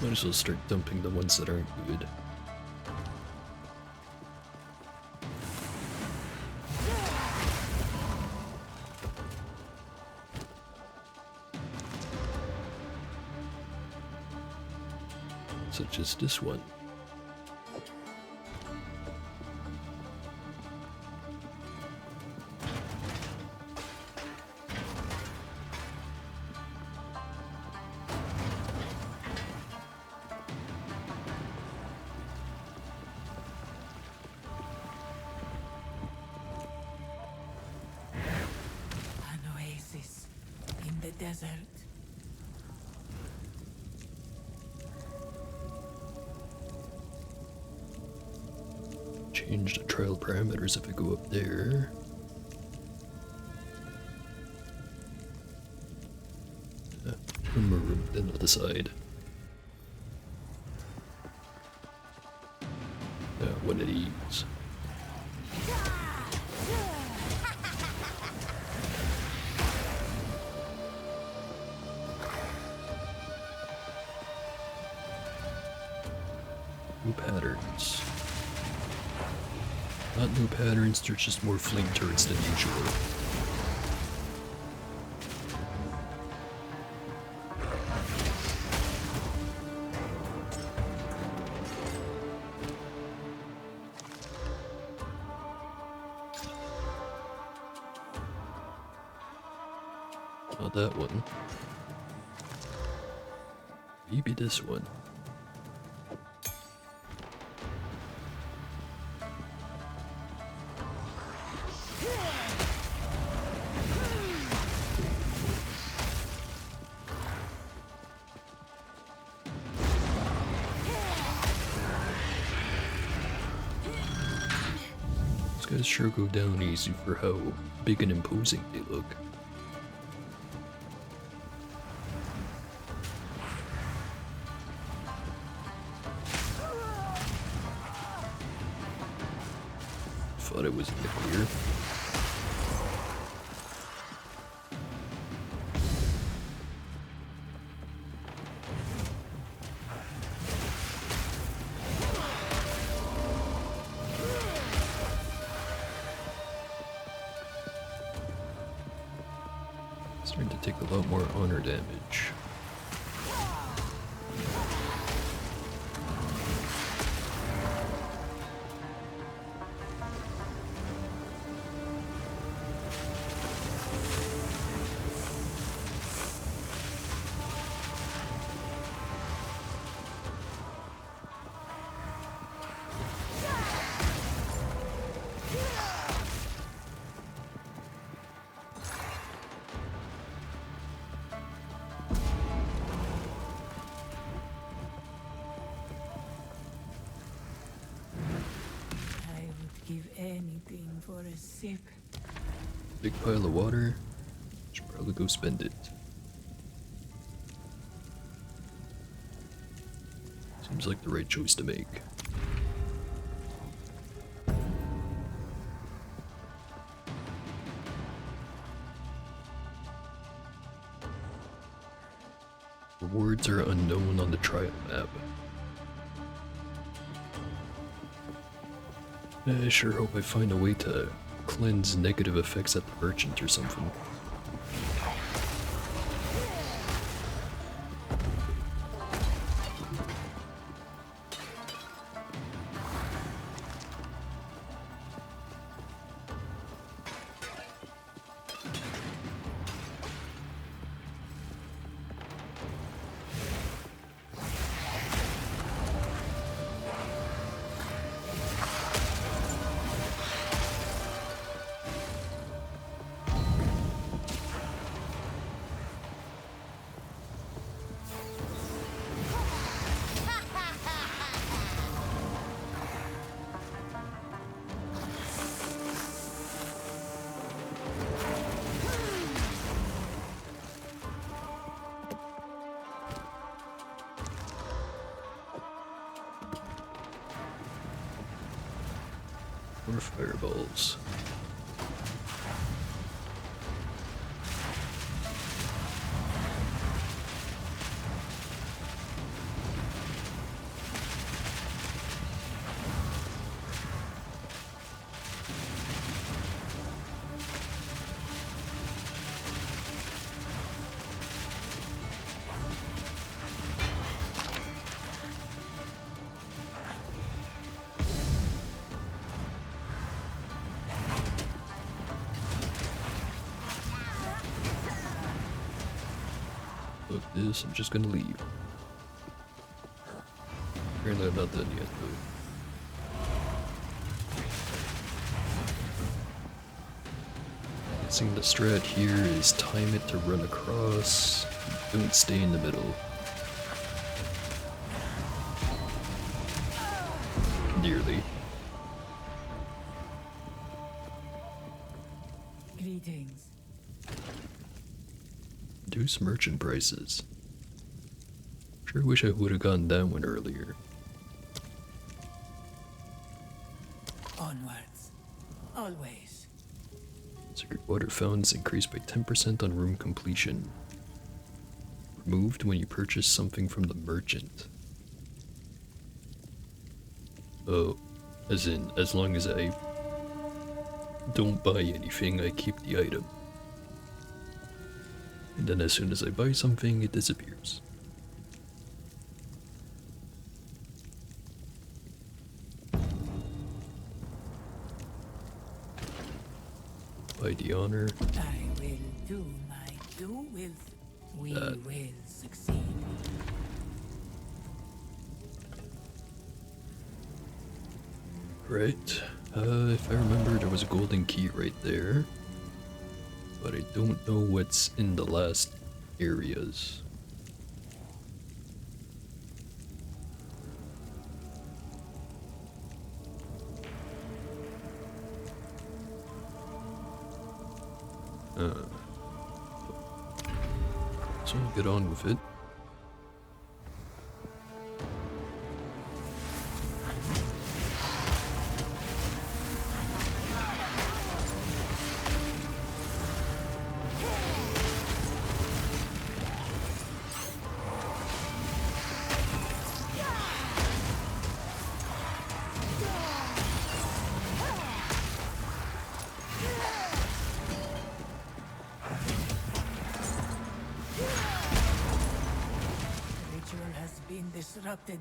Might as well start dumping the ones that aren't good. Such as this one. An oasis in the desert. Change the trial parameters if I go up there. One more room than the other side. One of these. New patterns. Not new patterns, they're just more flame turrets than usual. Not that one. Maybe this one. These guys sure go down easy for how big and imposing they look. Thought it was in the clear. Starting to take a lot more honor damage. I would give anything for a sip. Big pile of water. Should probably go spend it. Seems like the right choice to make. Rewards are unknown on the trial map. I sure hope I find a way to cleanse negative effects at the merchant or something. More fireballs. Fuck this, I'm just gonna leave. Apparently I'm not done yet though. Guessing the strat here is time it to run across. Don't stay in the middle. Dearly. Greetings. Reduce merchant prices. Sure wish I would have gotten that one earlier. Onwards. Always. Secret water fountains increased by 10% on room completion. Removed when you purchase something from the merchant. Oh, as in, as long as I don't buy anything, I keep the item. And then as soon as I buy something, it disappears. By the honor. I will do my do with, we That. will succeed. Right. If I remember, there was a golden key right there. But I don't know what's in the last areas. So I'll get on with it. The ritual has been disrupted.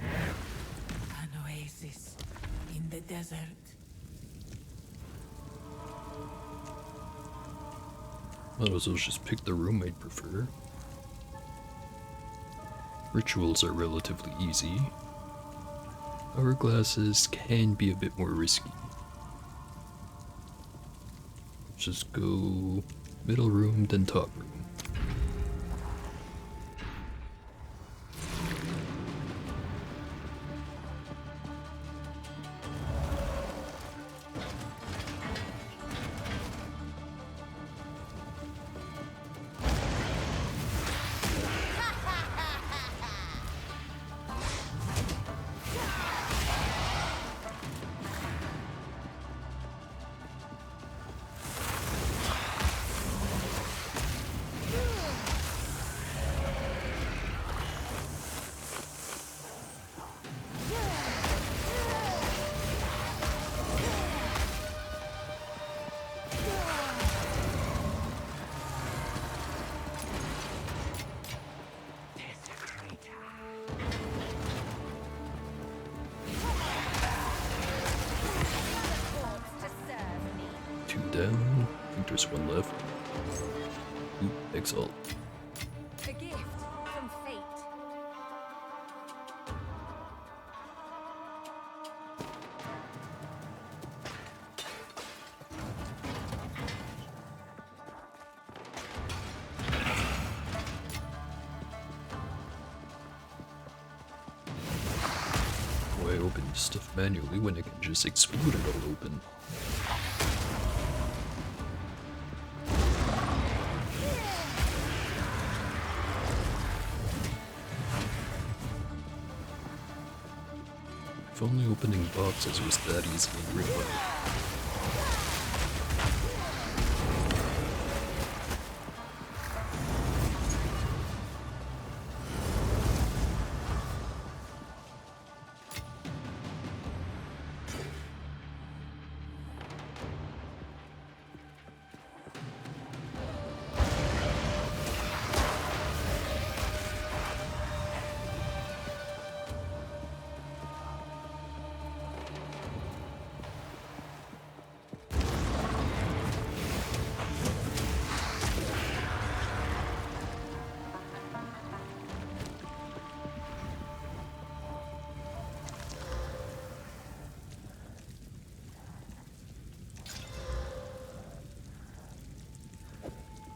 An oasis in the desert. Might as well just pick the room I'd prefer. Rituals are relatively easy. Hourglasses can be a bit more risky. Just go middle room, then top room. Two down. I think there's one left. Ooh, Exile. A gift from fate. Why open stuff manually when I can just explode it all open? If only opening boxes was that easy in real life.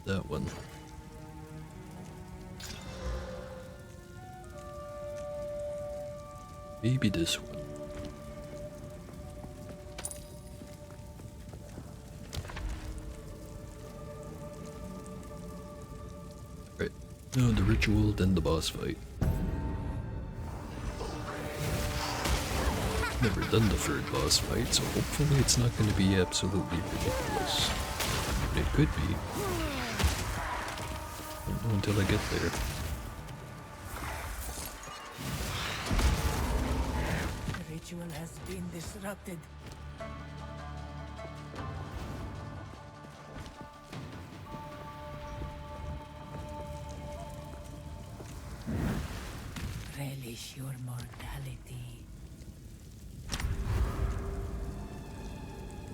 That one. Maybe this one. Right. No, the ritual, then the boss fight. Never done the third boss fight, so hopefully it's not going to be absolutely ridiculous. It could be. Don't know until I get there. The ritual has been disrupted. relish your mortality.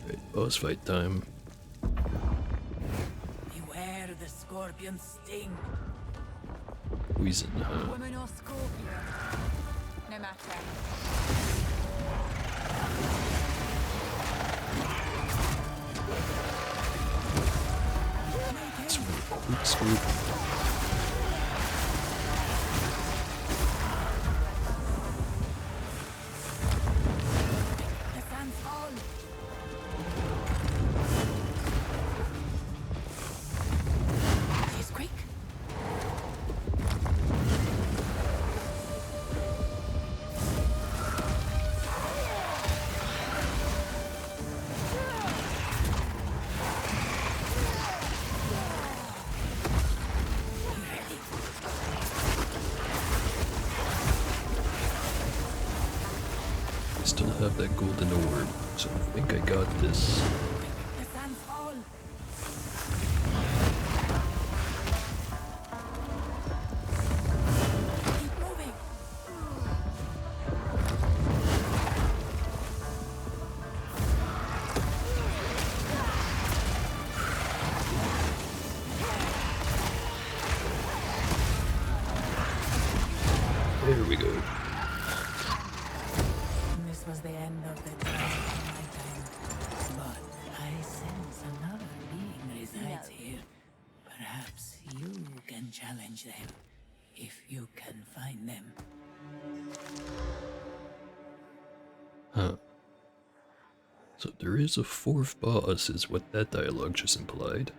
Alright, boss fight time. Beware the scorpion's sting. Poison, huh? Woman or scorpion, no matter. It's really quick scoop. The sands fall. She's quick. I still have that golden orb, so I think I got this. The sands fall. Keep moving. There we go. This was the end of the time of my time. But I sense another being resides here. Perhaps you can challenge them, if you can find them. Huh. So there is a fourth boss, is what that dialogue just implied.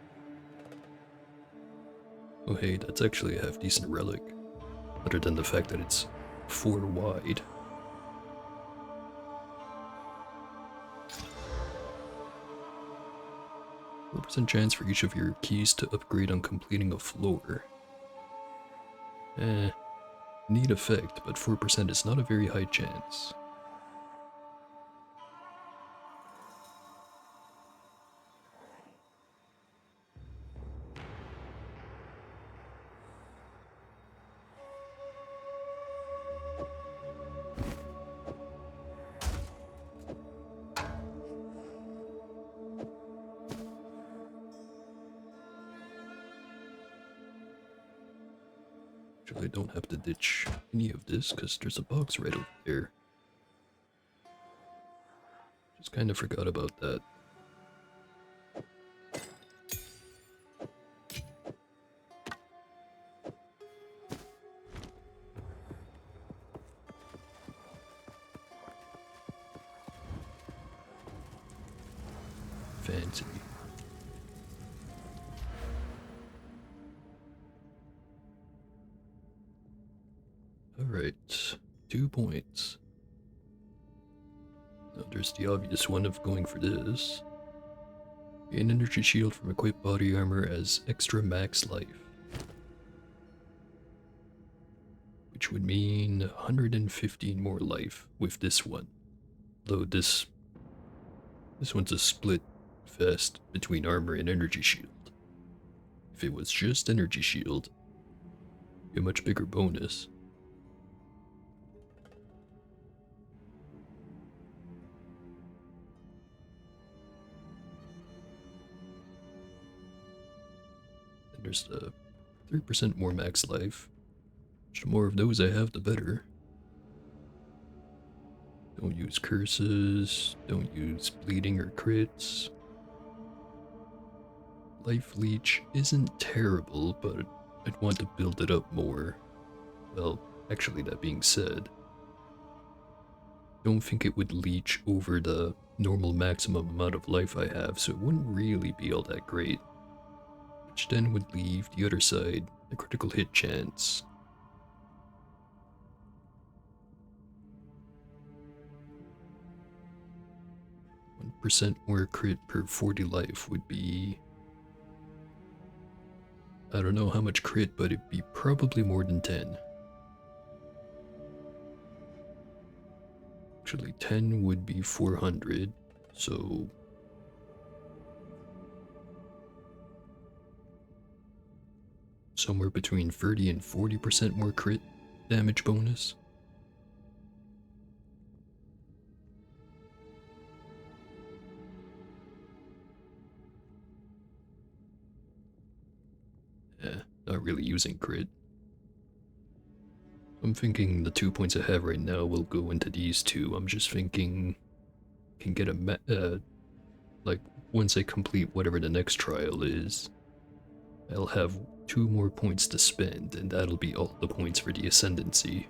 Oh hey, that's actually a half-decent relic. Other than the fact that it's 4 wide. % chance for each of your keys to upgrade on completing a floor. Neat effect, but 4% is not a very high chance. Actually, I don't have to ditch any of this because there's a box right over there. Just kind of forgot about that. Fancy. Alright, 2 points. Now there's the obvious one of going for this. Gain energy shield from equipped body armor as extra max life. Which would mean 115 more life with this one. Though this one's a split fest between armor and energy shield. If it was just energy shield, it'd be a much bigger bonus. And there's the 3% more max life. The more of those I have, the better. Don't use curses, don't use bleeding or crits. Life leech isn't terrible, but I'd want to build it up more. Well, actually, that being said, don't think it would leech over the normal maximum amount of life I have, so it wouldn't really be all that great. Which then would leave the other side a critical hit chance. % more crit per 40 life would be... I don't know how much crit, but it'd be probably more than 10. Actually, 10 would be 400, so... somewhere between 30 and 40% more crit damage bonus. not really using crit. I'm thinking the 2 points I have right now will go into these two. I'm just thinking can get a like once I complete whatever the next trial is, I'll have 2 more points to spend, and that'll be all the points for the ascendancy.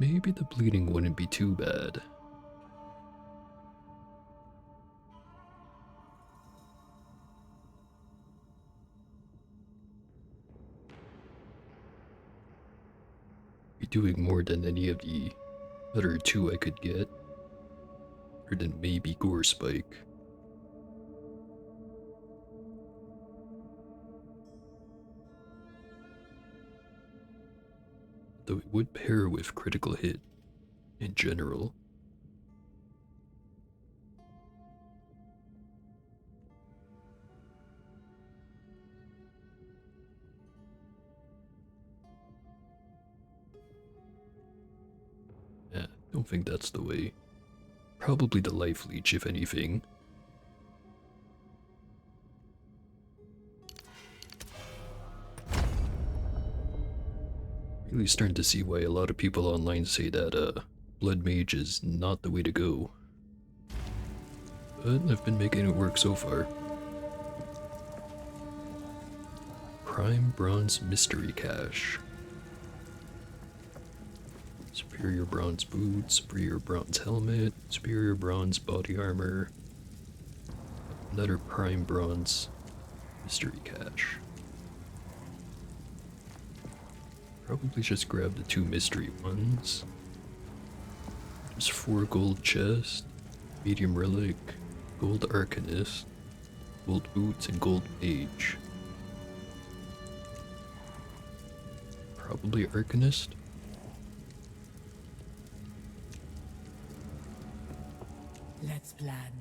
Maybe the bleeding wouldn't be too bad. Be doing more than any of the other 2 I could get. Or than maybe Gore Spike. Though it would pair with critical hit in general. Yeah, don't think that's the way. Probably the life leech, if anything. Really starting to see why a lot of people online say that Blood Mage is not the way to go. But I've been making it work so far. Prime Bronze Mystery Cache. Superior Bronze Boots, Superior Bronze Helmet, Superior Bronze Body Armor. Another Prime Bronze Mystery Cache. Probably just grab the 2 mystery ones. There's 4 gold chest, medium relic, gold arcanist, gold boots, and gold mage. Probably arcanist. Let's plan.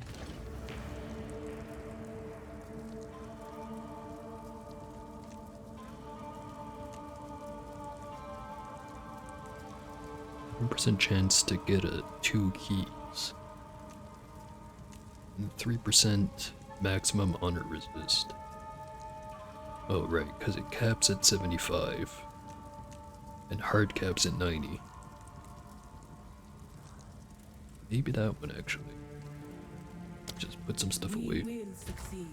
% chance to get 2 keys. And 3% maximum honor resist. Oh right, because it caps at 75. And hard caps at 90. Maybe that one actually. Just put some stuff away. We will succeed.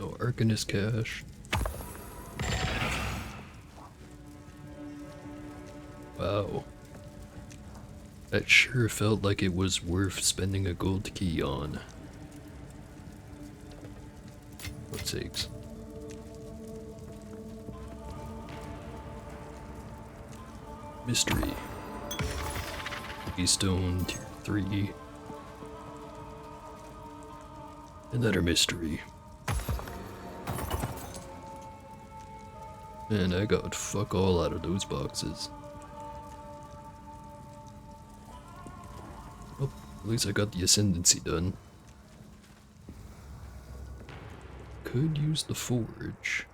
Oh, Arcanist cache. Wow. That sure felt like it was worth spending a gold key on. What sakes. Mystery. Keystone tier 3. Another mystery. Man, I got fuck all out of those boxes. Oh, at least I got the Ascendancy done. Could use the Forge.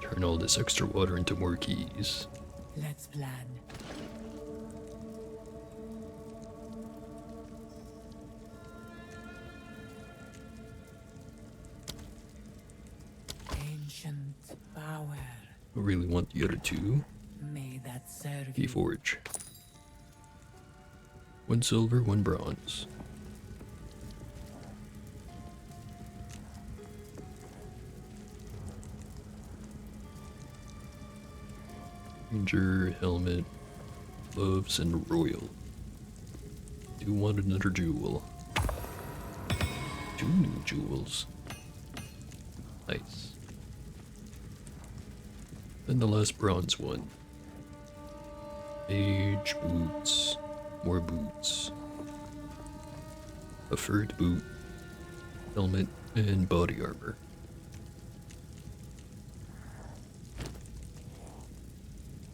Turn all this extra water into more keys. Let's plan. Ancient power. I really want the other 2. May that serve Key you. Forge. 1 silver, 1 bronze. Ranger, helmet, gloves, and royal. Do want another jewel. 2 new jewels. Nice. And the last bronze one. Mage boots. More boots. A furred boot. Helmet and body armor.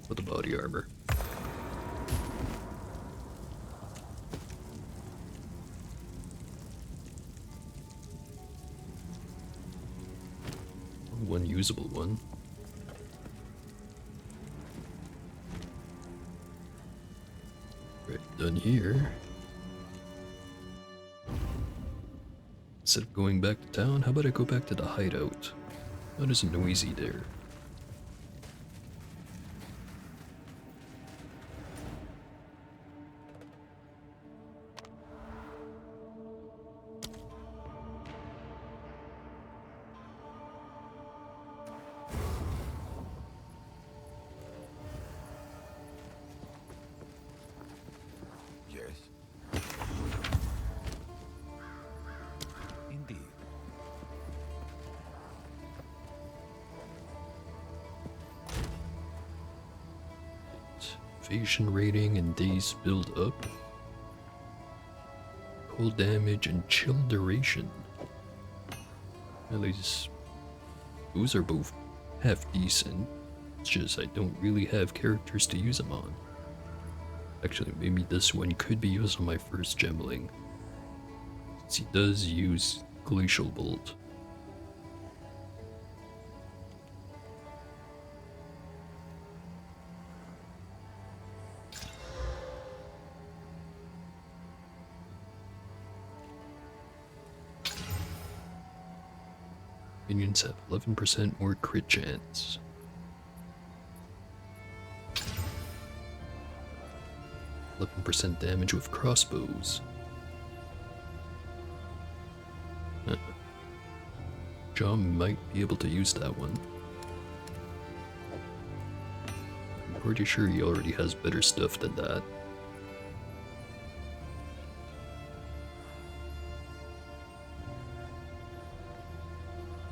For the body armor. One usable one. Right, done here. Instead of going back to town, how about I go back to the hideout? Not as noisy there. Yes. Indeed. Evasion rating and days build up. Cold damage and chill duration. At least those are both half decent. It's just I don't really have characters to use them on. Actually, maybe this one could be used on my first gemling. Since he does use Glacial Bolt. Minions have 11% more crit chance. %11 damage with crossbows. John might be able to use that one. I'm pretty sure he already has better stuff than that.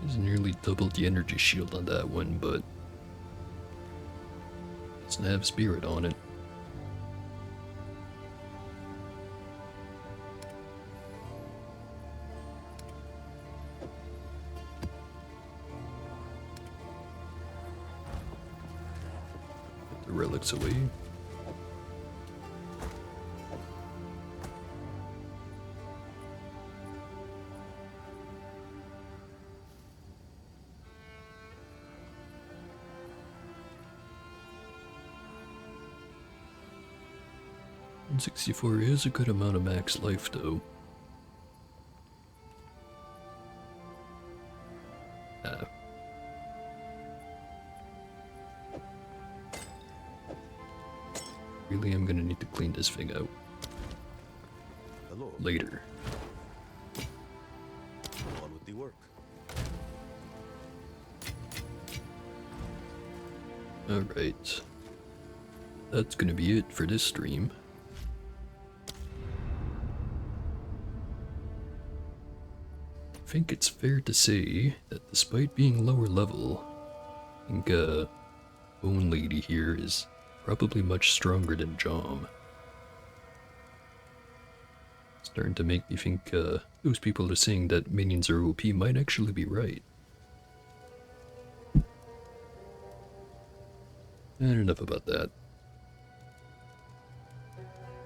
He's nearly doubled the energy shield on that one, but doesn't have spirit on it. Put the relics away. $164 is a good amount of max life, though. Really am gonna need to clean this thing out. Hello. Later. On with the work. Alright. That's gonna be it for this stream. I think it's fair to say that despite being lower level, I think Bone Lady here is probably much stronger than Jom. Starting to make me think those people are saying that minions are OP might actually be right. And enough about that.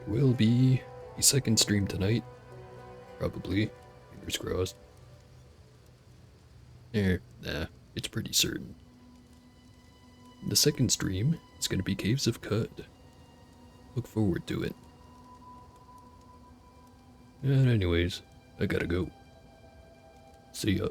Will be a second stream tonight. Probably. Fingers crossed. Nah, it's pretty certain. The second stream is going to be Caves of Cud. Look forward to it. And anyways, I gotta go. See ya.